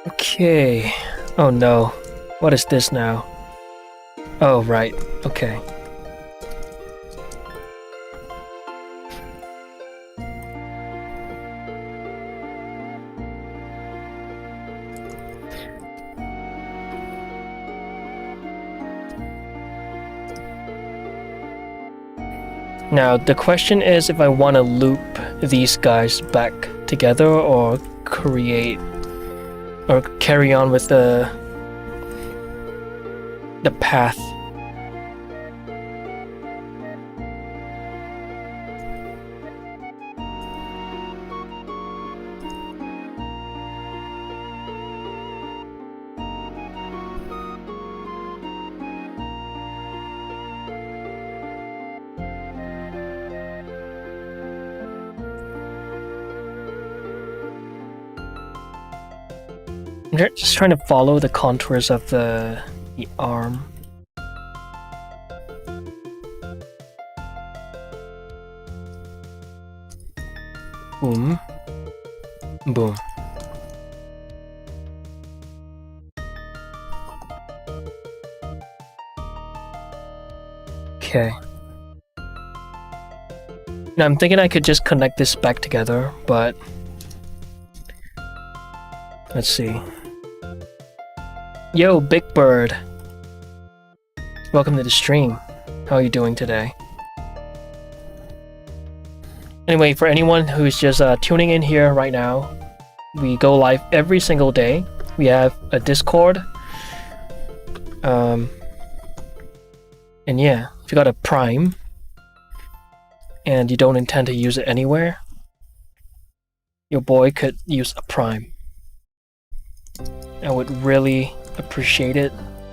Okay. Oh no. What is this now? Oh, right. Okay. Now, the question is if I want to loop these guys back together or create or carry on with the path. I'm just trying to follow the contours of the arm. Boom. Boom. Okay. Now I'm thinking I could just connect this back together, but let's see. Yo, Big Bird. Welcome to the stream. How are you doing today? Anyway, for anyone who's just tuning in here right now, we go live every single day. We have a Discord. And yeah, if you got a Prime and you don't intend to use it anywhere, your boy could use a Prime. I would really appreciate it.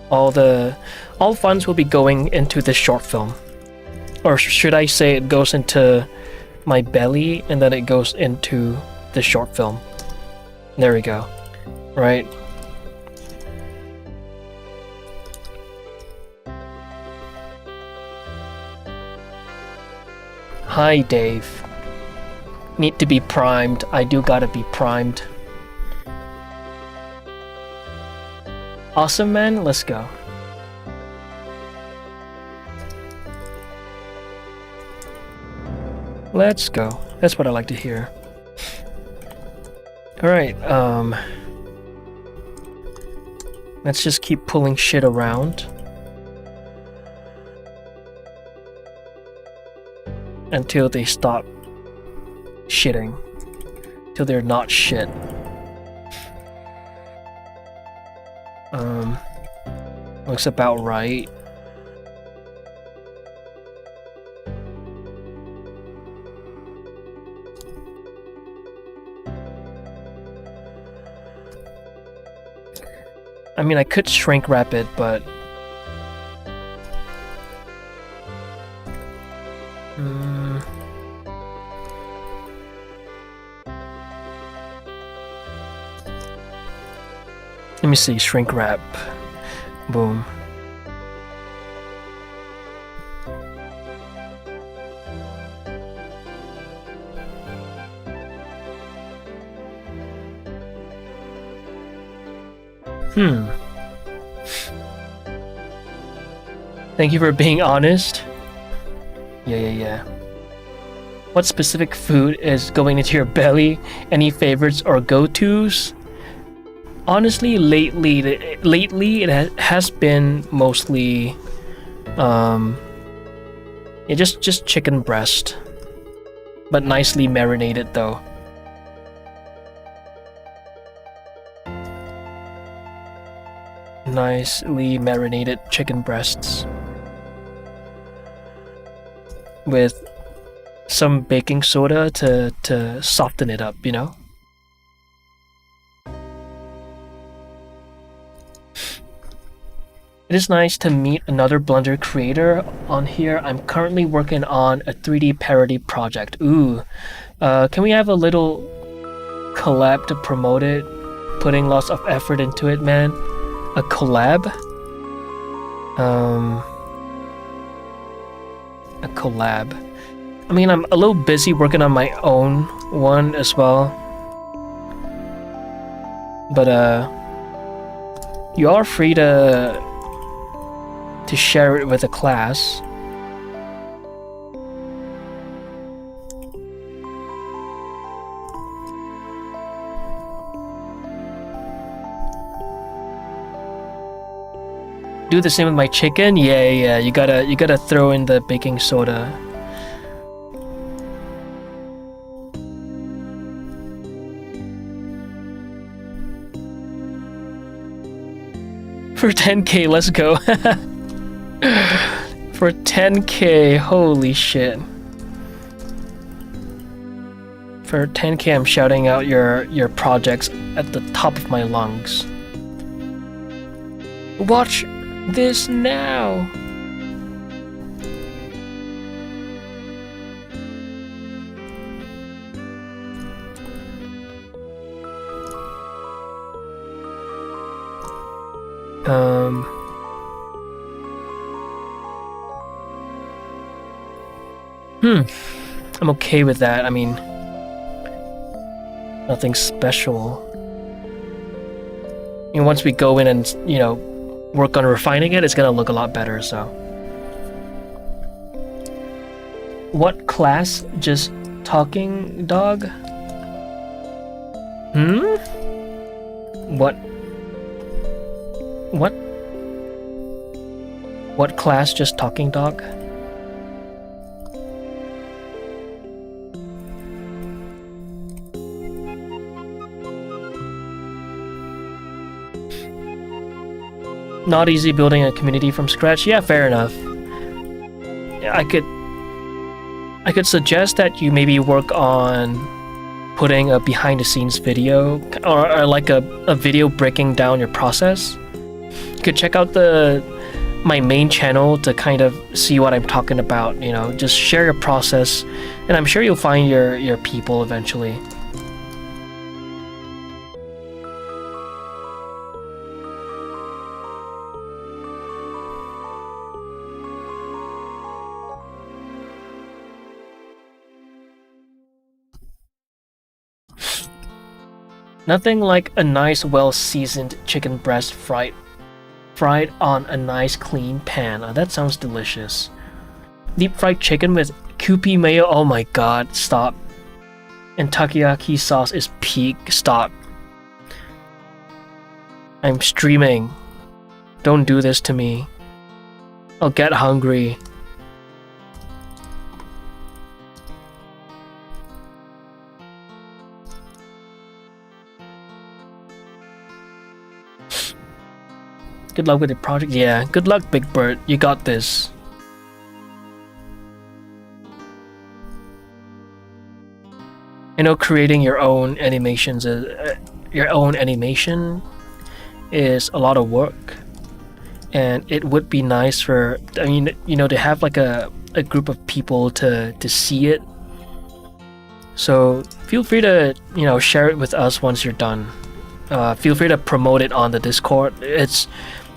All funds will be going into this short film. Or should I say it goes into my belly and then it goes into the short film. There we go. Right. Hi, Dave. Need to be primed. I do gotta be primed. Awesome, man. Let's go. Let's go. That's what I like to hear. Alright, let's just keep pulling shit around. Until they stop shitting. Till they're not shit. Looks about right. I mean, I could shrink wrap it, but let me see, shrink wrap. Boom. Thank you for being honest. Yeah. What specific food is going into your belly? Any favorites or go-tos? Honestly, lately it has been mostly just chicken breast, but nicely marinated though. Nicely marinated chicken breasts with some baking soda to soften it up, you know? It is nice to meet another Blender creator on here. I'm currently working on a 3D parody project. Ooh. Can we have a little collab to promote it? Putting lots of effort into it, man. A collab? A collab. I mean, I'm a little busy working on my own one as well. But, you are free to share it with a class. Do the same with my chicken? Yeah, you gotta throw in the baking soda. For 10k, let's go. For 10k, holy shit. For 10k, I'm shouting out your projects at the top of my lungs. Watch this now. Um, I'm okay with that. I mean, nothing special. And once we go in and, you know, work on refining it, it's gonna look a lot better, so. What class? Just talking dog? What? What? What class? Just talking dog? Not easy building a community from scratch. Yeah, fair enough. I could suggest that you maybe work on putting a behind the scenes video or like a video breaking down your process. You could check out my main channel to kind of see what I'm talking about, you know, just share your process and I'm sure you'll find your people eventually. Nothing like a nice well-seasoned chicken breast fried on a nice clean pan. Oh, that sounds delicious. Deep fried chicken with Kewpie mayo. Oh my god, stop. And takoyaki sauce is peak. Stop. I'm streaming. Don't do this to me. I'll get hungry. Good luck with the project. Yeah, good luck, Big Bird. You got this. I know creating your own animations, your own animation, is a lot of work, and it would be nice for, I mean, you know, to have like a group of people to see it. So feel free to, you know, share it with us once you're done. Feel free to promote it on the Discord.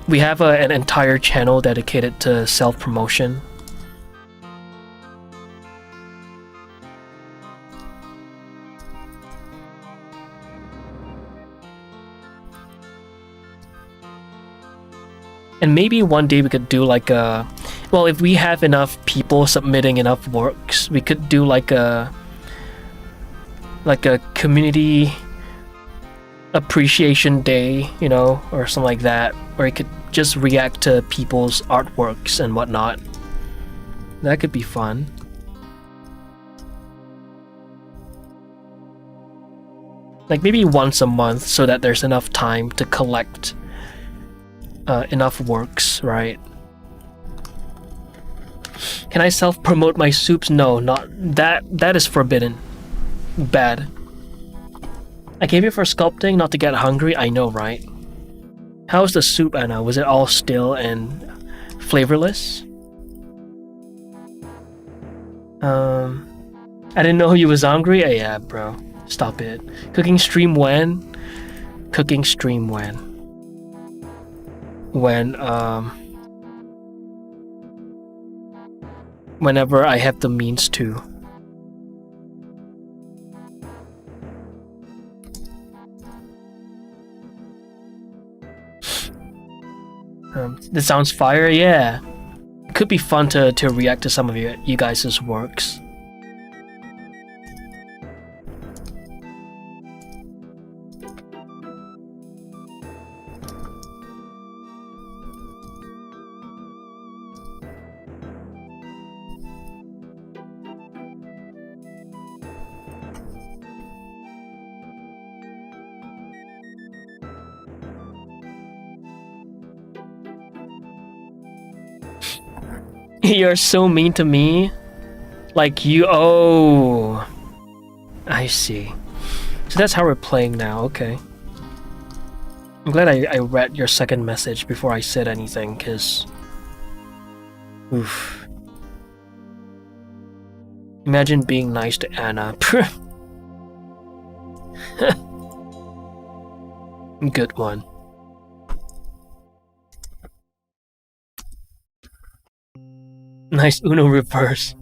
We have an entire channel dedicated to self-promotion. And maybe one day we could do like a... Well, if we have enough people submitting enough works, we could do like a community appreciation day, you know, or something like that, where you could just react to people's artworks and whatnot. That could be fun. Like maybe once a month so that there's enough time to collect enough works, right? Can I self-promote my soups? No, not that. That is forbidden. Bad. I came here for sculpting, not to get hungry. I know, right? How's the soup, Anna? Was it all still and flavorless? I didn't know you was hungry. Yeah, bro. Stop it. Cooking stream when? Cooking stream when? Whenever I have the means to. This sounds fire, yeah. It could be fun to react to some of you guys' works. You're so mean to me. Like you. Oh, I see. So that's how we're playing now. Okay. I'm glad I read your second message before I said anything, cause. Oof. Imagine being nice to Anna. Good one. nice Uno reverse.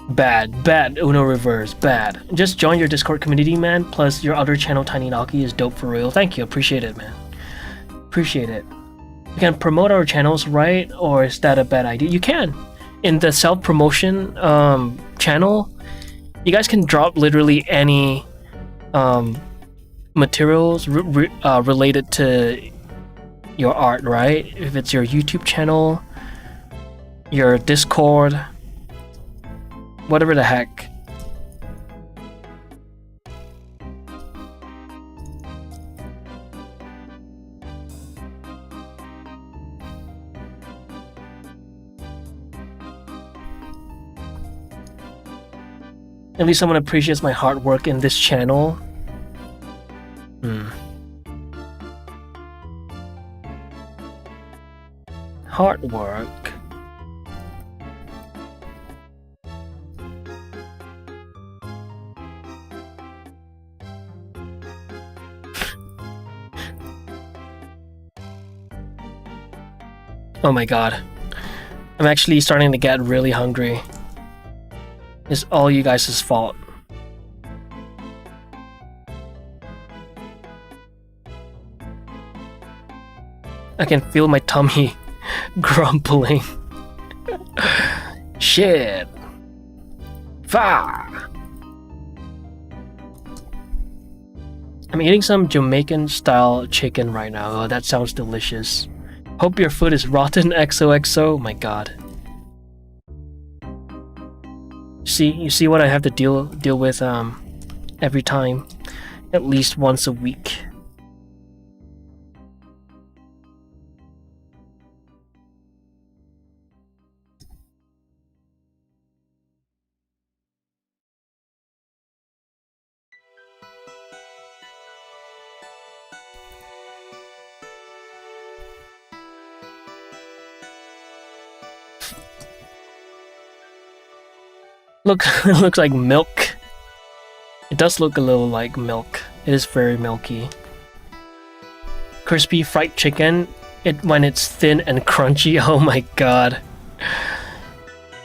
Bad Uno reverse, bad. Just join your Discord community, man. Plus your other channel, Tiny Naki, is dope for real. Thank you, appreciate it, man. Appreciate it. You can promote our channels, right? Or is that a bad idea? You can. In the self-promotion channel, you guys can drop literally any materials related to your art, right? If it's your YouTube channel, your Discord, whatever the heck. At least someone appreciates my hard work in this channel. Hard work. Oh my god. I'm actually starting to get really hungry. It's all you guys' fault. I can feel my tummy grumbling. Shit. Fah! I'm eating some Jamaican style chicken right now. Oh, that sounds delicious. Hope your food is rotten, XOXO. My god. You see what I have to deal with every time, at least once a week. It looks like milk. It does look a little like milk. It is very milky. Crispy fried chicken. When it's thin and crunchy. Oh my god.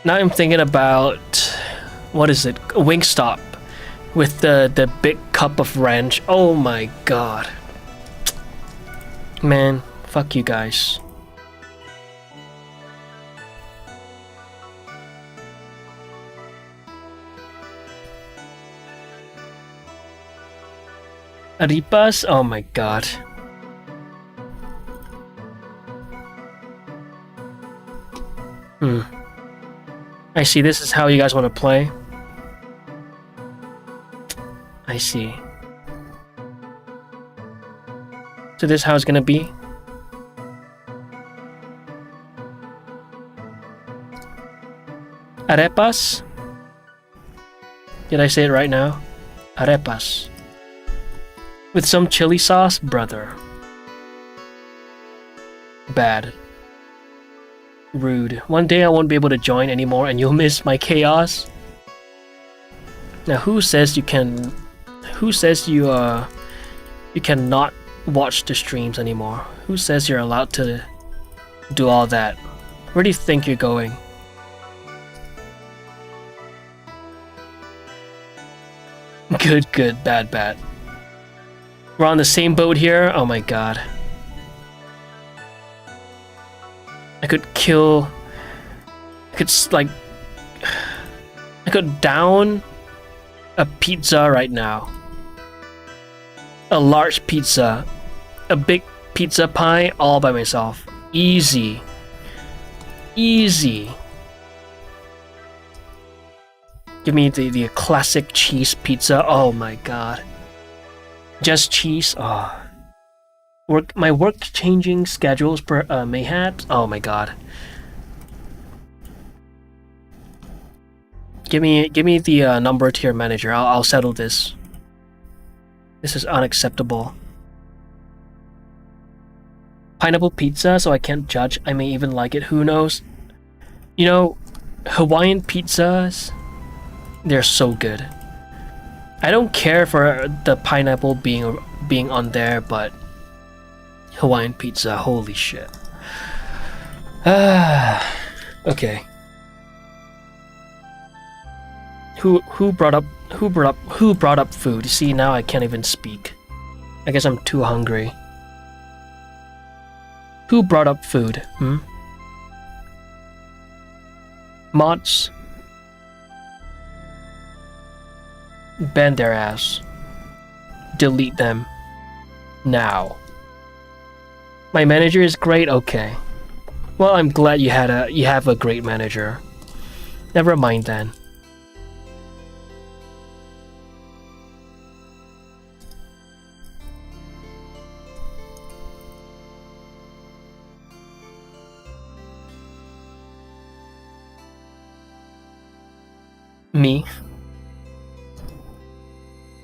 Now I'm thinking about, what is it? Wingstop with the big cup of ranch. Oh my god. Man, fuck you guys. Arepas? Oh my god. I see, this is how you guys want to play. I see. So this is how it's gonna be? Arepas? Did I say it right now? Arepas. With some chili sauce, brother. Bad. Rude. One day I won't be able to join anymore and you'll miss my chaos. Now who says you can... Who says you cannot watch the streams anymore? Who says you're allowed to do all that? Where do you think you're going? Good, good, bad, bad. We're on the same boat here. Oh my god. I could kill... I could down a pizza right now. A large pizza. A big pizza pie all by myself. Easy. Easy. Give me the classic cheese pizza. Oh my god. Just cheese. Oh. My work changing schedules per mayhat. Oh my god. Give me the number to your manager. I'll settle this. This is unacceptable. Pineapple pizza, so I can't judge. I may even like it. Who knows? You know, Hawaiian pizzas, they're so good. I don't care for the pineapple being on there, but Hawaiian pizza, holy shit. Okay. Who brought up food? See, now I can't even speak. I guess I'm too hungry. Who brought up food? Mods. Ban their ass. Delete them. Now. My manager is great? Okay. Well, I'm glad you have a great manager. Never mind then. Me?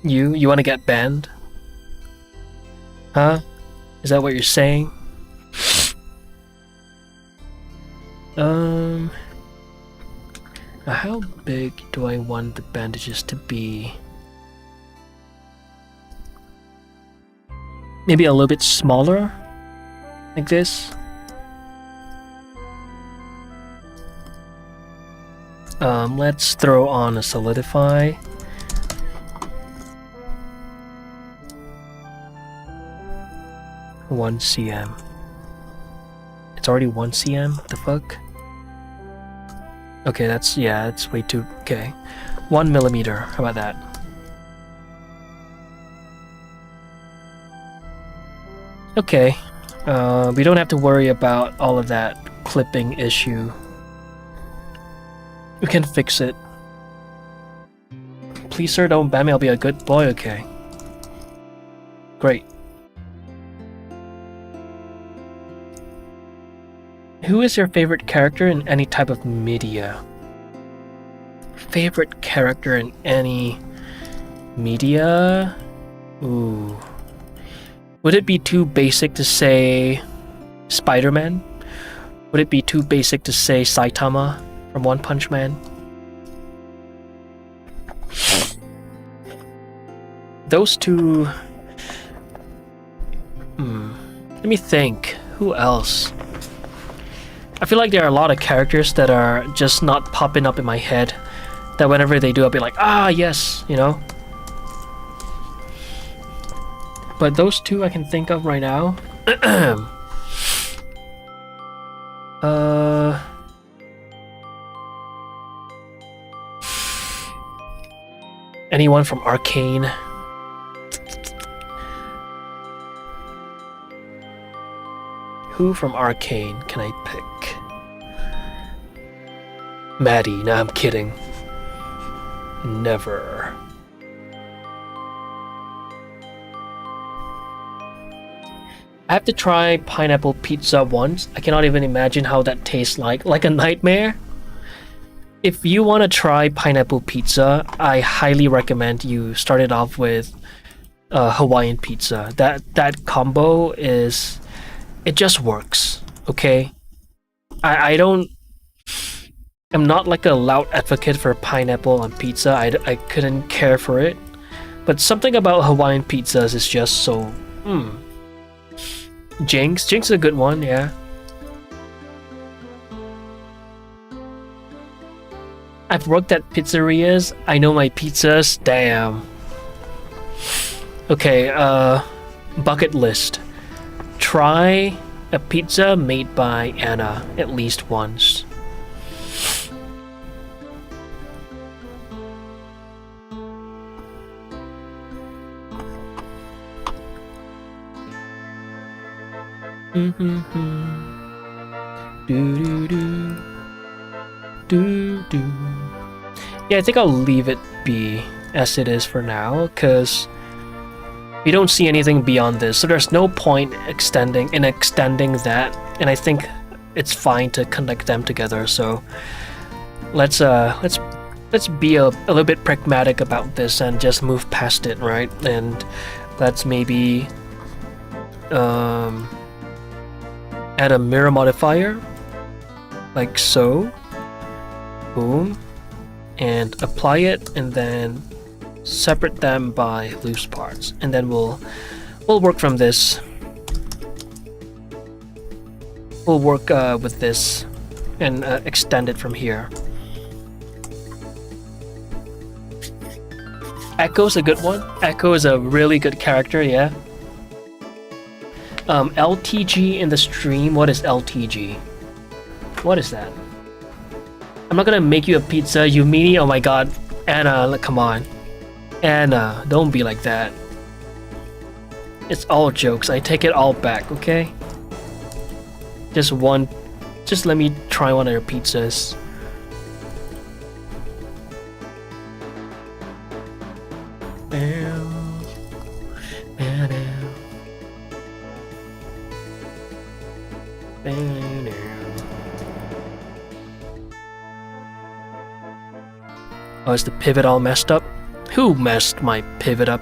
You want to get banned? Huh? Is that what you're saying? How big do I want the bandages to be? Maybe a little bit smaller? Like this? Let's throw on a solidify. One cm. It's already 1 cm? What the fuck? Okay, that's way too... Okay. 1 millimeter. How about that? Okay. We don't have to worry about all of that clipping issue. We can fix it. Please, sir, don't ban me. I'll be a good boy. Okay. Great. Who is your favorite character in any type of media? Favorite character in any media? Ooh. Would it be too basic to say Spider-Man? Would it be too basic to say Saitama from One Punch Man? Those two... Let me think. Who else? I feel like there are a lot of characters that are just not popping up in my head, that whenever they do, I'll be like, ah, yes, you know? But those two I can think of right now. Anyone from Arcane? Who from Arcane can I pick? Maddie. Nah, I'm kidding. Never. I have to try pineapple pizza once. I cannot even imagine how that tastes like. Like a nightmare? If you want to try pineapple pizza, I highly recommend you start it off with Hawaiian pizza. That combo is... It just works, okay? I'm not like a loud advocate for pineapple on pizza. I couldn't care for it. But something about Hawaiian pizzas is just so... Jinx is a good one, yeah. I've worked at pizzerias. I know my pizzas. Damn. Okay, bucket list. Try a pizza made by Anna at least once. Yeah, I think I'll leave it be as it is for now, because we don't see anything beyond this, so there's no point extending that, and I think it's fine to connect them together. So let's be a little bit pragmatic about this and just move past it, right? And let's maybe add a mirror modifier like so. Boom. And apply it, and then separate them by loose parts, and then we'll work from this. We'll work with this and extend it from here. Echo's a good one. Echo is a really good character, yeah. LTG in the stream. What is LTG? What is that? I'm not gonna make you a pizza, you meanie. Oh my god. Anna, come on. Anna, don't be like that. It's all jokes. I take it all back, okay? Just let me try one of your pizzas. Oh, is the pivot all messed up? Who messed my pivot up?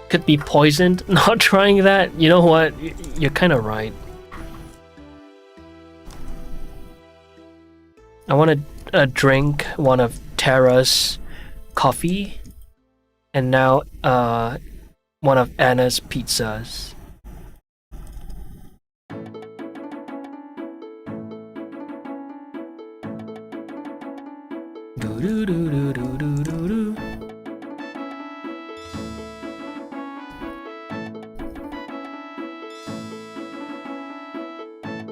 Could be poisoned. Not trying that. You know what? You're kind of right. I want to drink one of Tara's coffee, and now one of Anna's pizzas.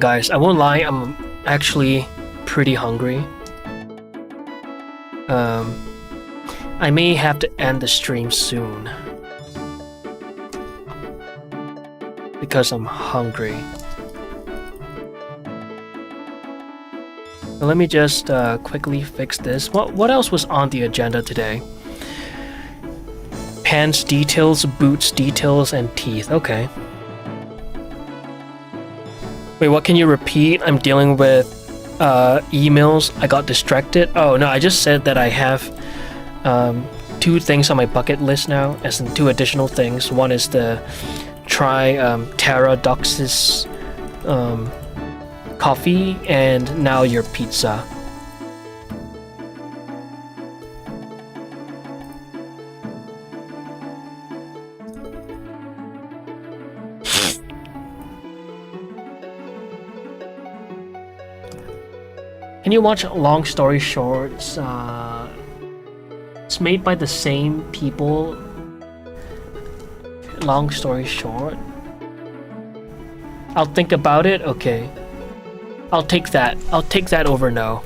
Guys, I won't lie, I'm actually pretty hungry. I may have to end the stream soon because I'm hungry. But let me just quickly fix this. What else was on the agenda today? Pants details, boots details, and teeth. Okay. Wait, what can you repeat? I'm dealing with emails. I got distracted. Oh no, I just said that I have 2 things on my bucket list now, as in 2 additional things. One is to try Paradox's coffee, and now your pizza. Can you watch Long Story Shorts? It's made by the same people. Long Story Short. I'll think about it. Okay. I'll take that. I'll take that over no.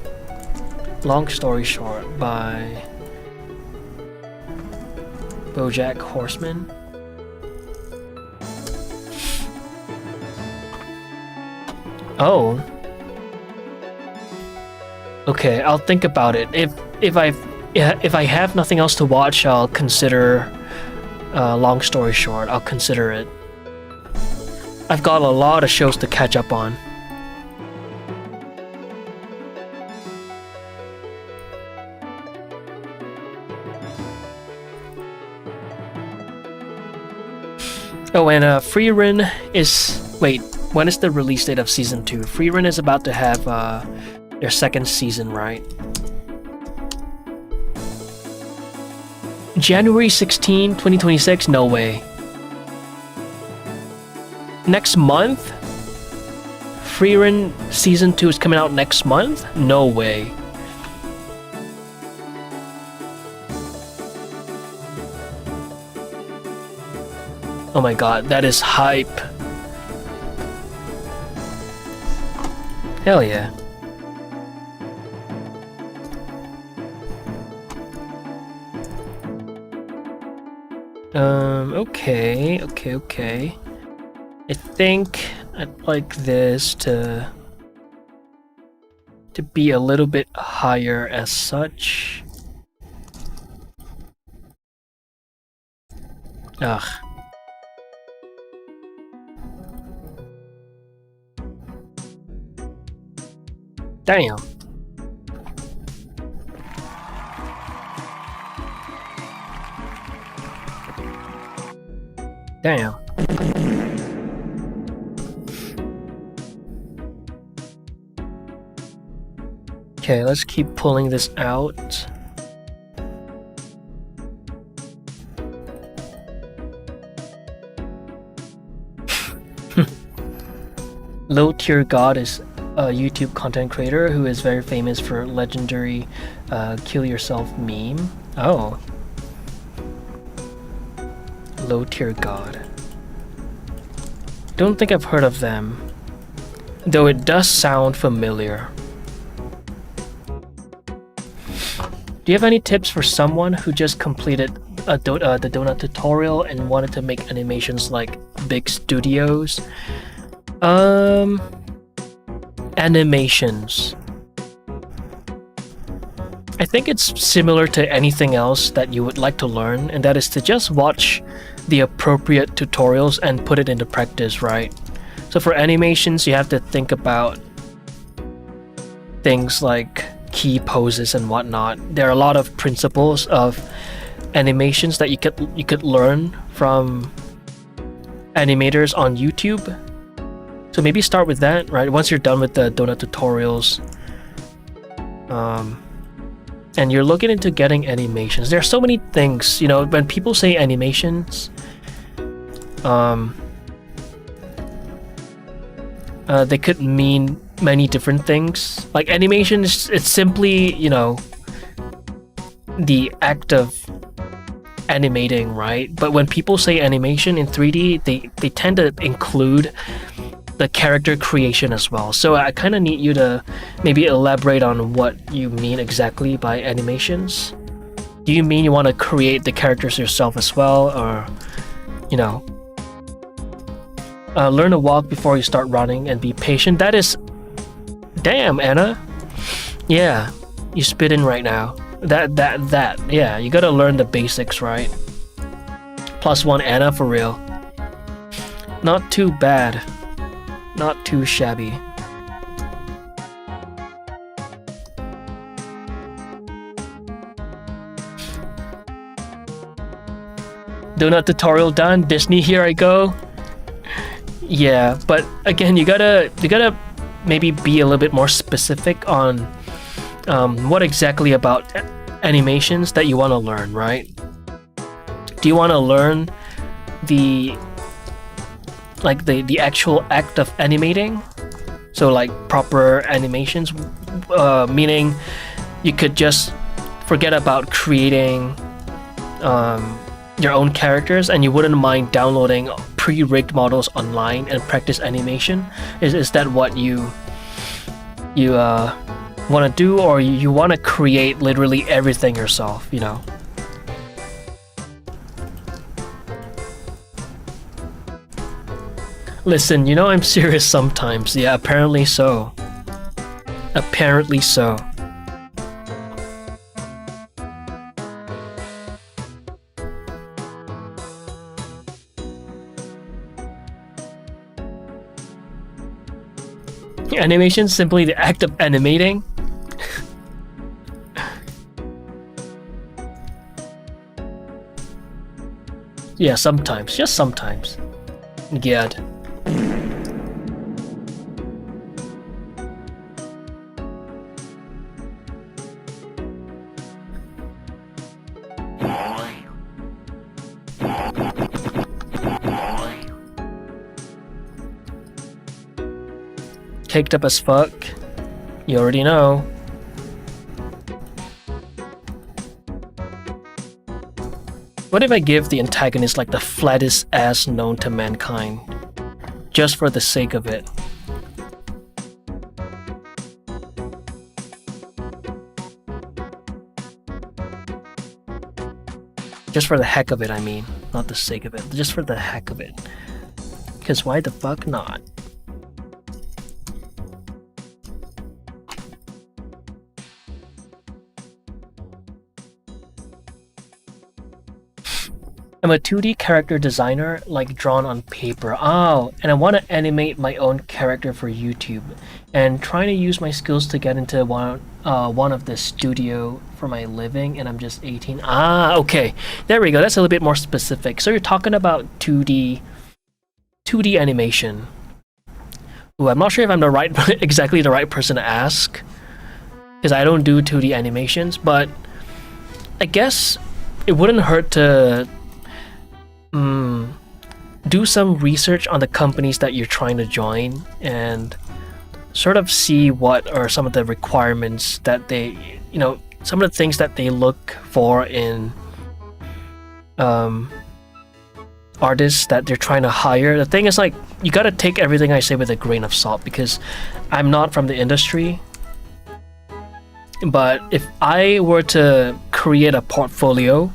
Long Story Short by BoJack Horseman. Oh. Okay, I'll think about it. If I have nothing else to watch, I'll consider Long Story Short. I'll consider it. I've got a lot of shows to catch up on. Oh, and Freerun is... Wait, when is the release date of Season 2? Freerun is about to have their 2nd season, right? January 16, 2026? No way. Next month? Freerun Season 2 is coming out next month? No way. Oh my god, that is hype. Hell yeah. Okay. I think I'd like this to be a little bit higher as such. Ugh. Damn. Damn. Okay, let's keep pulling this out. Low Tier God is a YouTube content creator who is very famous for legendary kill yourself meme. Oh. Low Tier God. Don't think I've heard of them, though it does sound familiar. Do you have any tips for someone who just completed the donut tutorial and wanted to make animations like big studios? Animations. I think it's similar to anything else that you would like to learn, and that is to just watch the appropriate tutorials and put it into practice, right? So for animations, you have to think about things like key poses and whatnot. There are a lot of principles of animations that you could learn from animators on YouTube. So maybe start with that, right? Once you're done with the donut tutorials, and you're looking into getting animations. There are so many things, you know, when people say animations, they could mean many different things. Like animation is, it's simply, you know, the act of animating, right? But when people say animation in 3D, they tend to include the character creation as well. So I kind of need you to maybe elaborate on what you mean exactly by animations. Do you mean you want to create the characters yourself as well, or, you know, learn to walk before you start running and be patient? That is, damn, Anna. Yeah, you spit in right now. That. Yeah, you gotta learn the basics, right? +1 Anna for real. Not too bad. Not too shabby. Donut tutorial done. Disney, here I go. Yeah, but again, you gotta maybe be a little bit more specific on what exactly about animations that you want to learn, right? Do you want to learn the actual act of animating? So like proper animations, meaning you could just forget about creating your own characters, and you wouldn't mind downloading pre-rigged models online and practice animation? Is that what you want to do, or you want to create literally everything yourself, you know? Listen, you know I'm serious sometimes. Yeah, apparently so. Apparently so. Animation is simply the act of animating. Yeah, sometimes. Just sometimes. Gad. Caked up as fuck. You already know. What if I give the antagonist like the flattest ass known to mankind? Just for the sake of it. Just for the heck of it, I mean. Not the sake of it. Just for the heck of it. Because why the fuck not? I'm a 2D character designer, like drawn on paper. Oh, and I want to animate my own character for YouTube, and trying to use my skills to get into one of the studio for my living, and I'm just 18. Ah, okay. There we go. That's a little bit more specific. So you're talking about 2D animation. Ooh, I'm not sure if I'm exactly the right person to ask, because I don't do 2D animations, but I guess it wouldn't hurt to do some research on the companies that you're trying to join and sort of see what are some of the requirements that they, some of the things that they look for in artists that they're trying to hire. The thing is, like, you gotta take everything I say with a grain of salt because I'm not from the industry. But if I were to create a portfolio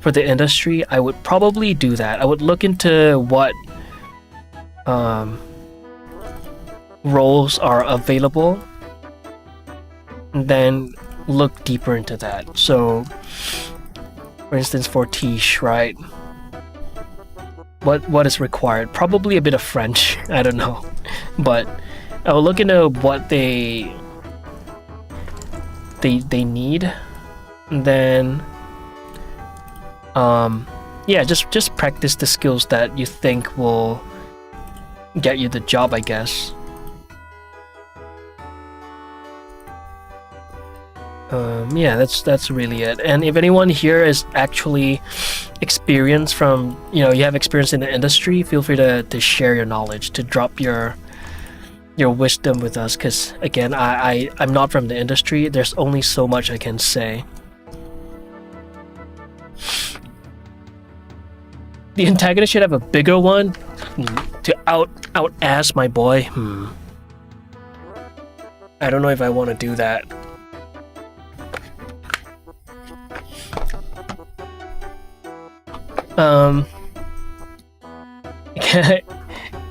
for the industry, I would probably do that. I would look into what roles are available and then look deeper into that. So, for instance, for Tish, right? What is required? Probably a bit of French. I don't know, but I will look into what they need, and then yeah, just practice the skills that you think will get you the job, I guess. Yeah, that's really it. And if anyone here is actually experienced from, you have experience in the industry, feel free to share your knowledge, to drop your wisdom with us, because again, I'm not from the industry. There's only so much I can say. The antagonist should have a bigger one to out ass my boy. I don't know if I want to do that.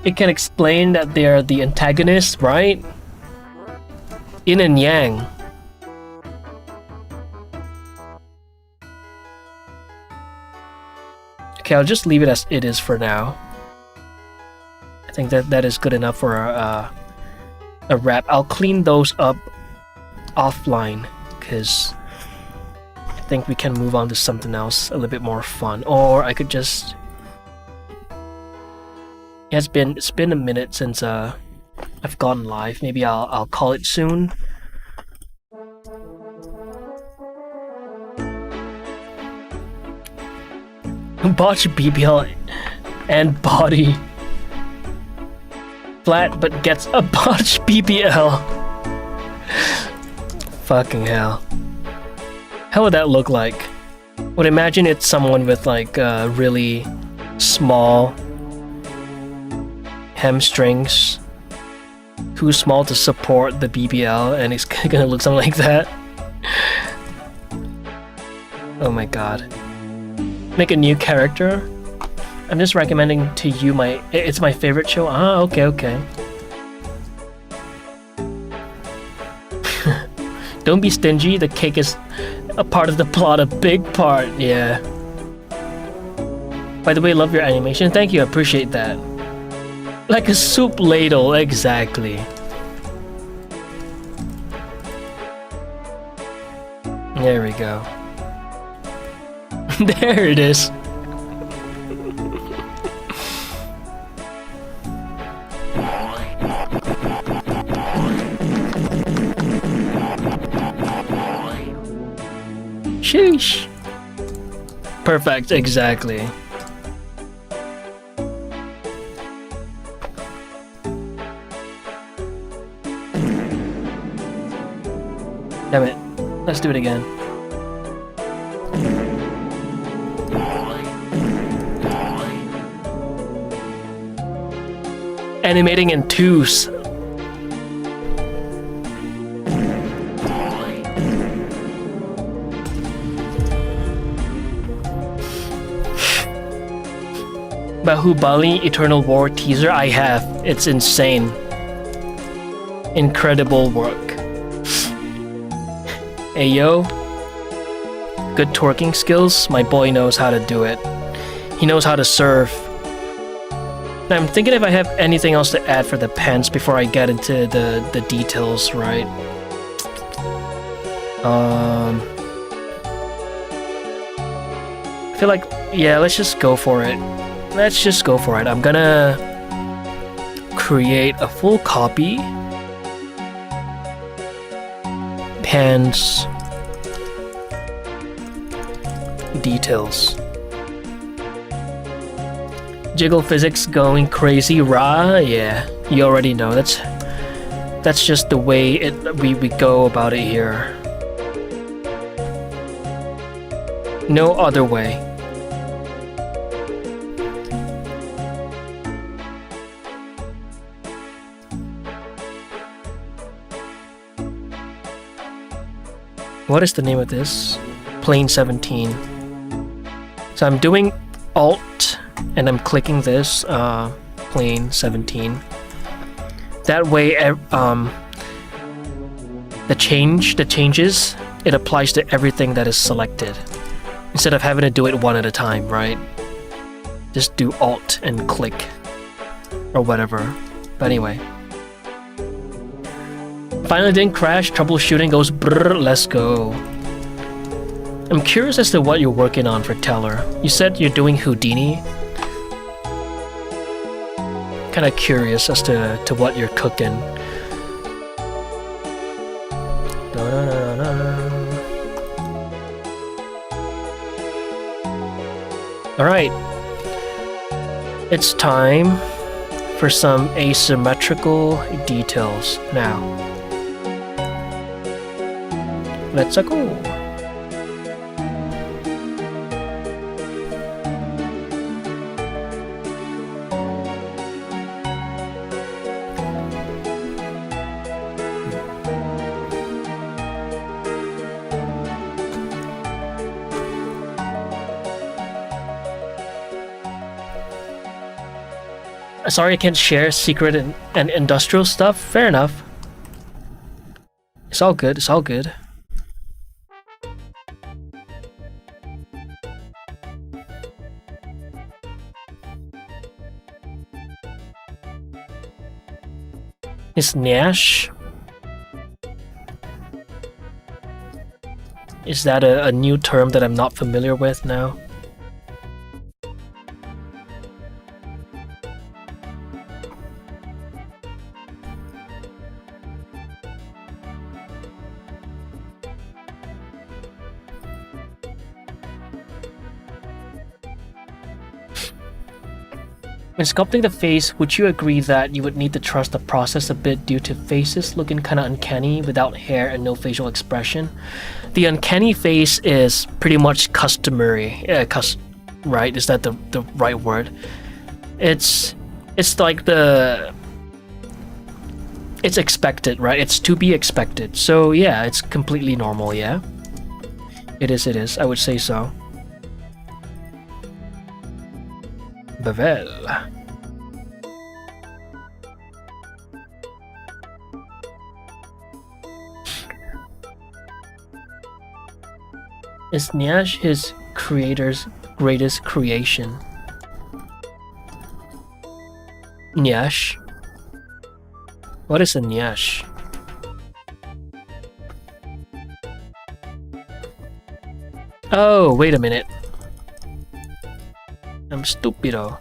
It can explain that they are the antagonists, right? Yin and yang. Okay, I'll just leave it as it is for now. I think that is good enough for a wrap. I'll clean those up offline because I think we can move on to something else a little bit more fun. Or I could just... It's been a minute since I've gone live. Maybe I'll call it soon. Botch BBL and body. Flat but gets a botch BBL. Fucking hell. How would that look like? Would imagine it's someone with like really small hamstrings, too small to support the BBL, and it's gonna look something like that. Oh my god. Make a new character? I'm just recommending to you it's my favorite show. Ah, okay. Don't be stingy, the cake is a part of the plot, a big part, yeah. By the way, love your animation. Thank you, I appreciate that. Like a soup ladle, exactly. There we go. There it is. Sheesh. Perfect, exactly. Damn it. Let's do it again. Animating in twos. Bahubali Eternal War teaser, I have. It's insane. Incredible work. Hey yo. Good twerking skills. My boy knows how to do it. He knows how to serve. Now I'm thinking if I have anything else to add for the pants before I get into the details, right? I feel like, yeah, let's just go for it. Let's just go for it. I'm gonna create a full copy. Pants details. Jiggle physics going crazy, rah? Yeah, you already know. That's just the way we go about it here. No other way. What is the name of this? Plane 17. So I'm doing Alt and I'm clicking this plane 17. That way, the changes, it applies to everything that is selected. Instead of having to do it one at a time, right? Just do Alt and click. Or whatever. But anyway. Finally didn't crash, troubleshooting goes brrr, let's go. I'm curious as to what you're working on for Teller. You said you're doing Houdini? Kinda curious as to what you're cooking. Alright. It's time for some asymmetrical details now. Let's go. Sorry I can't share secret and industrial stuff. Fair enough. It's all good, it's all good. Is Nash? Is that a new term that I'm not familiar with now? When sculpting the face, would you agree that you would need to trust the process a bit due to faces looking kinda uncanny without hair and no facial expression? The uncanny face is pretty much customary, right? Is that the right word? It's like it's expected, right? It's to be expected. So yeah, it's completely normal, yeah? It is, I would say so. Bevel. Is Nyash his creator's greatest creation? Nyash? What is a Nyash? Oh, wait a minute. I'm stupido.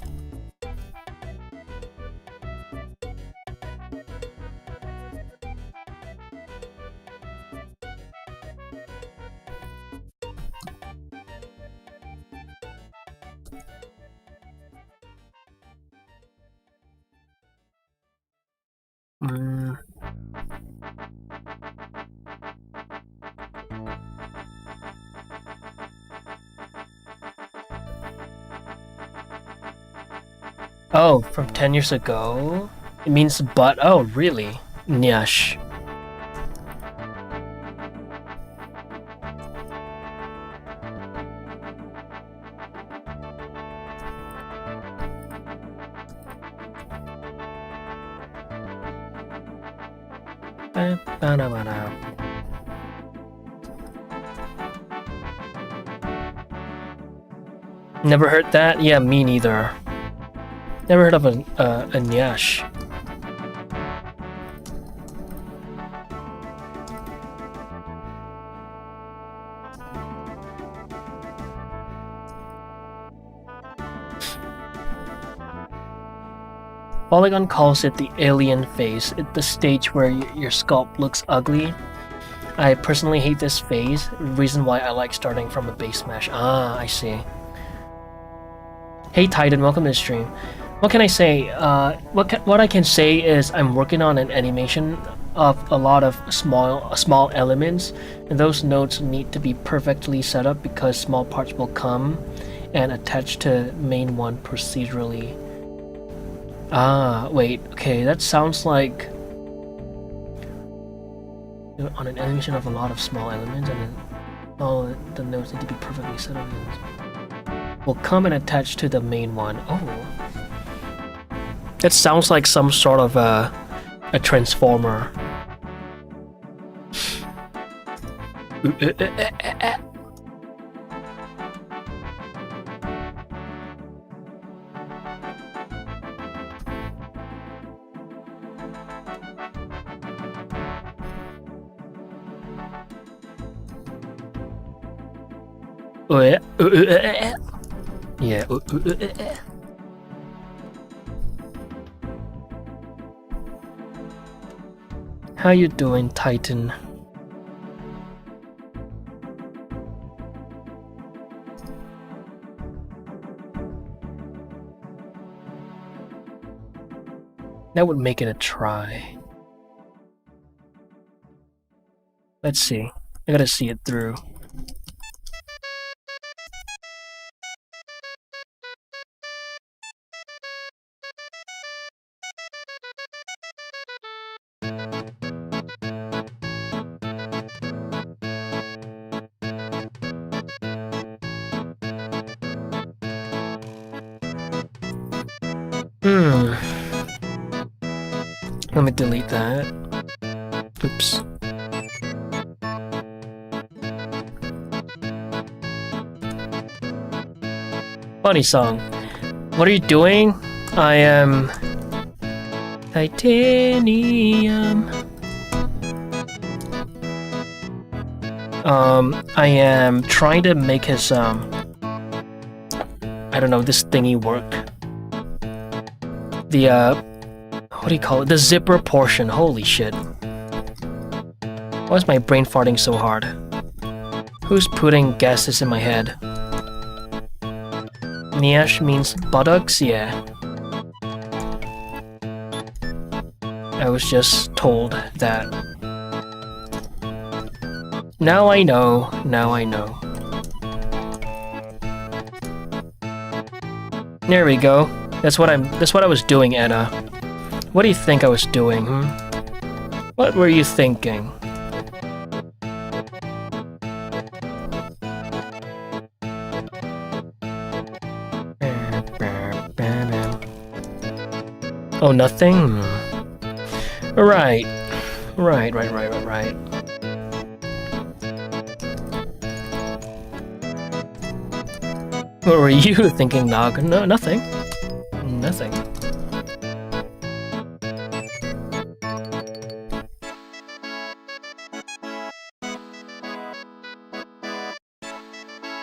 Oh, from 10 years ago? It means but. Oh, really? Nyash. Never heard that? Yeah, me neither. Never heard of a Nyash. Polygon calls it the alien phase. It's the stage where your sculpt looks ugly. I personally hate this phase, reason why I like starting from a base mesh. Ah, I see. Hey Titan, welcome to the stream. What can I say? What I can say is I'm working on an animation of a lot of small elements, and those nodes need to be perfectly set up because small parts will come and attach to main one procedurally. Ah, wait. Okay, that sounds like on an animation of a lot of small elements, and then all the nodes need to be perfectly set up. Will come and attach to the main one. Oh, that sounds like some sort of a transformer. Yeah. How you doing, Titan? That would make it a try. Let's see. I gotta see it through. Let me delete that. Oops. Funny song. What are you doing? I am titanium. I am trying to make his I don't know, this thingy work. The what do you call it? The zipper portion. Holy shit. Why is my brain farting so hard? Who's putting gases in my head? Niash means buttocks? Yeah. I was just told that. Now I know. Now I know. There we go. That's what I was doing, Anna. What do you think I was doing, What were you thinking? Oh, nothing? Right. Right. What were you thinking, Nog? No, nothing. Nothing.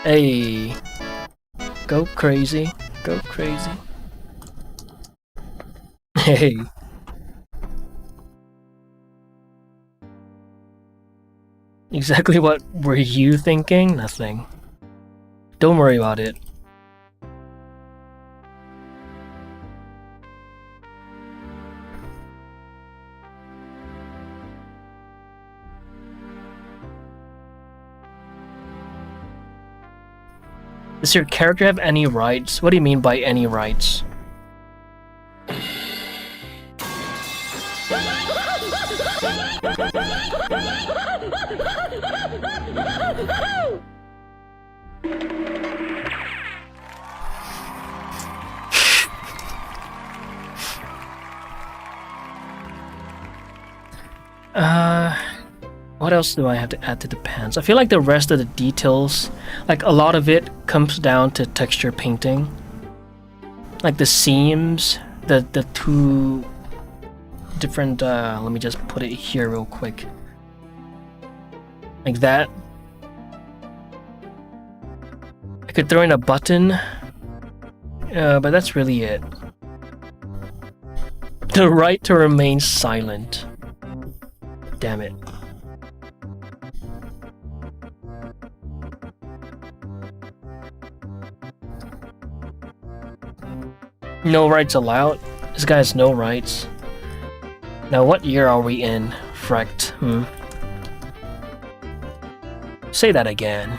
Hey. Go crazy. Go crazy. Hey. Exactly what were you thinking? Nothing. Don't worry about it. Does your character have any rights? What do you mean by any rights? What else do I have to add to the pants? I feel like the rest of the details, like a lot of it comes down to texture painting. Like the seams, the two different, let me just put it here real quick. Like that. I could throw in a button, but that's really it. The right to remain silent. Damn it. No rights allowed. This guy has no rights. Now, what year are we in? Frecked. Say that again.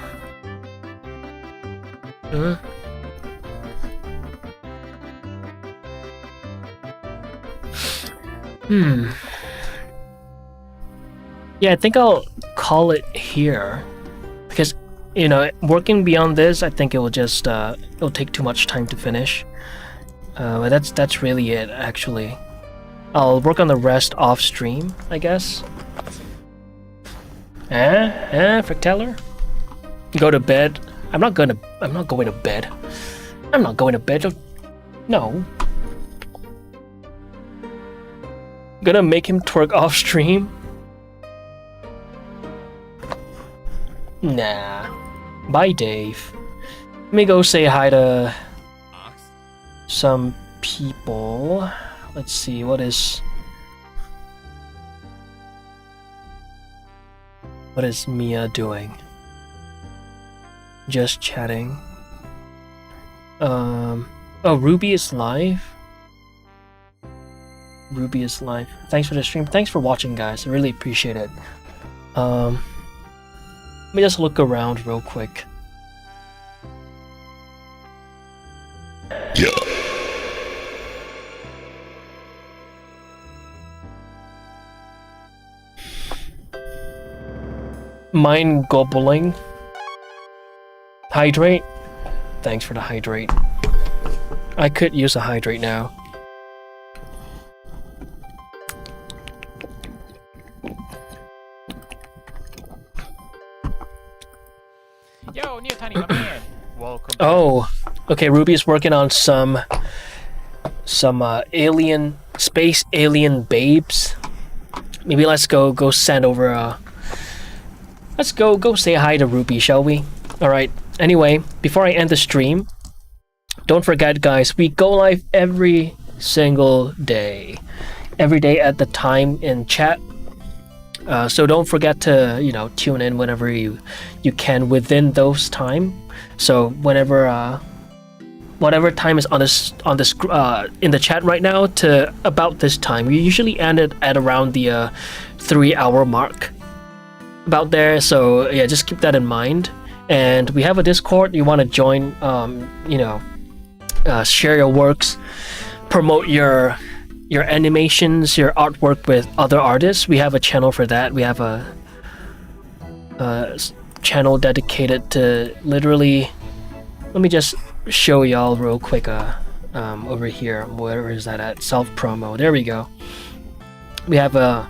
Yeah, I think I'll call it here. Because, you know, working beyond this, I think it will just, it'll take too much time to finish. But that's really it, actually. I'll work on the rest off stream, I guess. Fricteller? Go to bed. I'm not going to bed. I'm not going to bed. No. Gonna make him twerk off stream? Nah. Bye, Dave. Let me go say hi to some people. Let's see, what is Mia doing? Just chatting. Oh, Ruby is live. Ruby is live. Thanks for the stream. Thanks for watching, guys. I really appreciate it. Let me just look around real quick. Yeah. Mind gobbling. Hydrate. Thanks for the hydrate. I could use a hydrate now. Yo, new tiny man. Welcome. Oh, okay. Ruby's working on some alien space alien babes. Maybe let's go send over let's go say hi to Ruby, shall we? All right. Anyway, before I end the stream, don't forget, guys, we go live every single day. Every day at the time in chat. So don't forget to, you know, tune in whenever you can within those time. So whenever whatever time is on this in the chat right now to about this time, we usually end it at around the 3-hour mark. About there. So yeah, just keep that in mind. And we have a Discord. You want to join? You know, share your works, promote your animations, your artwork with other artists. We have a channel for that. We have a channel dedicated to literally. Let me just show y'all real quick. Over here, where is that at? Self promo. There we go. We have a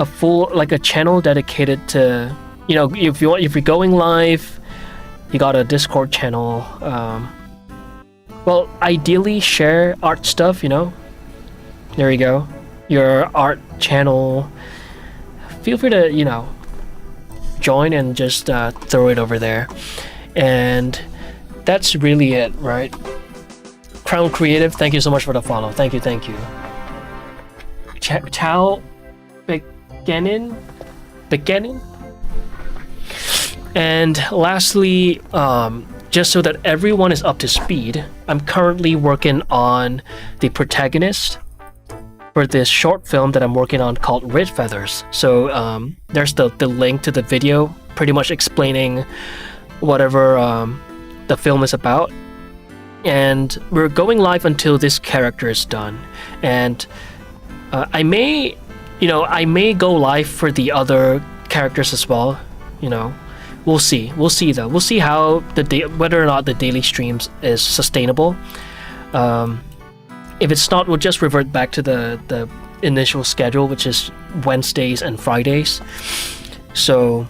full a channel dedicated to, you know, if you're going live, you got a Discord channel. Well, ideally share art stuff, you know. There you go. Your art channel. Feel free to, you know, join and just throw it over there. And that's really it, right? Crown Creative, thank you so much for the follow. Thank you. Ciao beginning. And lastly, just so that everyone is up to speed, I'm currently working on the Protagonist for this short film that I'm working on called Red Feathers. So there's the link to the video pretty much explaining whatever the film is about. And we're going live until this character is done. And I may go live for the other characters as well, you know. We'll see though. We'll see how whether or not the daily streams is sustainable. If it's not, we'll just revert back to the initial schedule, which is Wednesdays and Fridays. So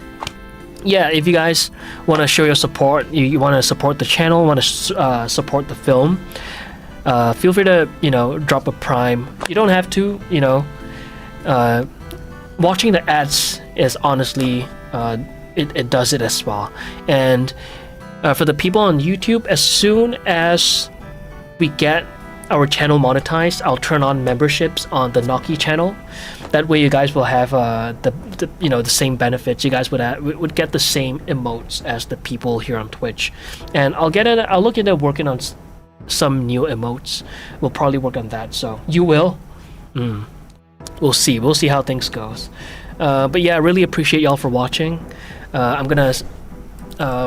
yeah, if you guys want to show your support, you want to support the channel, want to support the film, feel free to, you know, drop a prime. You don't have to, you know. Watching the ads is honestly it does it as well. And for the people on YouTube, as soon as we get our channel monetized, I'll turn on memberships on the Noki channel. That way you guys will have the you know, the same benefits. You guys would get the same emotes as the people here on Twitch. And I'll look into working on some new emotes. We'll probably work on that. So you will. We'll see. We'll see how things goes. But yeah, I really appreciate y'all for watching. I'm gonna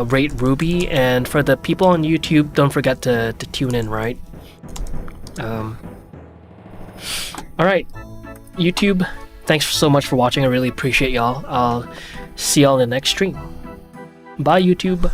rate Ruby, and for the people on YouTube, don't forget to tune in, right? Alright, YouTube, thanks so much for watching. I really appreciate y'all. I'll see y'all in the next stream. Bye, YouTube.